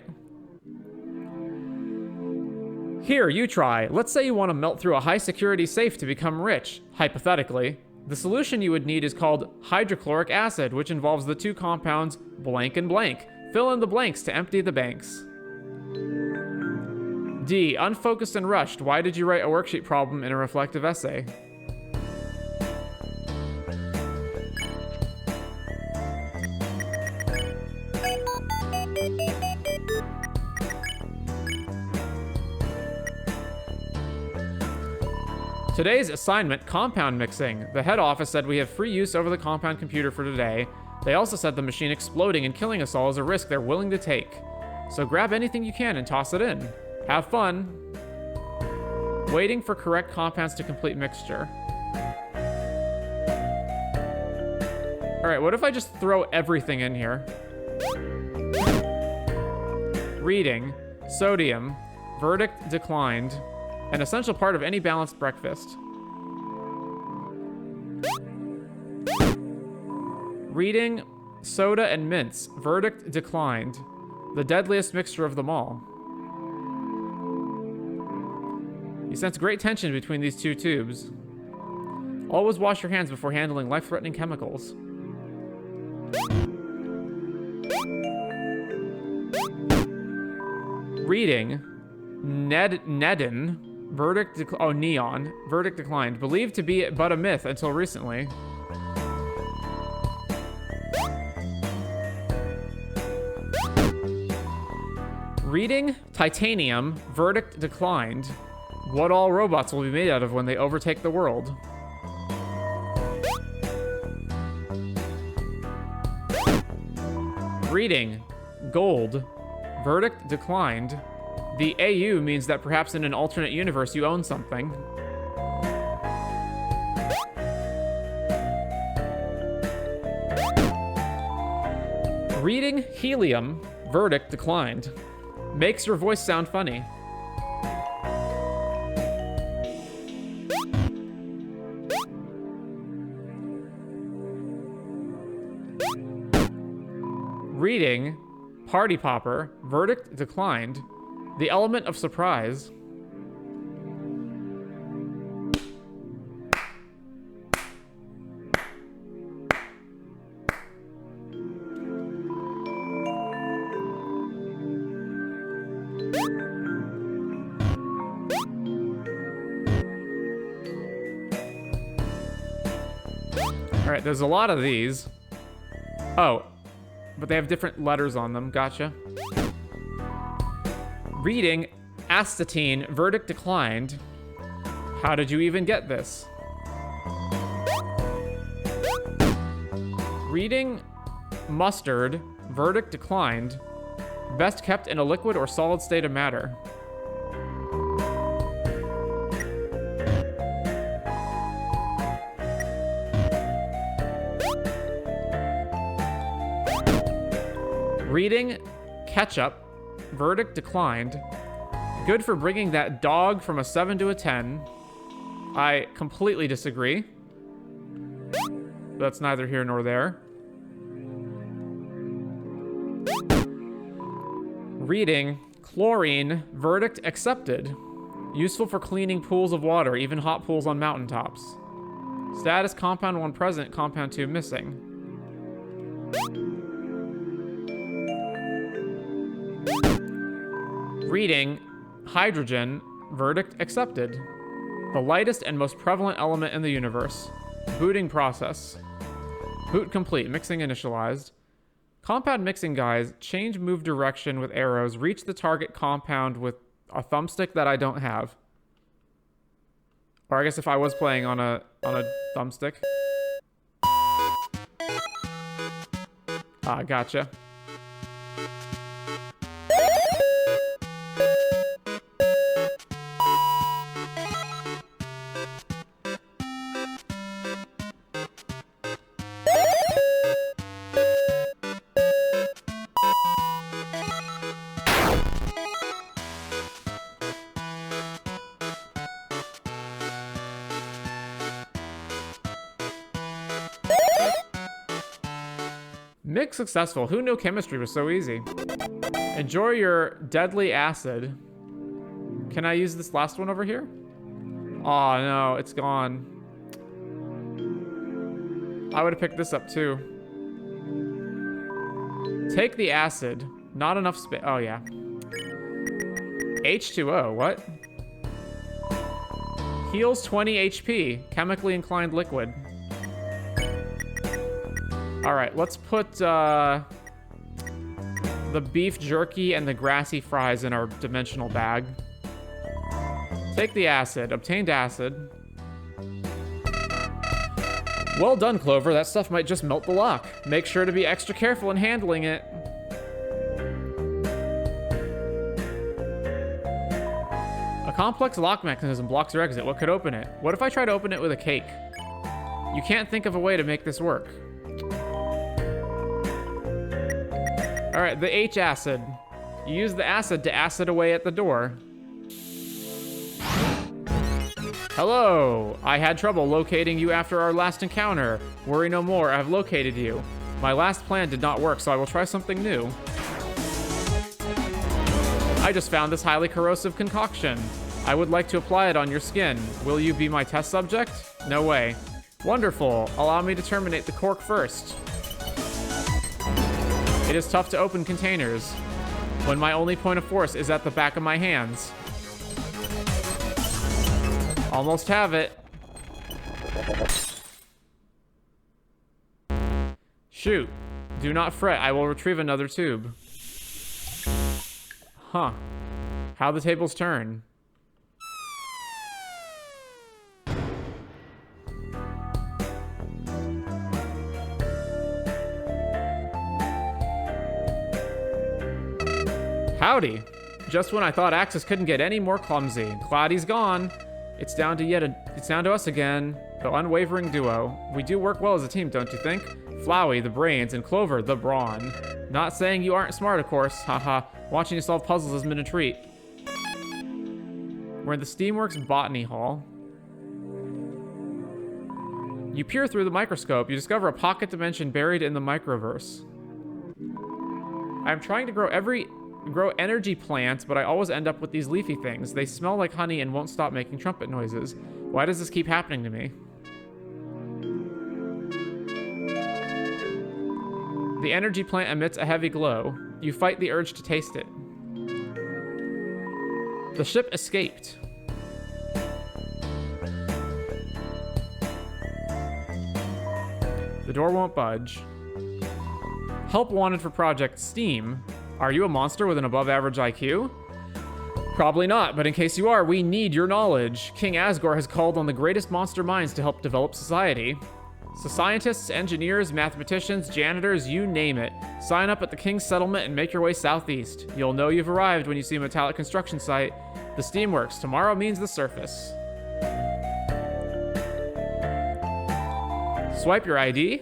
Here, you try. Let's say you want to melt through a high-security safe to become rich, hypothetically. The solution you would need is called hydrochloric acid, which involves the 2 compounds blank and blank. Fill in the blanks to empty the banks. D. Unfocused and rushed. Why did you write a worksheet problem in a reflective essay? Today's assignment, compound mixing. The head office said we have free use over the compound computer for today. They also said the machine exploding and killing us all is a risk they're willing to take. So grab anything you can and toss it in. Have fun. Waiting for correct compounds to complete mixture. Alright, what if I just throw everything in here? Reading. Sodium. Verdict declined. An essential part of any balanced breakfast. Reading. Soda and mints. Verdict declined. The deadliest mixture of them all. You sense great tension between these 2 tubes. Always wash your hands before handling life-threatening chemicals. Reading. Snowdin. Verdict neon. Verdict declined. Believed to be but a myth until recently. Reading. Titanium. Verdict declined. What all robots will be made out of when they overtake the world. Reading. Gold. Verdict declined. The AU means that perhaps in an alternate universe you own something. Reading. Helium. Verdict declined. Makes your voice sound funny. Reading, party popper, verdict declined. The element of surprise. Alright, there's a lot of these. Oh, but they have different letters on them. Gotcha. Reading, astatine, verdict declined. How did you even get this? Reading, mustard, verdict declined. Best kept in a liquid or solid state of matter. Reading, ketchup, verdict declined. Good for bringing that dog from a 7 to a 10. I completely disagree. That's neither here nor there. Reading, chlorine, verdict accepted. Useful for cleaning pools of water, even hot pools on mountaintops. Status, compound 1 present, compound 2 missing. Reading, hydrogen, verdict accepted. The lightest and most prevalent element in the universe. Booting process. Boot complete, mixing initialized. Compound mixing guys, change move direction with arrows, reach the target compound with a thumbstick that I don't have. Or I guess if I was playing on a thumbstick. Ah, gotcha. Mix successful. Who knew chemistry was so easy? Enjoy your deadly acid. Can I use this last one over here? Oh no, it's gone. I would have picked this up too. Take the acid. Not enough space. Oh yeah. H2O, what? Heals 20 HP. Chemically inclined liquid. Alright, let's put the beef jerky and the grassy fries in our dimensional bag. Take the acid. Obtained acid. Well done, Clover. That stuff might just melt the lock. Make sure to be extra careful in handling it. A complex lock mechanism blocks your exit. What could open it? What if I try to open it with a cake? You can't think of a way to make this work. Alright, the H acid. You use the acid to acid away at the door. Hello! I had trouble locating you after our last encounter. Worry no more, I've located you. My last plan did not work, so I will try something new. I just found this highly corrosive concoction. I would like to apply it on your skin. Will you be my test subject? No way. Wonderful. Allow me to terminate the cork first. It is tough to open containers when my only point of force is at the back of my hands. Almost have it. Shoot. Do not fret. I will retrieve another tube. Huh. How the tables turn. Howdy. Just when I thought Axis couldn't get any more clumsy. Cloudy's gone. It's down to us again. The unwavering duo. We do work well as a team, don't you think? Flowey, the brains, and Clover, the brawn. Not saying you aren't smart, of course. Haha. Watching you solve puzzles has been a treat. We're in the Steamworks Botany Hall. You peer through the microscope. You discover a pocket dimension buried in the microverse. I'm trying to grow energy plants, but I always end up with these leafy things. They smell like honey and won't stop making trumpet noises. Why does this keep happening to me? The energy plant emits a heavy glow. You fight the urge to taste it. The ship escaped. The door won't budge. Help wanted for Project Steam. Are you a monster with an above-average IQ? Probably not, but in case you are, we need your knowledge. King Asgore has called on the greatest monster minds to help develop society. So scientists, engineers, mathematicians, janitors, you name it. Sign up at the King's Settlement and make your way southeast. You'll know you've arrived when you see a metallic construction site. The Steamworks. Tomorrow means the surface. Swipe your ID.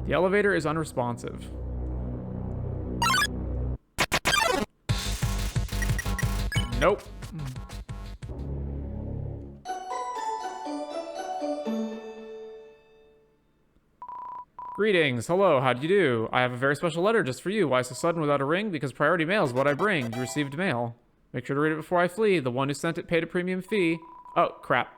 The elevator is unresponsive. Nope. Greetings. Hello. How'd you do? I have a very special letter just for you. Why so sudden without a ring? Because priority mail is what I bring. You received mail. Make sure to read it before I flee. The one who sent it paid a premium fee. Oh, crap.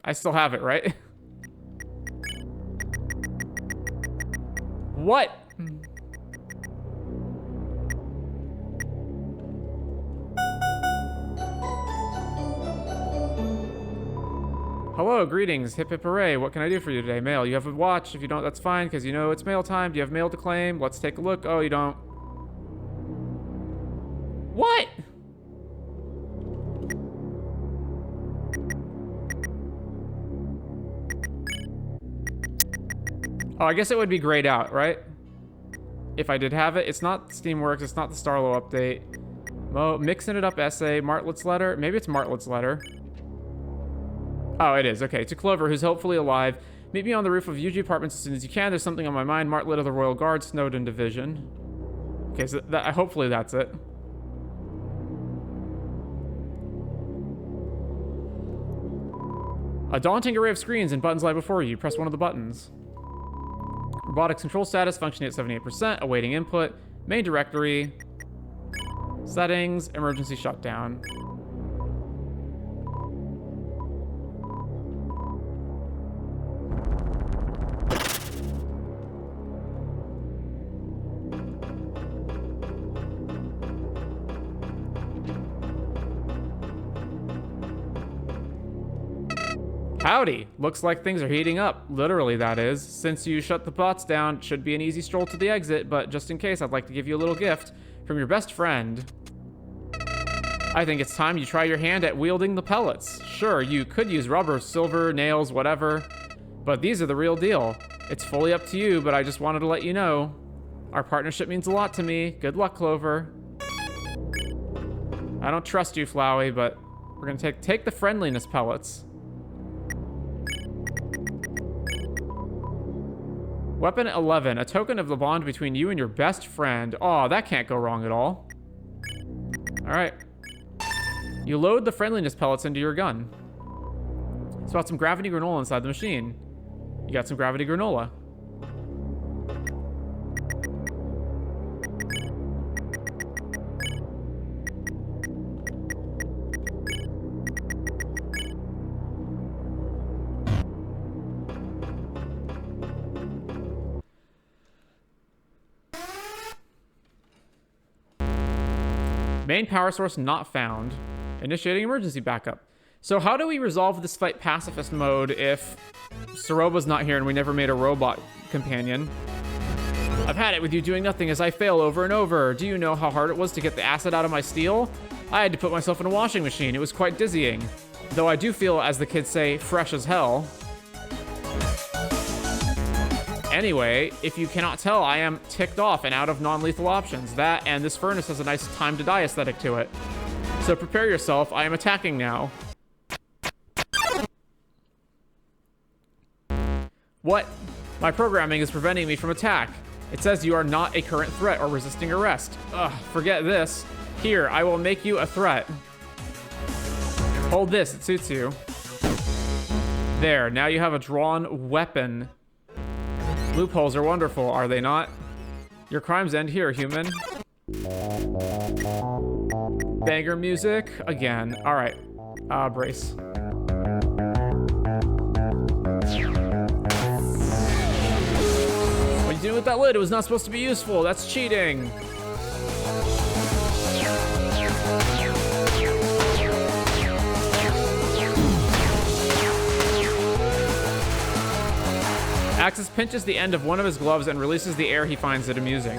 I still have it, right? What? Hello, greetings, hip hip hooray. What can I do for you today? Mail. You have a watch. If you don't, that's fine, because you know it's mail time. Do you have mail to claim? Let's take a look. Oh, you don't. What? Oh, I guess it would be grayed out, right? If I did have it. It's not Steamworks. It's not the Starlow update. Mixing it up essay. Martlet's letter. Maybe it's Martlet's letter. Oh, it is. Okay. To Clover, who's hopefully alive. Meet me on the roof of UG Apartments as soon as you can. There's something on my mind. Martlet of the Royal Guard, Snowdin Division. Okay, so hopefully that's it. A daunting array of screens and buttons lie before you. Press one of the buttons. Robotics control status functioning at 78%, awaiting input. Main directory. Settings, emergency shutdown. Howdy. Looks like things are heating up. Literally, that is. Since you shut the bots down, it should be an easy stroll to the exit, but just in case, I'd like to give you a little gift from your best friend. I think it's time you try your hand at wielding the pellets. Sure, you could use rubber, silver, nails, whatever, but these are the real deal. It's fully up to you, but I just wanted to let you know. Our partnership means a lot to me. Good luck, Clover. I don't trust you, Flowey, but we're gonna take the friendliness pellets. Weapon 11, a token of the bond between you and your best friend. Aw, that can't go wrong at all. Alright. You load the friendliness pellets into your gun. Spot some gravity granola inside the machine. You got some gravity granola. Main power source not found. Initiating emergency backup. So how do we resolve this fight pacifist mode if Soroba's not here and we never made a robot companion? I've had it with you doing nothing as I fail over and over. Do you know how hard it was to get the acid out of my steel? I had to put myself in a washing machine. It was quite dizzying. Though I do feel, as the kids say, fresh as hell. Anyway, if you cannot tell, I am ticked off and out of non-lethal options. That and this furnace has a nice time to die aesthetic to it. So prepare yourself, I am attacking now. What? My programming is preventing me from attack. It says you are not a current threat or resisting arrest. Ugh, forget this. Here, I will make you a threat. Hold this, it suits you. There, now you have a drawn weapon. Loopholes are wonderful, are they not? Your crimes end here, human. Banger music again. All right, brace. What are you doing with that lid? It was not supposed to be useful. That's cheating. Axis pinches the end of one of his gloves and releases the air. He finds it amusing.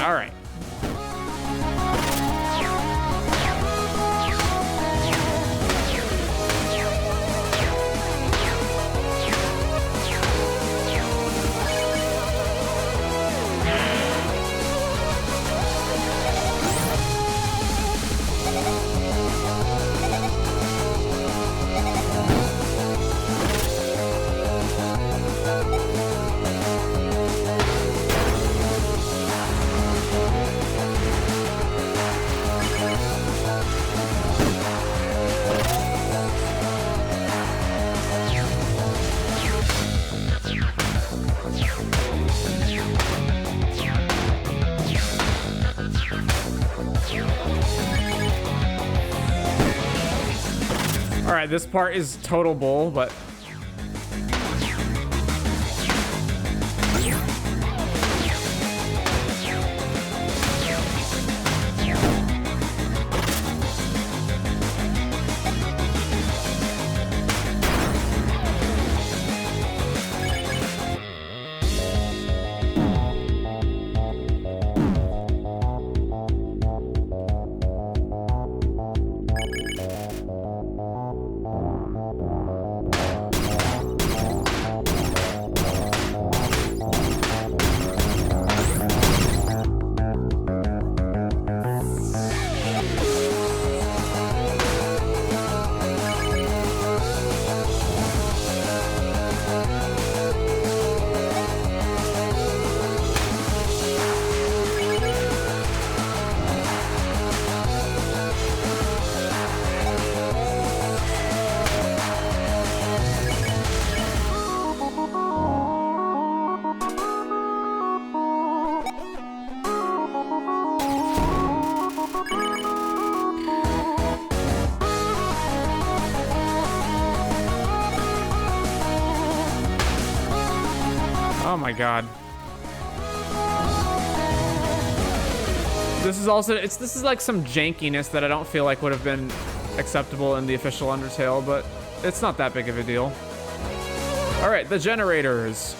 All right. Alright, this part is total bull, but... Oh my god. This is also, this is like some jankiness that I don't feel like would have been acceptable in the official Undertale, but it's not that big of a deal. All right, the generators.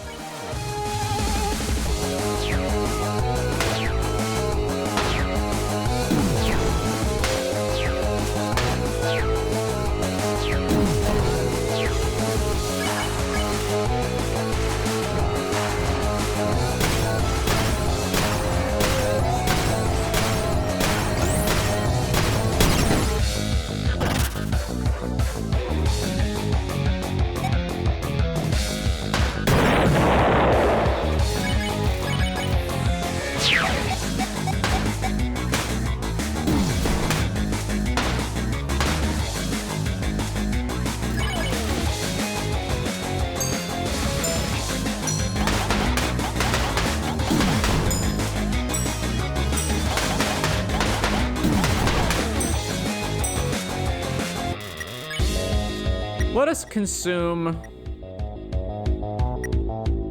Let us consume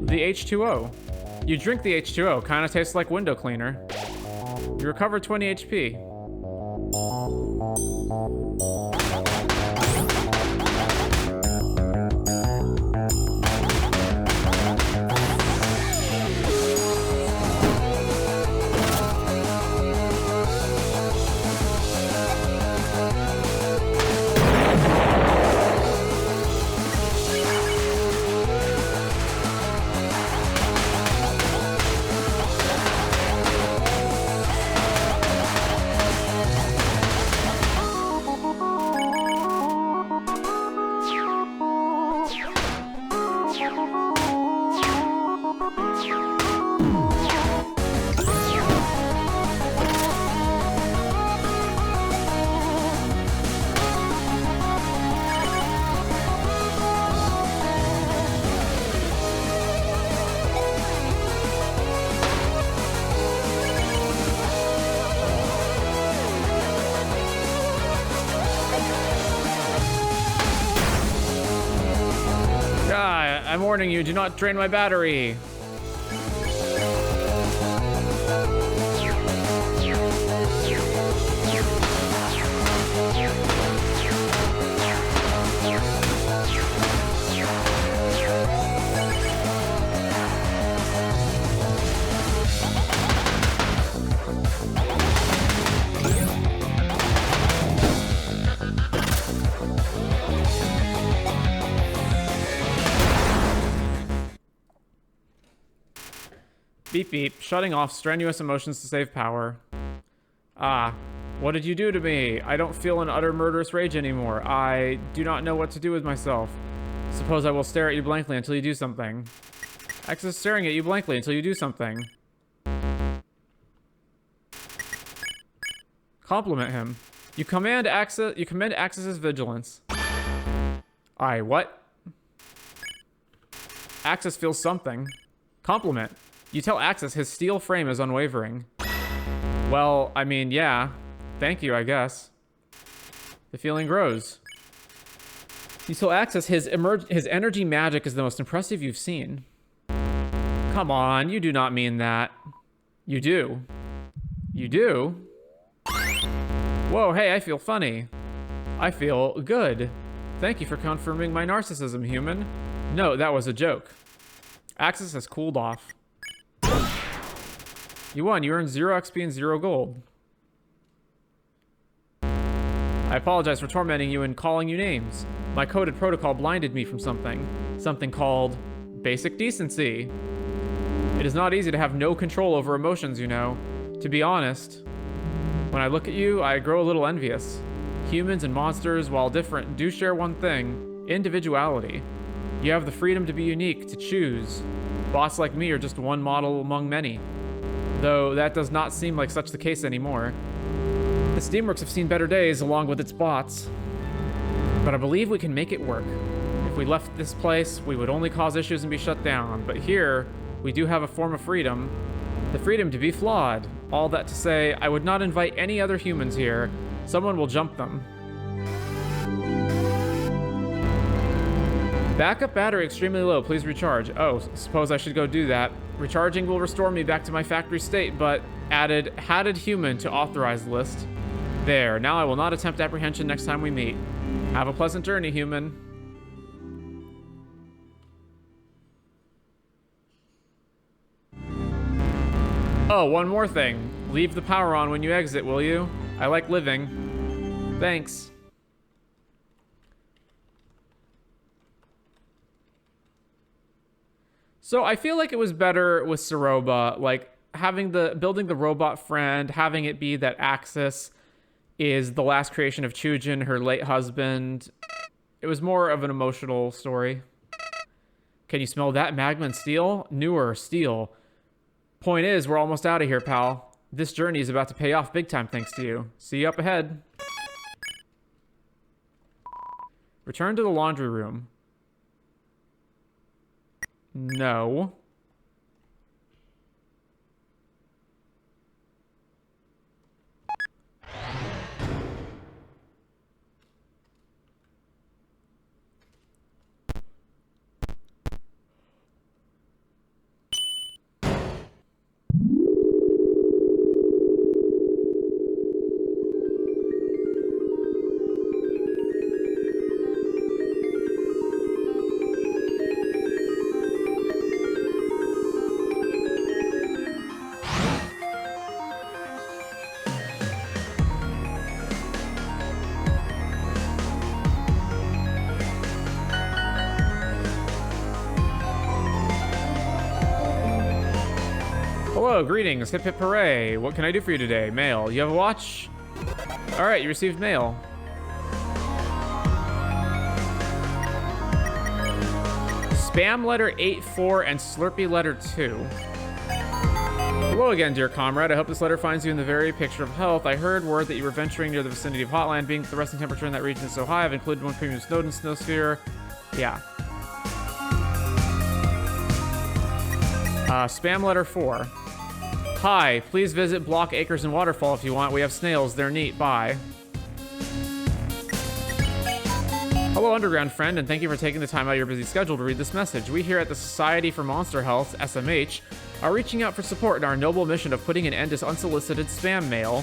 the H2O. You drink the H2O, kind of tastes like window cleaner. You recover 20 HP. I'm warning you, do not drain my battery. Beep beep, shutting off strenuous emotions to save power. Ah, what did you do to me? I don't feel an utter murderous rage anymore. I do not know what to do with myself. Suppose I will stare at you blankly until you do something. Axis staring at you blankly until you do something. Compliment him. You command Axis's vigilance. What? Axis feels something. Compliment. You tell Axis his steel frame is unwavering. Well, I mean, yeah. Thank you, I guess. The feeling grows. You tell Axis his energy magic is the most impressive you've seen. Come on, you do not mean that. You do. You do? Whoa, hey, I feel funny. I feel good. Thank you for confirming my narcissism, human. No, that was a joke. Axis has cooled off. You won. You earned 0 XP and 0 gold. I apologize for tormenting you and calling you names. My coded protocol blinded me from something. Something called basic decency. It is not easy to have no control over emotions, you know. To be honest, when I look at you, I grow a little envious. Humans and monsters, while different, do share one thing: individuality. You have the freedom to be unique, to choose. Bots like me are just one model among many. Though that does not seem like such the case anymore. The Steamworks have seen better days along with its bots. But I believe we can make it work. If we left this place, we would only cause issues and be shut down. But here, we do have a form of freedom. The freedom to be flawed. All that to say, I would not invite any other humans here. Someone will jump them. Backup battery extremely low. Please recharge. Oh, suppose I should go do that. Recharging will restore me back to my factory state, but added hatted human to authorized list. There. Now I will not attempt apprehension next time we meet. Have a pleasant journey, human. Oh, one more thing. Leave the power on when you exit, will you? I like living. Thanks. So I feel like it was better with Saroba, like building the robot friend, having it be that Axis is the last creation of Chujin, her late husband. It was more of an emotional story. Can you smell that magma and steel? Newer steel. Point is, we're almost out of here, pal. This journey is about to pay off big time thanks to you. See you up ahead. Return to the laundry room. No. Hello, greetings, hip hip hooray. What can I do for you today? Mail. You have a watch? Alright, you received mail. Spam letter 84 and Slurpee letter 2. Hello again, dear comrade. I hope this letter finds you in the very picture of health. I heard word that you were venturing near the vicinity of Hotland. Being that the resting temperature in that region is so high, I've included one premium Snowdin snowsphere. Yeah. Spam letter 4. Hi, please visit Block Acres and Waterfall if you want. We have snails. They're neat. Bye. Hello, Underground friend, and thank you for taking the time out of your busy schedule to read this message. We here at the Society for Monster Health, SMH, are reaching out for support in our noble mission of putting an end to unsolicited spam mail.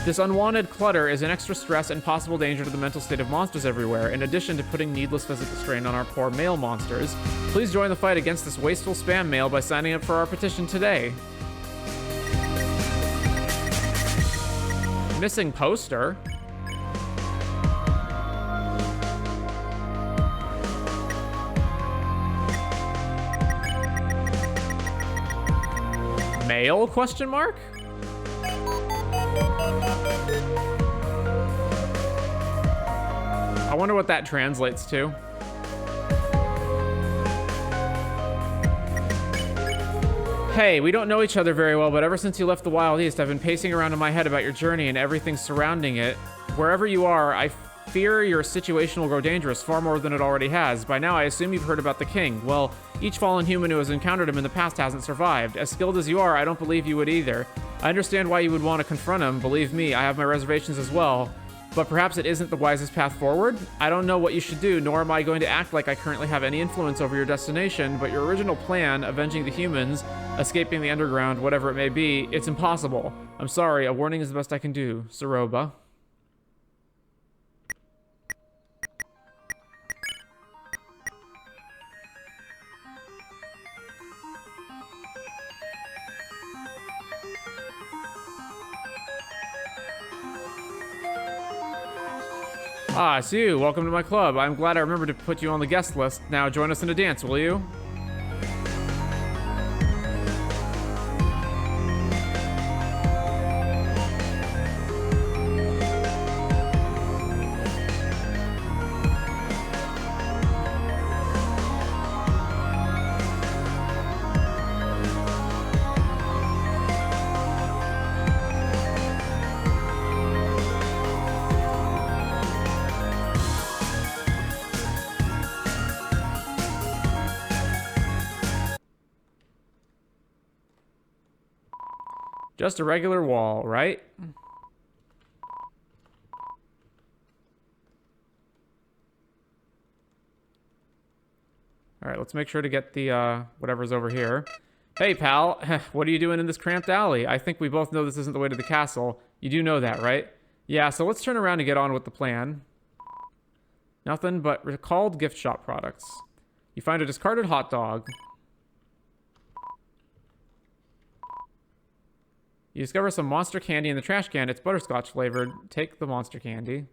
This unwanted clutter is an extra stress and possible danger to the mental state of monsters everywhere, in addition to putting needless physical strain on our poor mail monsters. Please join the fight against this wasteful spam mail by signing up for our petition today. Missing poster? Mail? Question mark? I wonder what that translates to. Hey, we don't know each other very well, but ever since you left the Wild East, I've been pacing around in my head about your journey and everything surrounding it. Wherever you are, I fear your situation will grow dangerous far more than it already has. By now, I assume you've heard about the King. Well, each fallen human who has encountered him in the past hasn't survived. As skilled as you are, I don't believe you would either. I understand why you would want to confront him. Believe me, I have my reservations as well. But perhaps it isn't the wisest path forward? I don't know what you should do, nor am I going to act like I currently have any influence over your destination, but your original plan, avenging the humans, escaping the underground, whatever it may be, it's impossible. I'm sorry, a warning is the best I can do. Soroba. Ah, it's you. Welcome to my club. I'm glad I remembered to put you on the guest list. Now join us in a dance, will you? Just a regular wall, right? Alright, let's make sure to get the, whatever's over here. Hey, pal. What are you doing in this cramped alley? I think we both know this isn't the way to the castle. You do know that, right? Yeah, so let's turn around and get on with the plan. Nothing but recalled gift shop products. You find a discarded hot dog. You discover some monster candy in the trash can. It's butterscotch flavored. Take the monster candy.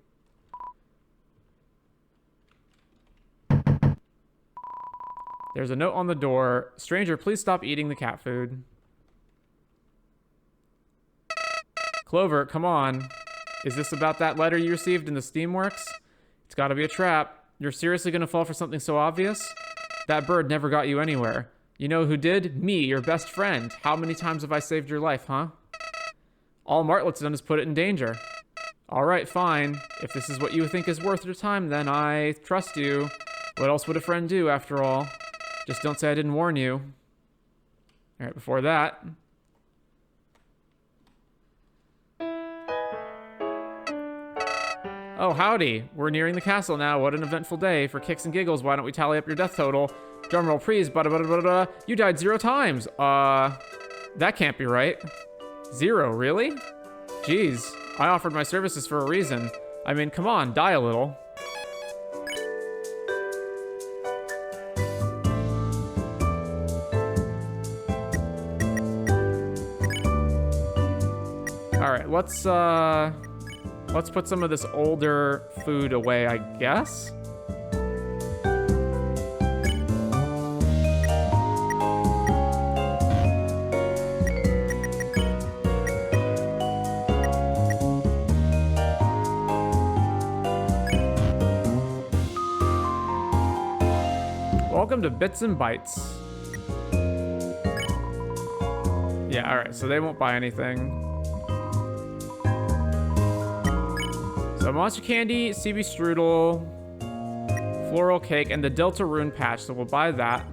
There's a note on the door. Stranger, please stop eating the cat food. Clover, come on. Is this about that letter you received in the Steamworks? It's gotta be a trap. You're seriously gonna fall for something so obvious? That bird never got you anywhere. You know who did? Me, your best friend. How many times have I saved your life, huh? All Martlet's done is put it in danger. Alright, fine. If this is what you think is worth your time, then I trust you. What else would a friend do, after all? Just don't say I didn't warn you. Alright, before that... Oh, howdy. We're nearing the castle now. What an eventful day. For kicks and giggles, why don't we tally up your death total? Drumroll, please. Bada. You died 0 times. That can't be right. 0, really? Jeez, I offered my services for a reason. I mean, come on, die a little. Alright, let's put some of this older food away, I guess. Welcome to Bits and Bytes. Yeah, alright, so they won't buy anything. So Monster Candy, CB Strudel, Floral Cake, and the Delta Rune Patch, so we'll buy that.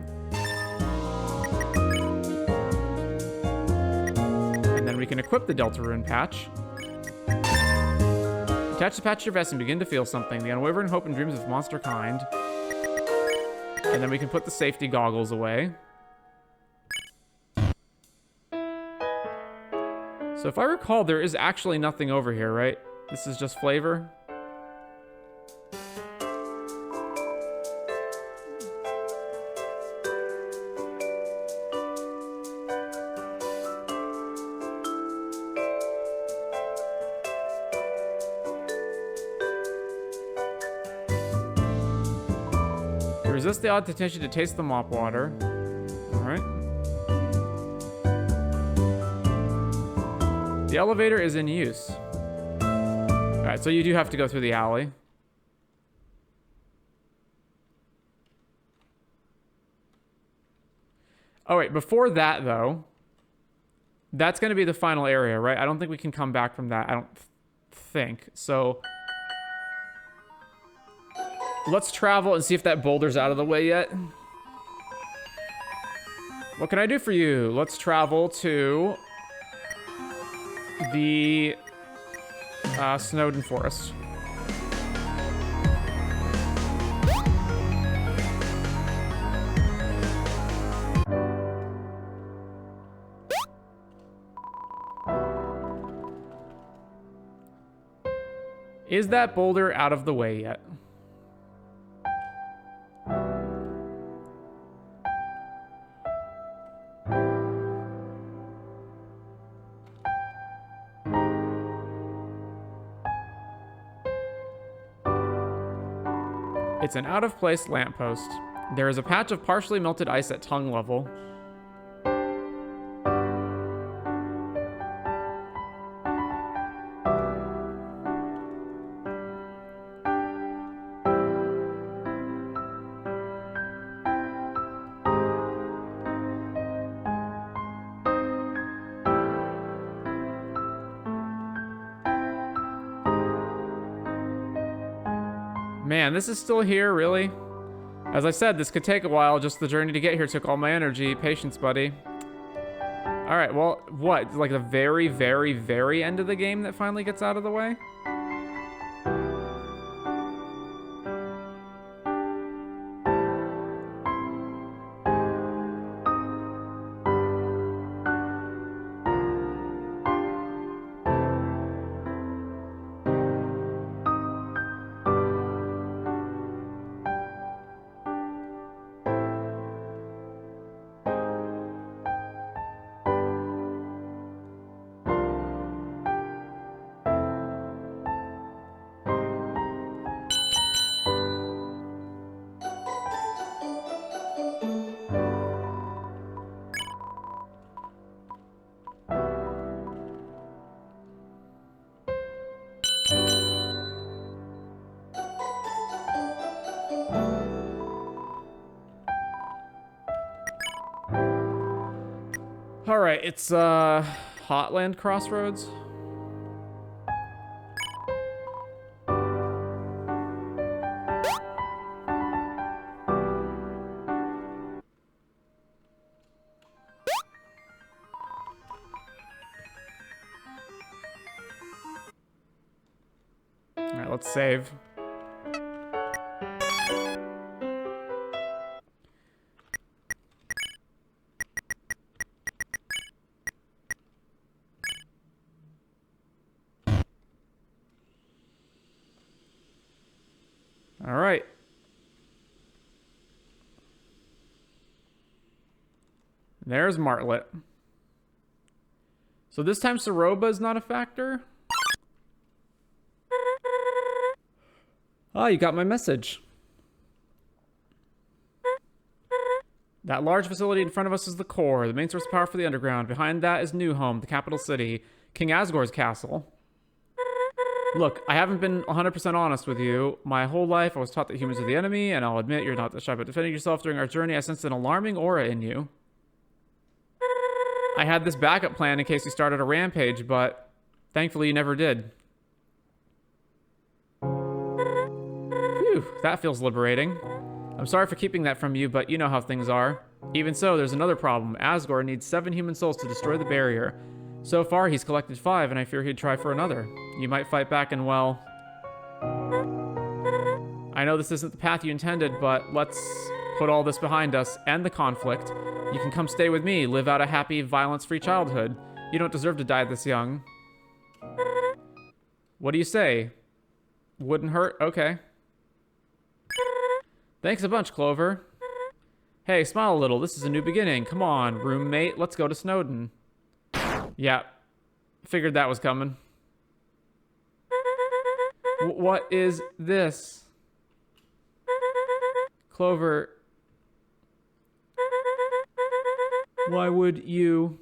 And then we can equip the Delta Rune Patch. Attach the patch to your vest and begin to feel something. The unwavering hope and dreams of monster kind. And then we can put the safety goggles away. So if I recall, there is actually nothing over here, right? This is just flavor. Resist the odd temptation to taste the mop water. Alright. The elevator is in use. Alright, so you do have to go through the alley. Oh wait, before that though, that's going to be the final area, right? I don't think we can come back from that. I don't think. So let's travel and see if that boulder's out of the way yet. What can I do for you? Let's travel to the Snowdin Forest. Is that boulder out of the way yet? It's an out-of-place lamppost. There is a patch of partially melted ice at tongue level. Man, this is still here, really? As I said, this could take a while. Just the journey to get here took all my energy. Patience, buddy. Alright, well, what? Like the very, very, very end of the game that finally gets out of the way? Alright, it's Hotland Crossroads. Alright, let's save. All right. There's Martlet. So this time Soroba is not a factor? Ah, you got my message. That large facility in front of us is the core, the main source of power for the underground. Behind that is New Home, the capital city, King Asgore's castle. Look, I haven't been 100% honest with you. My whole life I was taught that humans are the enemy, and I'll admit you're not that shy about defending yourself. During our journey, I sensed an alarming aura in you. I had this backup plan in case you started a rampage, but thankfully you never did. Phew, that feels liberating. I'm sorry for keeping that from you, but you know how things are. Even so, there's another problem. Asgore needs 7 human souls to destroy the barrier. So far, he's collected 5, and I fear he'd try for another. You might fight back and, well, I know this isn't the path you intended, but let's put all this behind us and the conflict. You can come stay with me, live out a happy, violence-free childhood. You don't deserve to die this young. What do you say? Wouldn't hurt? Okay. Thanks a bunch, Clover. Hey, smile a little. This is a new beginning. Come on, roommate. Let's go to Snowdin. Yeah. Figured that was coming. What is this? Clover. Why would you...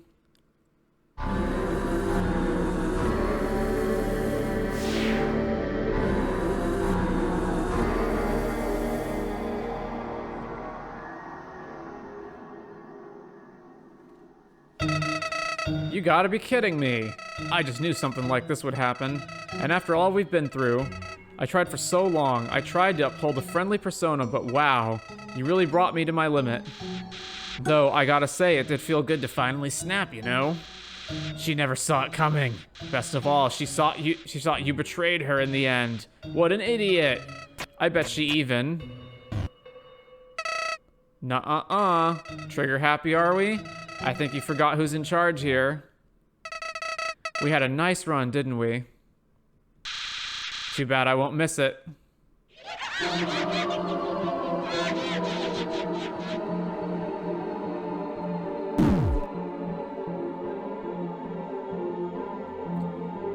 You gotta be kidding me. I just knew something like this would happen. And after all we've been through, I tried for so long. I tried to uphold a friendly persona, but wow, you really brought me to my limit. Though, I gotta say, it did feel good to finally snap, you know? She never saw it coming. Best of all, she thought you betrayed her in the end. What an idiot. I bet she even... Nuh-uh-uh. Trigger happy, are we? I think you forgot who's in charge here. We had a nice run, didn't we? Too bad I won't miss it.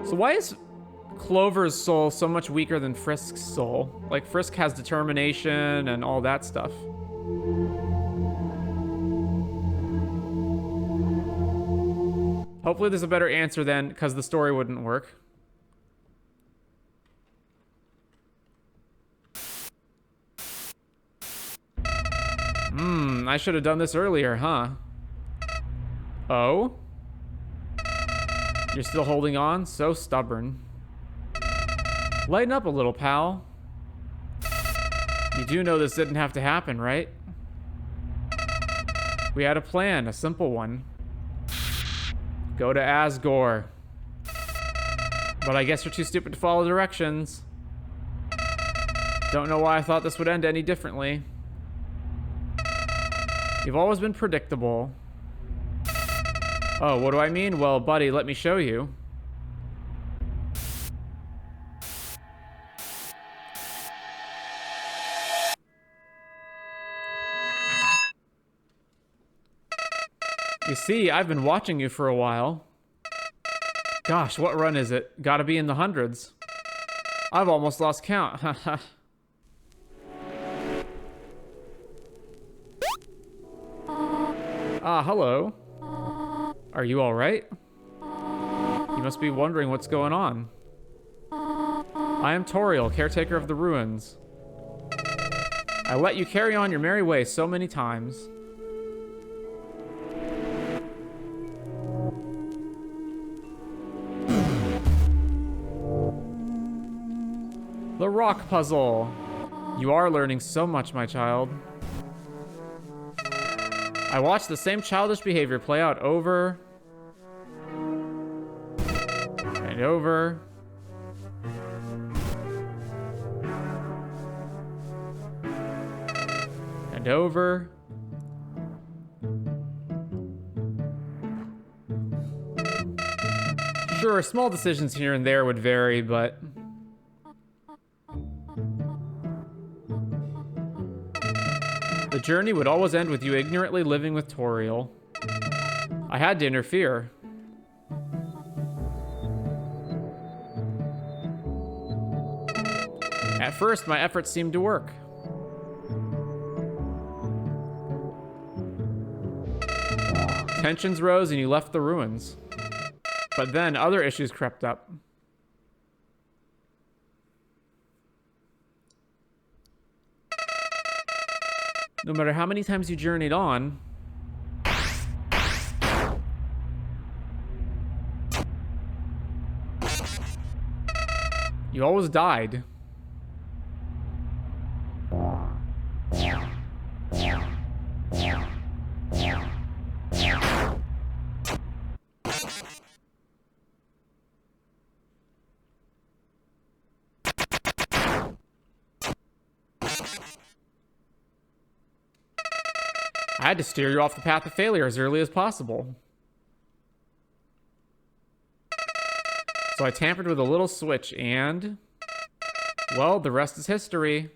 So why is Clover's soul so much weaker than Frisk's soul? Like, Frisk has determination and all that stuff. Hopefully there's a better answer then, because the story wouldn't work. I should have done this earlier, huh? Oh? You're still holding on? So stubborn. Lighten up a little, pal. You do know this didn't have to happen, right? We had a plan, a simple one. Go to Asgore. But I guess you're too stupid to follow directions. Don't know why I thought this would end any differently. You've always been predictable. Oh, what do I mean? Well, buddy, let me show you. You see, I've been watching you for a while. Gosh, what run is it? Gotta be in the hundreds. I've almost lost count. Haha. Ah, hello. Are you alright? You must be wondering what's going on. I am Toriel, caretaker of the ruins. I let you carry on your merry way so many times. The rock puzzle. You are learning so much, my child. I watched the same childish behavior play out over and over and over. Sure, small decisions here and there would vary, but the journey would always end with you ignorantly living with Toriel. I had to interfere. At first, my efforts seemed to work. Tensions rose and you left the ruins. But then other issues crept up. No matter how many times you journeyed on, you always died. I had to steer you off the path of failure as early as possible. So I tampered with a little switch and... well, the rest is history.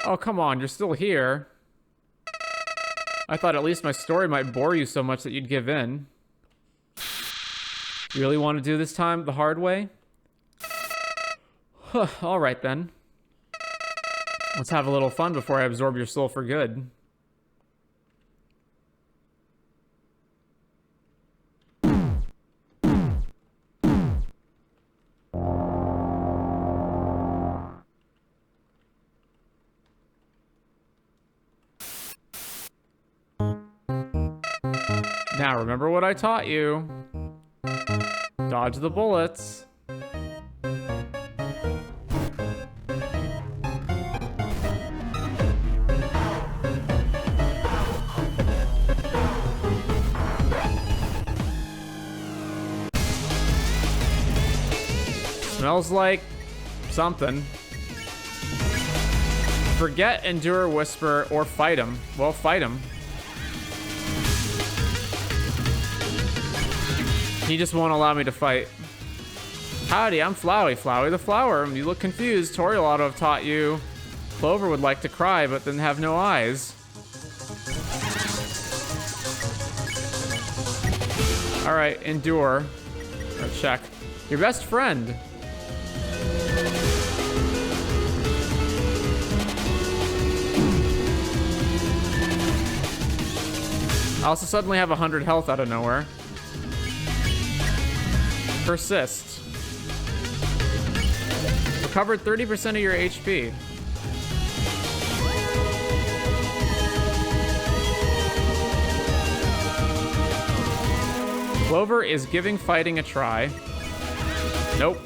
Oh, come on, you're still here. I thought at least my story might bore you so much that you'd give in. You really want to do this time the hard way? Huh, all right then. Let's have a little fun before I absorb your soul for good. Now remember what I taught you. Dodge the bullets. Smells like something. Forget, endure, whisper, or fight him. Well, fight him. He just won't allow me to fight. Howdy, I'm Flowey, Flowey the Flower. You look confused. Tori ought to have taught you. Clover would like to cry, but then have no eyes. Alright, endure. Or check. Your best friend. I also suddenly have 100 health out of nowhere. Persist. Recovered 30% of your HP. Clover is giving fighting a try. Nope.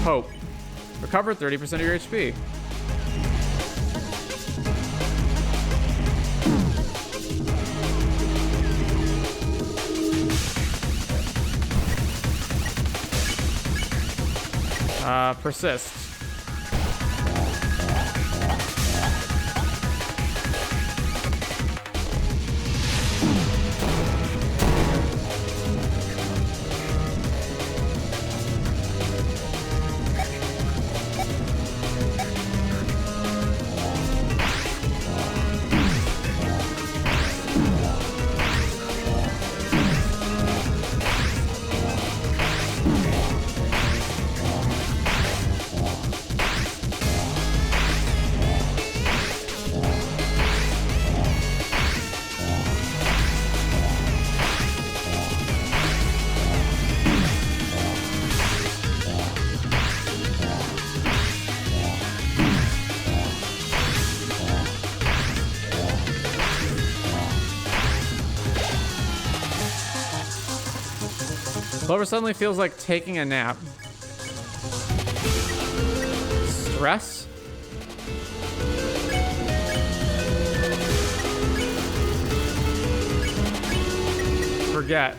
Hope. Recovered 30% of your HP. Persist. Clover suddenly feels like taking a nap. Stress? Forget.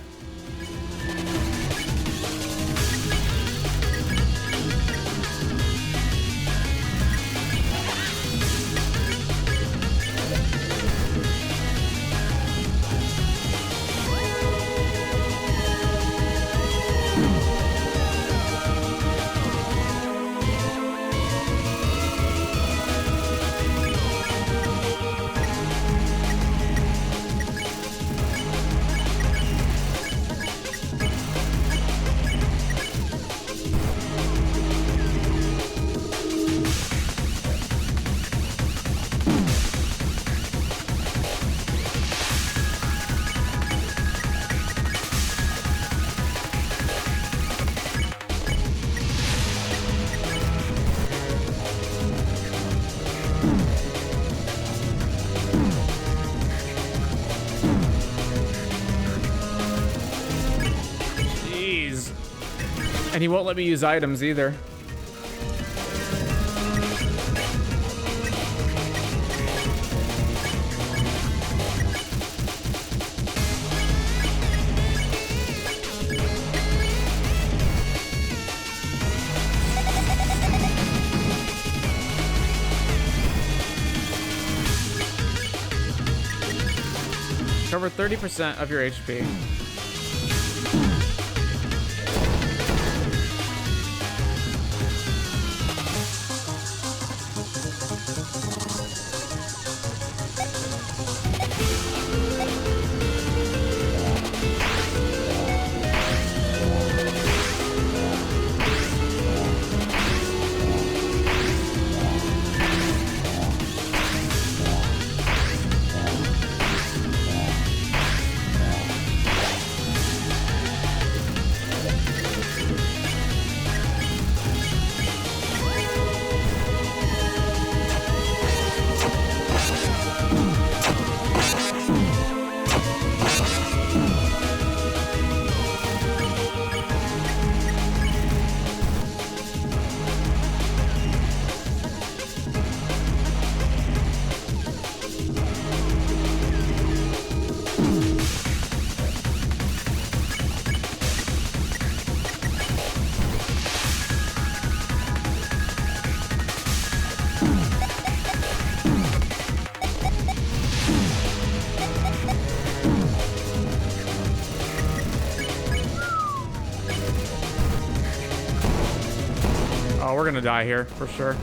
And he won't let me use items either. Recover 30% of your HP. Oh, we're gonna die here for sure.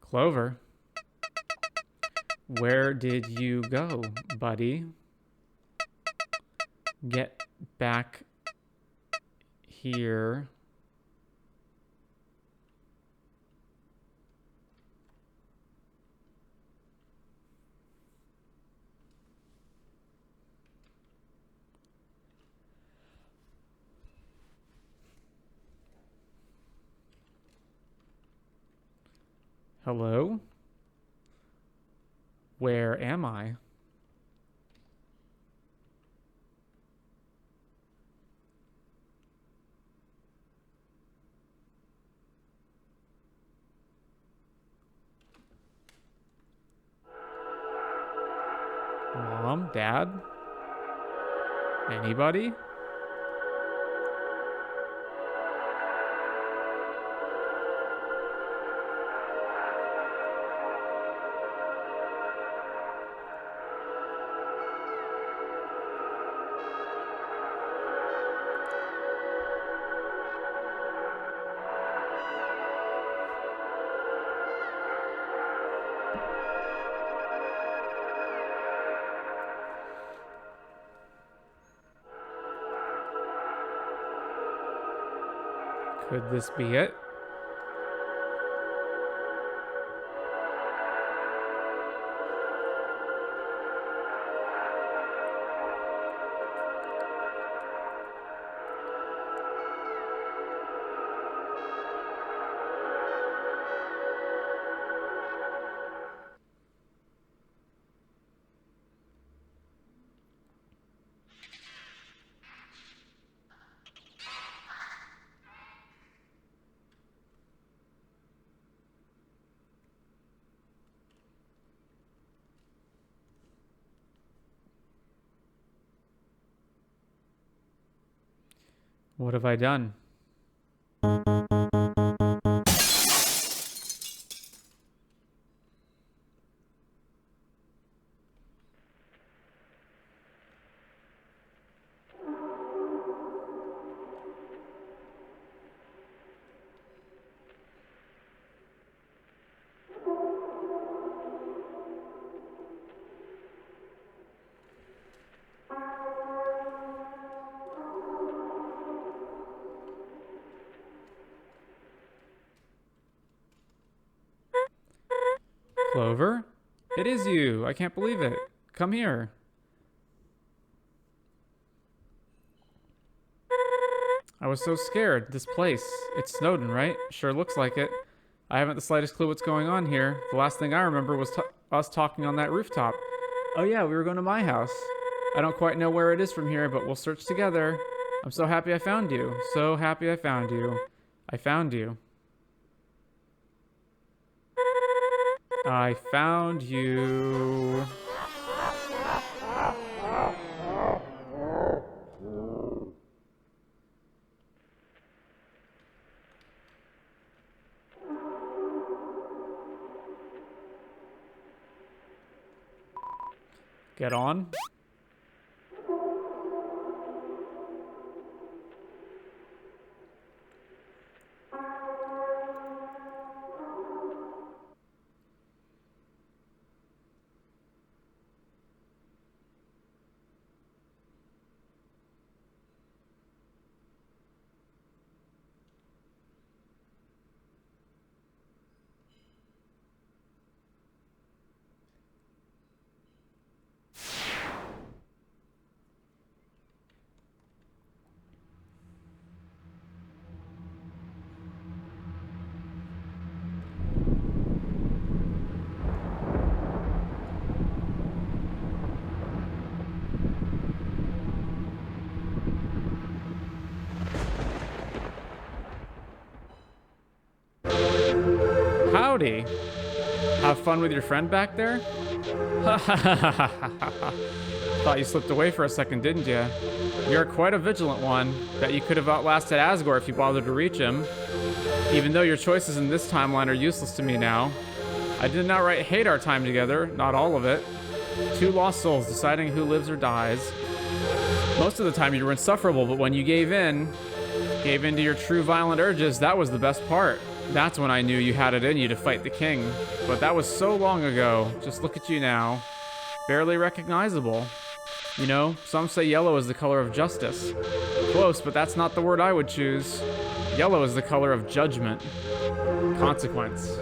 Clover, where did you go, buddy? Get back here. Hello? Where am I? Mom? Dad? Anybody? Could this be it? What have I done? Clover? It is you. I can't believe it. Come here. I was so scared. This place. It's Snowdin, right? Sure looks like it. I haven't the slightest clue what's going on here. The last thing I remember was us talking on that rooftop. Oh yeah, we were going to my house. I don't quite know where it is from here, but we'll search together. I'm so happy I found you. So happy I found you. I found you. I found you. Get on. Howdy. Have fun with your friend back there? Thought you slipped away for a second, didn't you? You're quite a vigilant one. Bet you could have outlasted Asgore if you bothered to reach him. Even though your choices in this timeline are useless to me now. I didn't outright hate our time together, not all of it. Two lost souls deciding who lives or dies. Most of the time you were insufferable, but when you gave in to your true violent urges, that was the best part. That's when I knew you had it in you to fight the king. But that was so long ago. Just look at you now. Barely recognizable. You know, some say yellow is the color of justice. Close, but that's not the word I would choose. Yellow is the color of judgment. Consequence.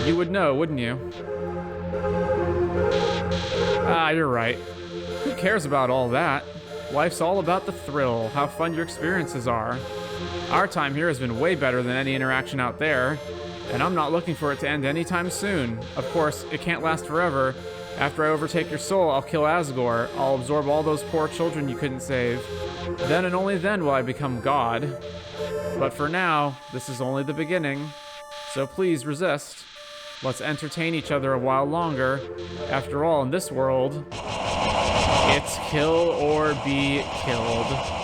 You would know, wouldn't you? Ah, you're right. Who cares about all that? Life's all about the thrill, how fun your experiences are. Our time here has been way better than any interaction out there, and I'm not looking for it to end anytime soon. Of course, it can't last forever. After I overtake your soul, I'll kill Asgore. I'll absorb all those poor children you couldn't save. Then and only then will I become God. But for now, this is only the beginning. So please resist. Let's entertain each other a while longer. After all, in this world, it's kill or be killed.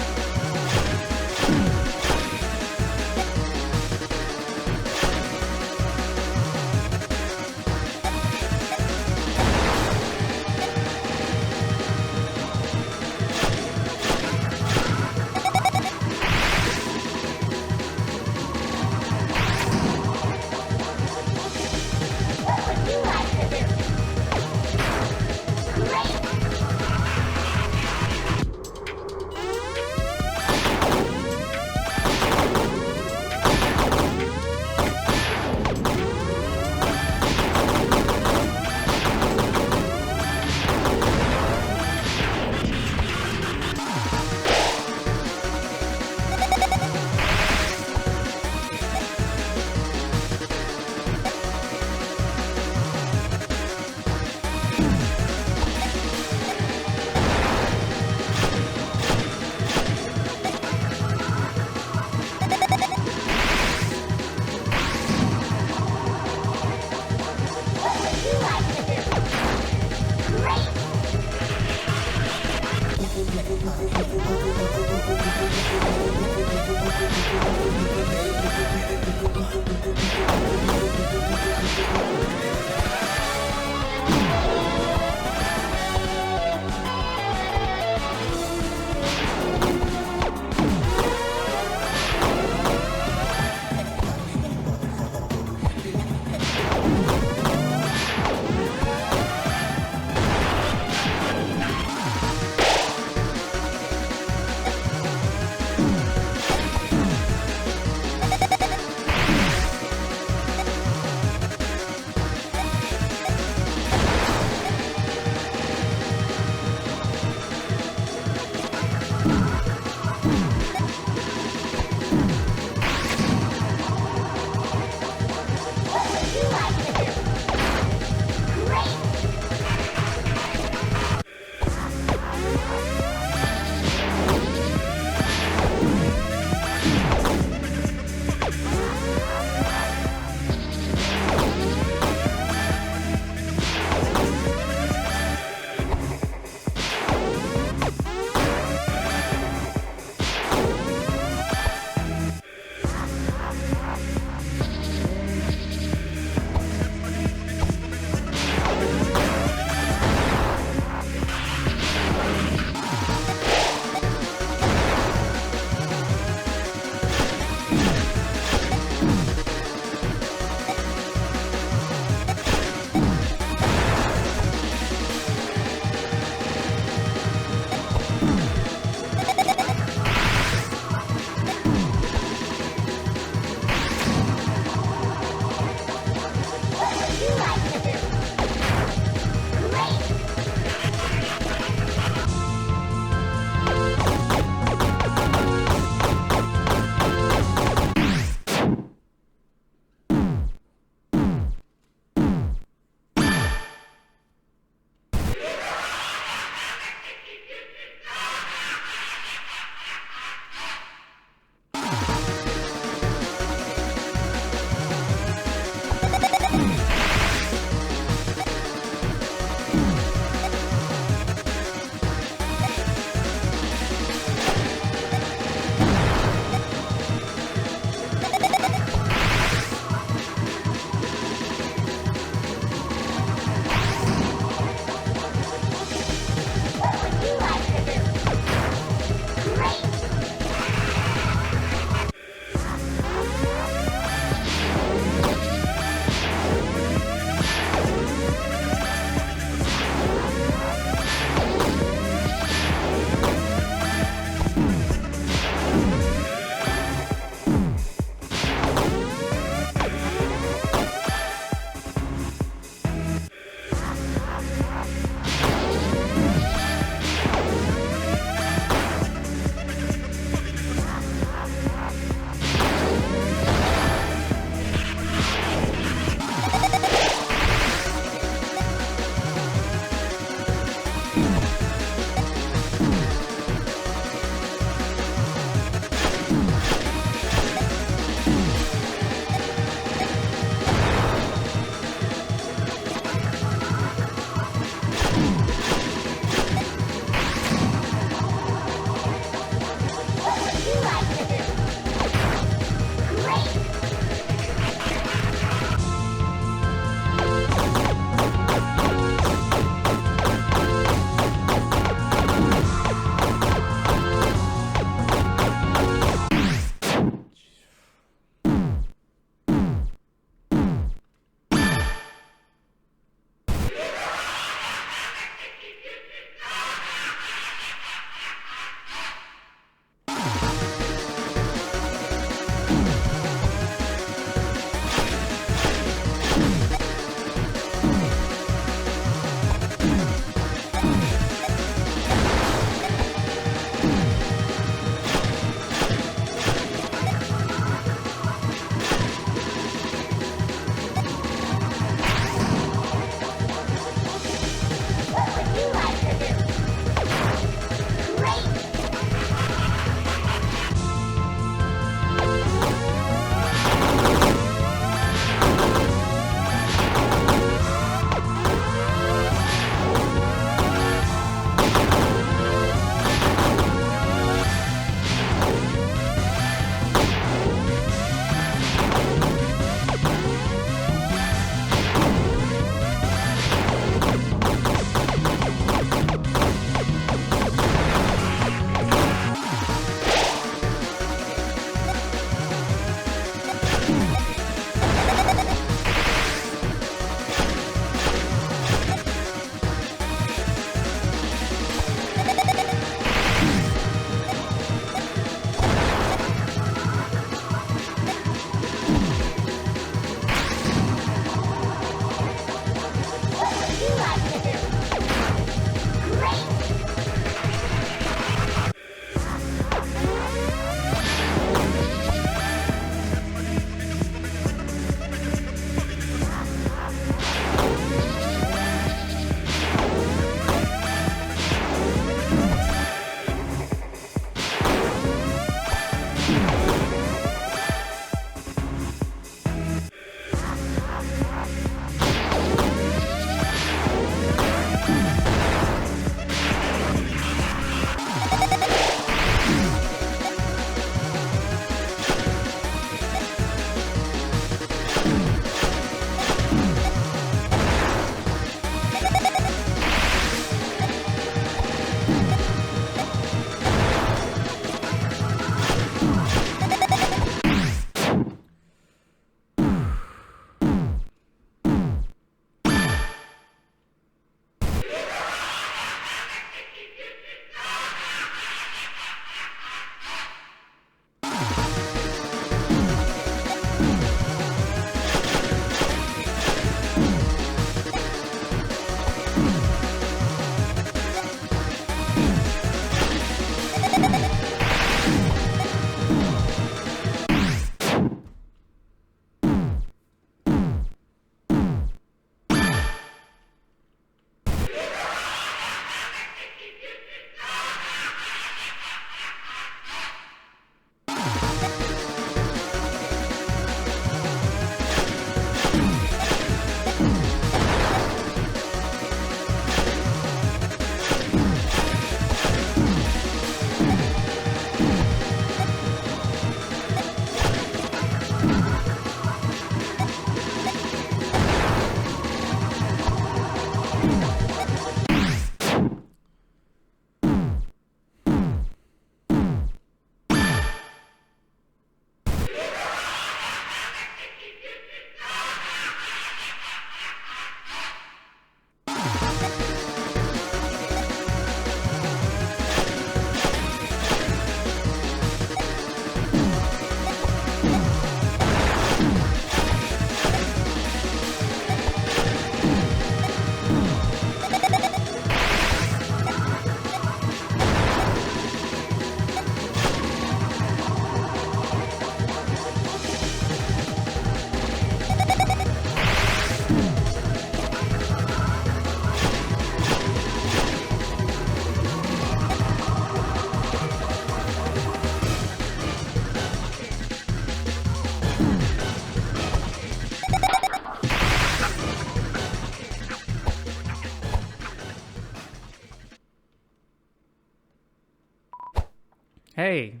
Hey.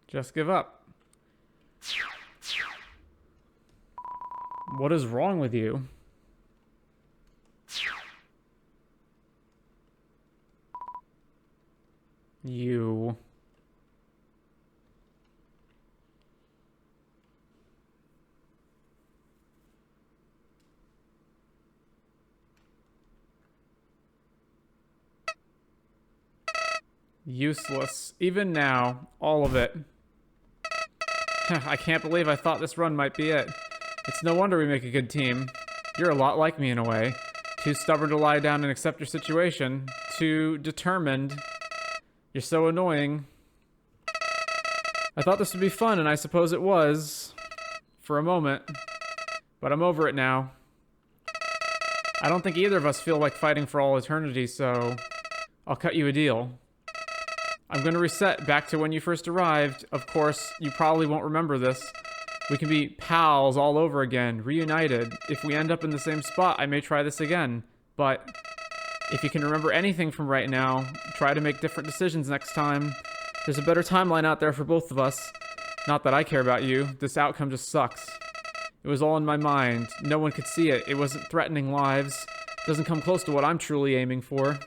Just give up. What is wrong with you? You. Useless. Even now, all of it. I can't believe I thought this run might be it. It's no wonder we make a good team. You're a lot like me in a way. Too stubborn to lie down and accept your situation. Too determined. You're so annoying. I thought this would be fun, and I suppose it was. For a moment. But I'm over it now. I don't think either of us feel like fighting for all eternity, so I'll cut you a deal. I'm going to reset back to when you first arrived. Of course, you probably won't remember this. We can be pals all over again, reunited. If we end up in the same spot, I may try this again. But if you can remember anything from right now, try to make different decisions next time. There's a better timeline out there for both of us. Not that I care about you. This outcome just sucks. It was all in my mind. No one could see it. It wasn't threatening lives. It doesn't come close to what I'm truly aiming for.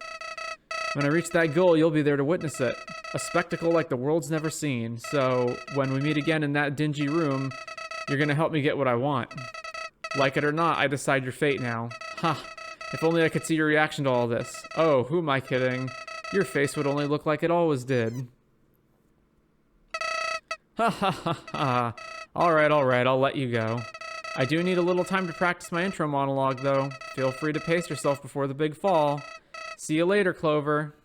When I reach that goal, you'll be there to witness it. A spectacle like the world's never seen. So, when we meet again in that dingy room, you're gonna help me get what I want. Like it or not, I decide your fate now. Ha! If only I could see your reaction to all this. Oh, who am I kidding? Your face would only look like it always did. Ha ha ha ha. Alright, I'll let you go. I do need a little time to practice my intro monologue, though. Feel free to pace yourself before the big fall. See you later, Clover.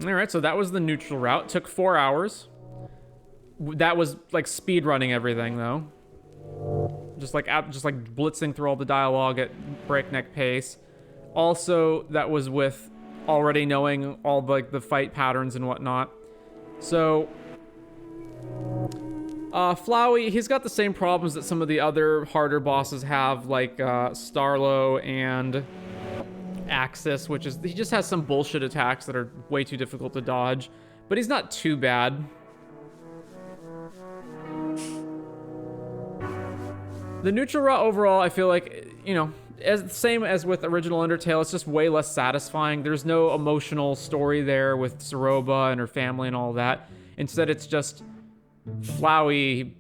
Alright, so that was the neutral route. Took 4 hours. That was like speed running everything, though. Just like blitzing through all the dialogue at breakneck pace. Also, that was with already knowing all the fight patterns and whatnot. So, Flowey, he's got the same problems that some of the other harder bosses have, like Starlo and Axis, which is he just has some bullshit attacks that are way too difficult to dodge. But he's not too bad. The neutral route overall, I feel like, you know, as same as with original Undertale, it's just way less satisfying. There's no emotional story there with Saroba and her family and all that. Instead, it's just Flowey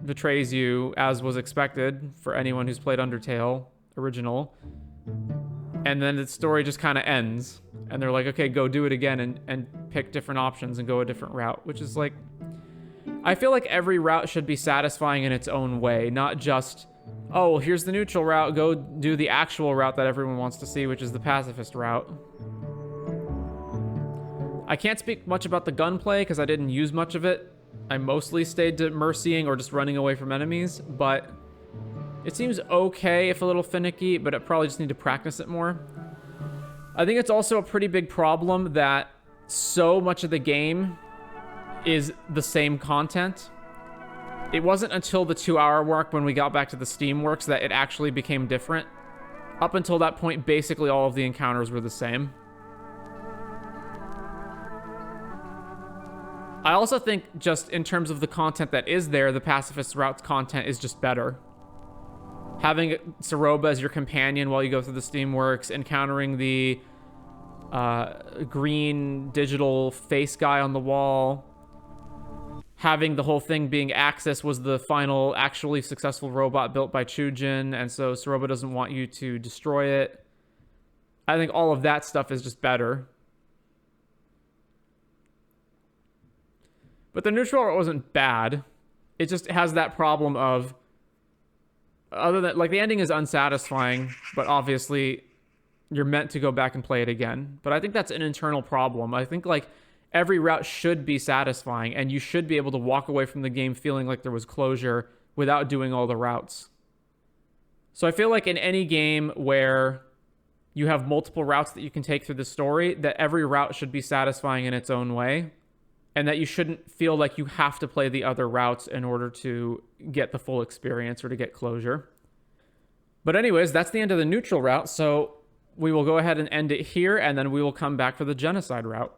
betrays you, as was expected for anyone who's played Undertale original. And then the story just kind of ends. And they're like, okay, go do it again and pick different options and go a different route. Which is like, I feel like every route should be satisfying in its own way. Not just, oh, here's the neutral route, go do the actual route that everyone wants to see, which is the Pacifist Route. I can't speak much about the gunplay because I didn't use much of it. I mostly stayed to mercying or just running away from enemies, but it seems okay if a little finicky, but I probably just need to practice it more. I think it's also a pretty big problem that so much of the game is the same content. It wasn't until the 2-hour mark when we got back to the Steamworks that it actually became different. Up until that point, basically all of the encounters were the same. I also think just in terms of the content that is there, the Pacifist Route content is just better. Having Saroba as your companion while you go through the Steamworks, encountering the green digital face guy on the wall, having the whole thing being Axis was the final actually successful robot built by Chujin, and so Saroba doesn't want you to destroy it. I think all of that stuff is just better. But the neutral route wasn't bad. It just has that problem of, other than, like, the ending is unsatisfying, but obviously you're meant to go back and play it again. But I think that's an internal problem. I think, like, every route should be satisfying, and you should be able to walk away from the game feeling like there was closure without doing all the routes. So I feel like in any game where you have multiple routes that you can take through the story, that every route should be satisfying in its own way, and that you shouldn't feel like you have to play the other routes in order to get the full experience or to get closure. But anyways, that's the end of the neutral route, so we will go ahead and end it here, and then we will come back for the genocide route.